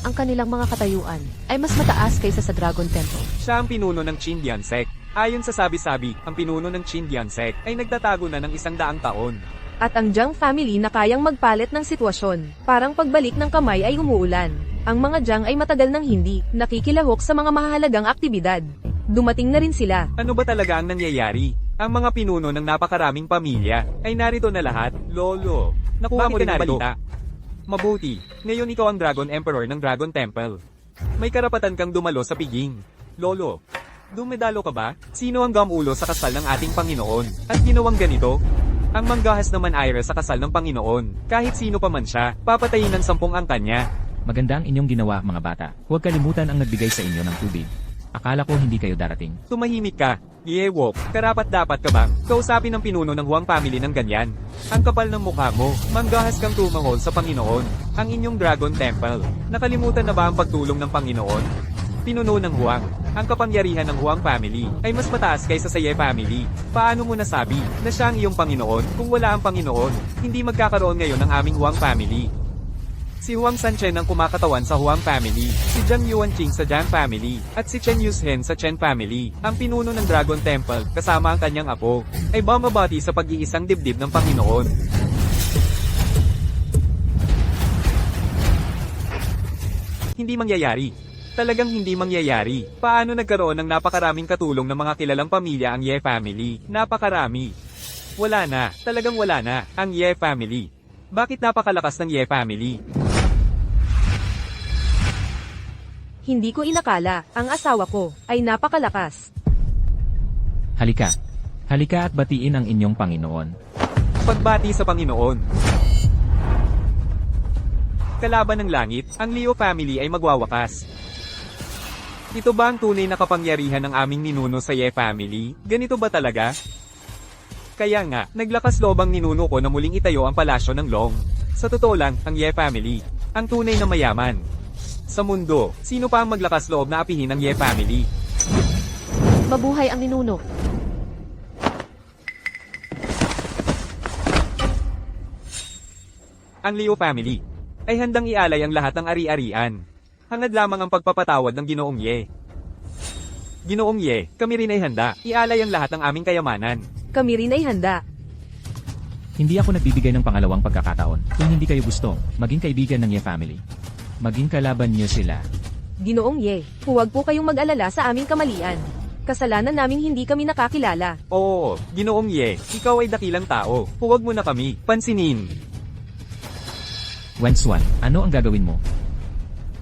Ang kanilang mga katayuan ay mas mataas kaysa sa Dragon Temple. Siya ang pinuno ng Qindian sect. Ayon sa sabi-sabi, ang pinuno ng Qindian sect ay nagtatago na ng 100 taon. At ang Jiang family na kayang magpalit ng sitwasyon. Parang pagbalik ng kamay ay umuulan. Ang mga Jiang ay matagal nang hindi nakikilahok sa mga mahalagang aktibidad. Dumating na rin sila. Ano ba talaga ang nangyayari? Ang mga pinuno ng napakaraming pamilya ay narito na lahat. Lolo, nakuha mo rin ang balita. Mabuti, ngayon ikaw ang Dragon Emperor ng Dragon Temple. May karapatan kang dumalo sa piging. Lolo, dumedalo ka ba? Sino ang gamulo sa kasal ng ating Panginoon? At ginawang ganito? Ang manggahas naman Ira sa kasal ng Panginoon. Kahit sino pa man siya, papatayin ng 10 angkan niya. Maganda ang inyong ginawa, mga bata. Huwag kalimutan ang nagbigay sa inyo ng tubig. Akala ko hindi kayo darating. Tumahimik ka. Yewok, karapat dapat ka bang kausapin ng pinuno ng Huang family ng ganyan? Ang kapal ng mukha mo, manggahas kang tumangol sa Panginoon, ang inyong Dragon Temple. Nakalimutan na ba ang pagtulong ng Panginoon? Pinuno ng Huang, ang kapangyarihan ng Huang family ay mas mataas kaysa sa Ye family. Paano mo nasabi na siya ang iyong Panginoon kung wala ang Panginoon? Hindi magkakaroon ngayon ng aming Huang family. Si Huang Sanchen ang kumakatawan sa Huang family, si Jiang Yuanqing sa Jiang family, at si Chen Yushen sa Chen family. Ang pinuno ng Dragon Temple, kasama ang kanyang apo, ay bumabati sa pag-iisang dibdib ng Panginoon. Hindi mangyayari. Talagang hindi mangyayari. Paano nagkaroon ng napakaraming katulong ng mga kilalang pamilya ang Ye family? Napakarami. Wala na, talagang wala na, ang Ye family. Bakit napakalakas ng Ye family? Hindi ko inakala, ang asawa ko, ay napakalakas. Halika. Halika at batiin ang inyong Panginoon. Pagbati sa Panginoon. Kalaban ng langit, ang Leo family ay magwawakas. Ito ba ang tunay na kapangyarihan ng aming ninuno sa Ye family? Ganito ba talaga? Kaya nga, naglakas loob ang ninuno ko na muling itayo ang palasyo ng Long. Sa totoo lang, ang Ye family, ang tunay na mayaman. Sa mundo, sino pa ang maglakas loob na apihin ang Ye family? Mabuhay ang ninuno. Ang Leo family ay handang ialay ang lahat ng ari-arian. Hangad lamang ang pagpapatawad ng Ginoong Ye. Ginoong Ye, kami rin ay handa. Ialay ang lahat ng aming kayamanan. Kami rin ay handa. Hindi ako nagbibigay ng pangalawang pagkakataon. Kung hindi kayo gusto, maging kaibigan ng Ye family. Maging kalaban niyo sila. Ginoong Ye, huwag po kayong mag-alala sa aming kamalian. Kasalanan naming hindi kami nakakilala. Oo, Ginoong Ye, ikaw ay dakilang tao. Huwag mo na kami pansinin. Wenswan, ano ang gagawin mo?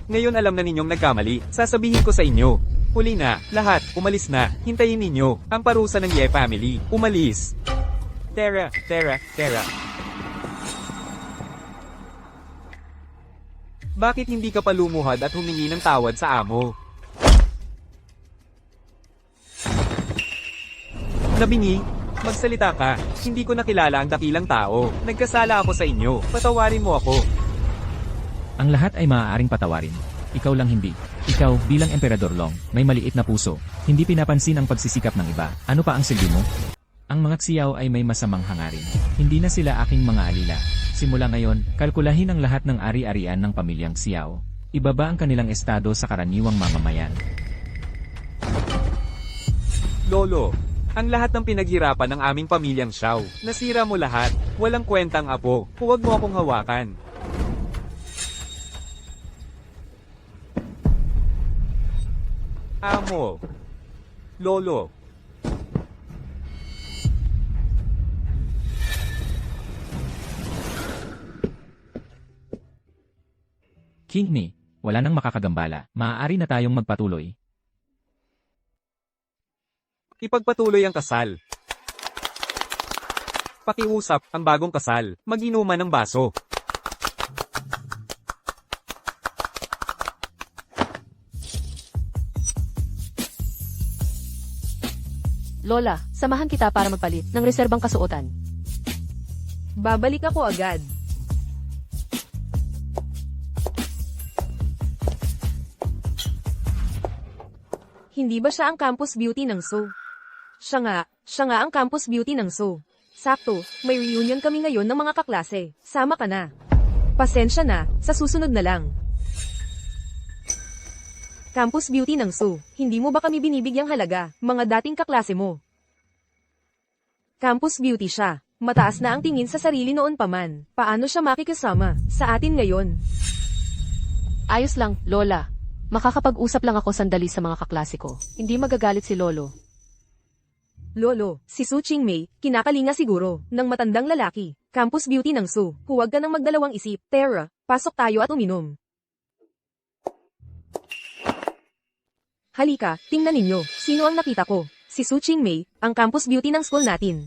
Ngayon alam na ninyong nagkamali. Sasabihin ko sa inyo. Huli na, lahat, umalis na. Hintayin ninyo ang parusa ng Ye family. Umalis. Tara. Bakit hindi ka pa lumuhad at humingi ng tawad sa amo? Nabingi, magsalita ka. Hindi ko nakilala ang dakilang tao. Nagkasala ako sa inyo. Patawarin mo ako. Ang lahat ay maaaring patawarin. Ikaw lang hindi. Ikaw, bilang Emperador Long, may maliit na puso. Hindi pinapansin ang pagsisikap ng iba. Ano pa ang silbi mo? Ang mga ksiyaw ay may masamang hangarin. Hindi na sila aking mga alila. Simula ngayon, kalkulahin ang lahat ng ari-arian ng pamilyang ksiyaw. Ibaba ang kanilang estado sa karaniwang mamamayan. Lolo, ang lahat ng pinaghirapan ng aming pamilyang Xiao. Nasira mo lahat. Walang kwentang apo. Huwag mo akong hawakan. Amo. Lolo. King ni, wala nang makakagambala. Maaari na tayong magpatuloy. Ipagpatuloy ang kasal. Pakiusap ang bagong kasal. Mag-inuman ng baso. Lola, samahan kita para magpalit ng reserbang kasuotan. Babalik ako agad. Hindi ba siya ang campus beauty ng SO? Siya nga ang campus beauty ng SO. Sakto, may reunion kami ngayon ng mga kaklase. Sama ka na. Pasensya na, sa susunod na lang. Campus beauty ng SO, hindi mo ba kami binibigyang halaga, mga dating kaklase mo? Campus beauty siya. Mataas na ang tingin sa sarili noon pa man. Paano siya makikasama sa atin ngayon? Ayos lang, Lola. Makakapag-usap lang ako sandali sa mga kaklase ko. Hindi magagalit si Lolo. Lolo, si Su Qingmei, kinakalinga siguro, ng matandang lalaki. Campus beauty ng Su, huwag ka nang magdalawang isip. Tara, pasok tayo at uminom. Halika, tingnan ninyo, sino ang nakita ko? Si Su Qingmei, ang campus beauty ng school natin.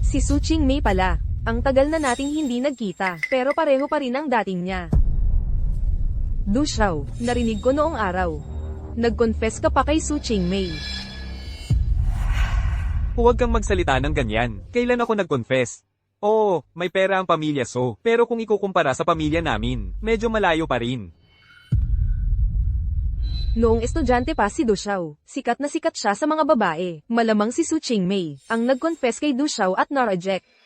Si Su Qingmei pala, ang tagal na nating hindi nagkita, pero pareho pa rin ang dating niya. Du Xiao, narinig ko noong araw. Nag-confess ka pa kay Su Qingmei. Huwag kang magsalita ng ganyan. Kailan ako nag-confess? Oo, may pera ang pamilya So, pero kung ikukumpara sa pamilya namin, medyo malayo pa rin. Noong estudyante pa si Du Xiao, sikat na sikat siya sa mga babae. Malamang si Su Qingmei, ang nag-confess kay Du Xiao at na-reject.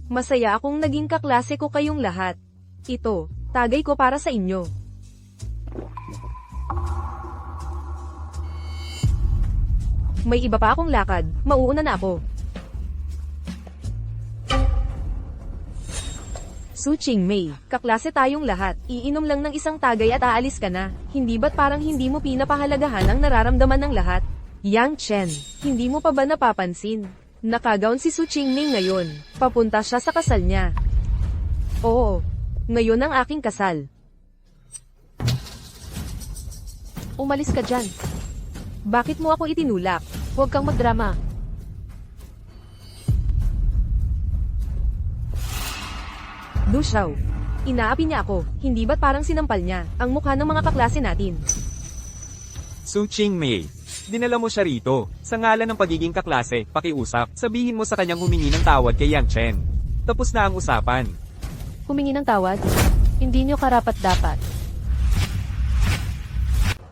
Masaya akong naging kaklase ko kayong lahat. Ito, tagay ko para sa inyo. May iba pa akong lakad, mauuna na ako. Su Qingmei, kaklase tayong lahat, iinom lang ng isang tagay at aalis ka na. Hindi ba't parang hindi mo pinapahalagahan ang nararamdaman ng lahat? Yang Chen, hindi mo pa ba napapansin? Nakagaon si Su Qingming ngayon. Papunta siya sa kasal niya. Oo. Ngayon ang aking kasal. Umalis ka dyan. Bakit mo ako itinulak? Huwag kang magdrama. Du Xiao. Inaapi niya ako. Hindi ba't parang sinampal niya ang mukha ng mga kaklase natin? Su Qingmei, dinala mo siya rito. Sa ngalan ng pagiging kaklase, pakiusap. Sabihin mo sa kanyang humingi ng tawad kay Yang Chen. Tapos na ang usapan. Humingi ng tawad? Hindi nyo karapat-dapat.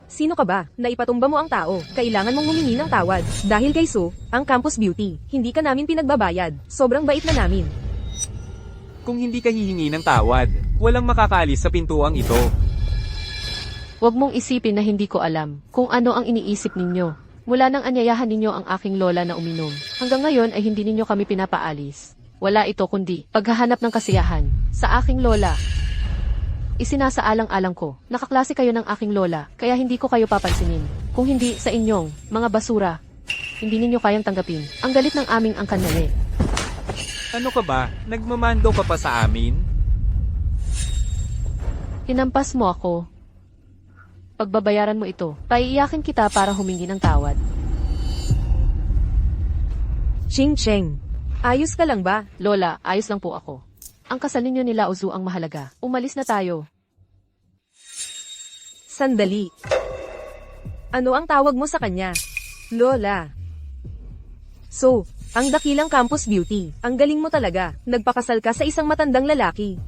Sino ka ba? Naipatumba mo ang tao. Kailangan mong humingi ng tawad. Dahil kay Su, ang campus beauty, hindi ka namin pinagbabayad. Sobrang bait na namin. Kung hindi ka hihingi ng tawad, walang makakaalis sa pintuang ito. Huwag mong isipin na hindi ko alam kung ano ang iniisip ninyo. Mula nang anyayahan ninyo ang aking lola na uminom, hanggang ngayon ay hindi ninyo kami pinapaalis. Wala ito kundi paghahanap ng kasiyahan sa aking lola. Isinasaalang-alang ko, nakaklase kayo ng aking lola, kaya hindi ko kayo papansinin. Kung hindi sa inyong mga basura, hindi ninyo kayang tanggapin ang galit ng aming angkanale. Ano ka ba? Nagmamando ka pa sa amin? Hinampas mo ako. Pagbabayaran mo ito, paiiyakin kita para humingi ng tawad. Ching Cheng. Ayos ka lang ba? Lola, ayos lang po ako. Ang kasal ninyo nila Uzu ang mahalaga. Umalis na tayo. Sandali. Ano ang tawag mo sa kanya? Lola. So, ang dakilang campus beauty. Ang galing mo talaga. Nagpakasal ka sa isang matandang lalaki.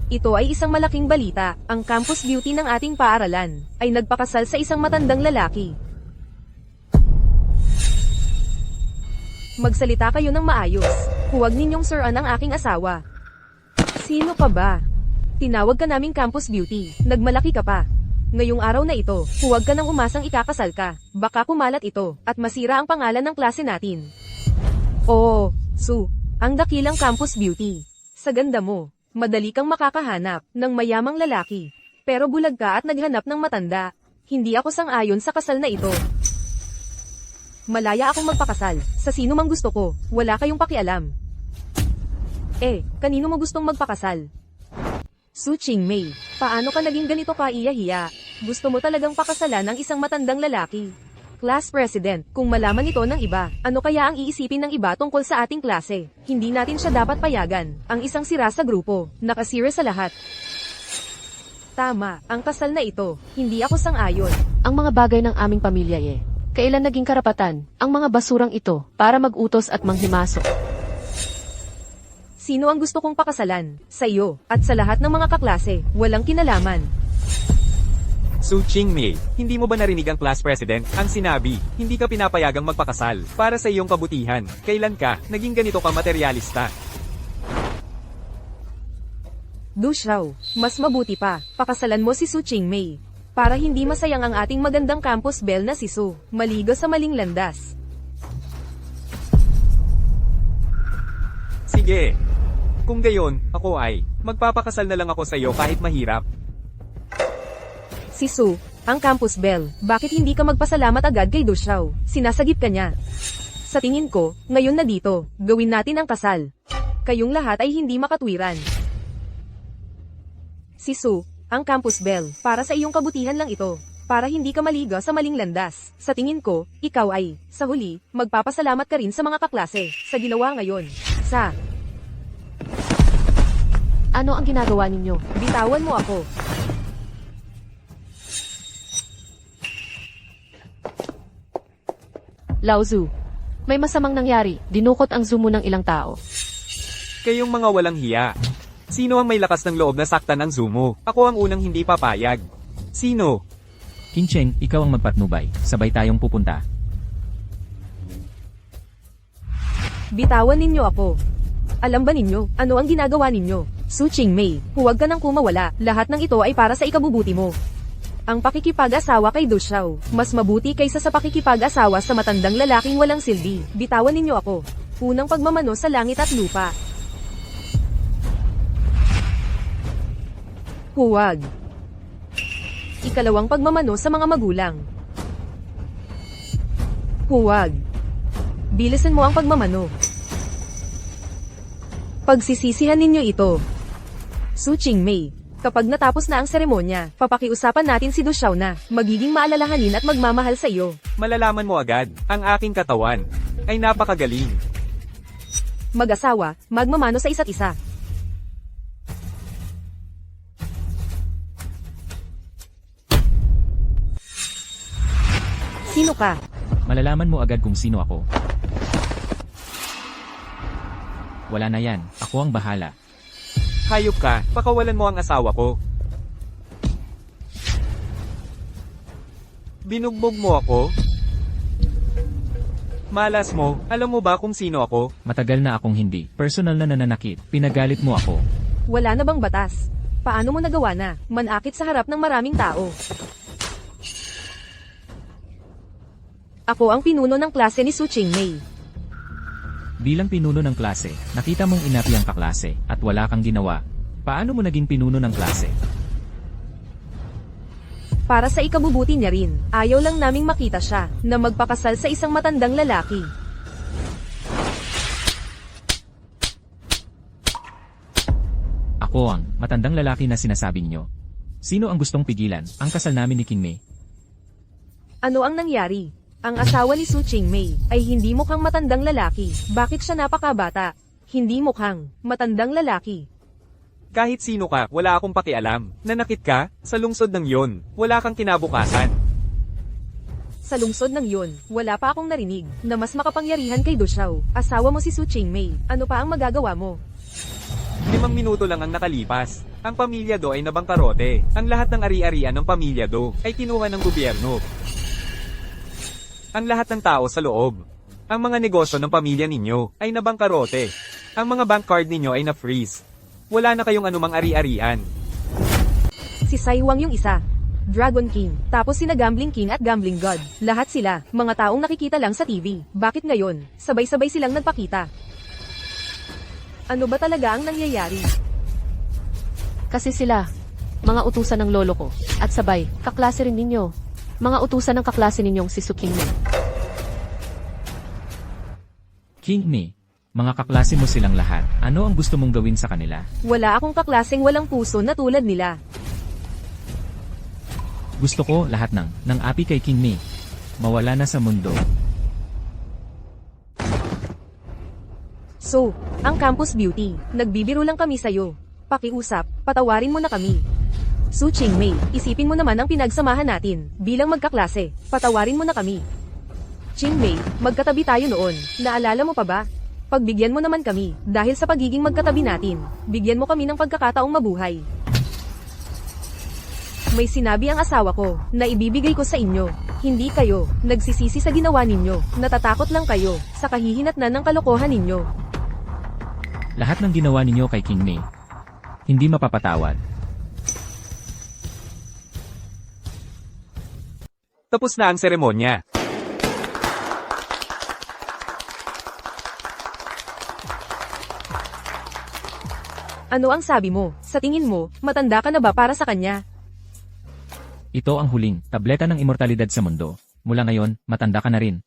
Ito ay isang malaking balita. Ang campus beauty ng ating paaralan ay nagpakasal sa isang matandang lalaki. Magsalita kayo ng maayos. Huwag ninyong siran ang aking asawa. Sino ka ba? Tinawag ka naming campus beauty. Nagmalaki ka pa. Ngayong araw na ito, huwag ka nang umasang ikakasal ka. Baka kumalat ito, at masira ang pangalan ng klase natin. Oo, Su, ang dakilang campus beauty. Sa ganda mo, madali kang makakahanap ng mayamang lalaki. Pero bulag ka at naghanap ng matanda. Hindi ako sang-ayon sa kasal na ito. Malaya akong magpakasal. Sa sino mang gusto ko, wala kayong pakialam. Kanino mo gustong magpakasal? Su Qingmei, paano ka naging ganito ka-iya-hiya? Gusto mo talagang pakasalan ng isang matandang lalaki? Class President, kung malaman ito ng iba, ano kaya ang iisipin ng iba tungkol sa ating klase? Hindi natin siya dapat payagan. Ang isang sira sa grupo, nakasira sa lahat. Tama, ang kasal na ito, hindi ako sang-ayon. Ang mga bagay ng aming pamilya kailan naging karapatan ang mga basurang ito para mag-utos at manghimasok? Sino ang gusto kong pakasalan? Sa iyo, at sa lahat ng mga kaklase, walang kinalaman. Su Qingmei, hindi mo ba narinig ang class president? Ang sinabi, hindi ka pinapayagang magpakasal para sa iyong kabutihan. Kailan ka naging ganito ka materialista? Du Xiao, mas mabuti pa, pakasalan mo si Su Qingmei. Para hindi masayang ang ating magandang campus belle na si Su, maligo sa maling landas. Sige. Kung gayon, ako ay, magpapakasal na lang ako sa iyo kahit mahirap. Si Su, ang campus belle, bakit hindi ka magpasalamat agad kay Du Xiao? Sinasagip ka niya. Sa tingin ko, ngayon na dito, gawin natin ang kasal. Kayong lahat ay hindi makatwiran. Si Su, ang campus belle, para sa iyong kabutihan lang ito. Para hindi ka maligo sa maling landas. Sa tingin ko, ikaw ay, sa huli, magpapasalamat ka rin sa mga kaklase, sa ginawa ngayon. Ano ang ginagawa ninyo? Bitawan mo ako. Laozu, may masamang nangyari. Dinukot ang Zumo ng ilang tao. Kayong mga walang hiya. Sino ang may lakas ng loob na saktan ang Zumo? Ako ang unang hindi papayag. Sino? Qingcheng, ikaw ang magpatnubay. Sabay tayong pupunta. Bitawan ninyo ako. Alam ba ninyo, ano ang ginagawa ninyo? Su Qingmei, huwag ka nang kumawala. Lahat ng ito ay para sa ikabubuti mo. Ang pakikipag-asawa kay Du Xiao, mas mabuti kaysa sa pakikipag-asawa sa matandang lalaking walang silbi. Bitawan ninyo ako. Unang pagmamano sa langit at lupa. Huwag. Ikalawang pagmamano sa mga magulang. Huwag. Bilisan mo ang pagmamano. Pagsisisihan ninyo ito. Su Qingmei, kapag natapos na ang seremonya, papakiusapan natin si Du Xiao na magiging maalalahanin at magmamahal sa iyo. Malalaman mo agad, ang aking katawan ay napakagaling. Mag-asawa, magmamano sa isa't isa. Sino ka? Malalaman mo agad kung sino ako. Wala na yan, ako ang bahala. Hayop ka, pakawalan mo ang asawa ko. Binugbog mo ako? Malas mo, alam mo ba kung sino ako? Matagal na akong hindi, personal na nananakit, pinagalit mo ako. Wala na bang batas? Paano mo nagawa na? Manakit sa harap ng maraming tao. Ako ang pinuno ng klase ni Su Qingmei. Bilang pinuno ng klase, nakita mong inapi ang kaklase, at wala kang ginawa. Paano mo naging pinuno ng klase? Para sa ikabubuti niya rin, ayaw lang naming makita siya, na magpakasal sa isang matandang lalaki. Ako ang matandang lalaki na sinasabi niyo. Sino ang gustong pigilan ang kasal namin ni Qingmei? Ano ang nangyari? Ang asawa ni Su Qingmei ay hindi mukhang matandang lalaki. Bakit siya napakabata? Hindi mukhang matandang lalaki. Kahit sino ka, wala akong pakialam. Nanakit ka, sa lungsod ng yon, wala kang kinabukasan. Sa lungsod ng yun, wala pa akong narinig na mas makapangyarihan kay Du Xiao. Asawa mo si Su Qingmei. Ano pa ang magagawa mo? 5 minuto lang ang nakalipas. Ang pamilya Do ay nabangkarote. Ang lahat ng ari-arian ng pamilya Do ay kinuha ng gobyerno. Ang lahat ng tao sa loob. Ang mga negosyo ng pamilya ninyo ay nabangkarote. Ang mga bank card ninyo ay na-freeze. Wala na kayong anumang ari-arian. Si Sai Wang yung isa. Dragon King, tapos sina Gambling King at Gambling God. Lahat sila, mga taong nakikita lang sa TV. Bakit ngayon, sabay-sabay silang nagpakita? Ano ba talaga ang nangyayari? Kasi sila, mga utusan ng lolo ko. At sabay, kaklase rin ninyo. Mga utusan ng kaklase ninyong si Su Qingmei. Qingmei, mga kaklase mo silang lahat. Ano ang gusto mong gawin sa kanila? Wala akong kaklaseng walang puso na tulad nila. Gusto ko lahat ng api kay Qingmei. Mawala na sa mundo. So, ang Campus Beauty, nagbibiro lang kami sa'yo. Pakiusap, patawarin mo na kami. Su Qingmei, isipin mo naman ang pinagsamahan natin, bilang magkaklase, patawarin mo na kami. Qingmei, magkatabi tayo noon, naalala mo pa ba? Pagbigyan mo naman kami, dahil sa pagiging magkatabi natin, bigyan mo kami ng pagkakataong mabuhay. May sinabi ang asawa ko, na ibibigay ko sa inyo, hindi kayo, nagsisisi sa ginawa ninyo, natatakot lang kayo, sa kahihinatnan ng kalokohan ninyo. Lahat ng ginawa ninyo kay Qingmei, hindi mapapatawad. Tapos na ang seremonya. Ano ang sabi mo? Sa tingin mo, matanda ka na ba para sa kanya? Ito ang huling tableta ng immortalidad sa mundo. Mula ngayon, matanda ka na rin.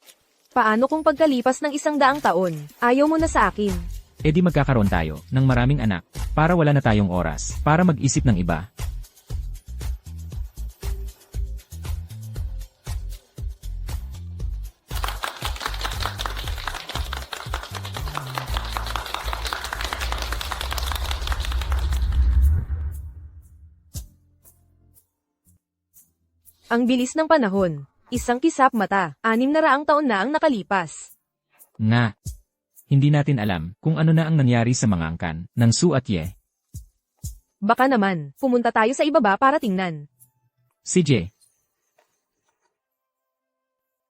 Paano kung pagkalipas ng 100 taon, ayaw mo na sa akin? E di magkakaroon tayo ng maraming anak, para wala na tayong oras, para mag-isip ng iba. Ang bilis ng panahon. Isang kisap mata, 600 taon na ang nakalipas. Nga. Hindi natin alam kung ano na ang nangyari sa mga angkan ng Su at Ye. Baka naman, pumunta tayo sa ibaba para tingnan. Si Je,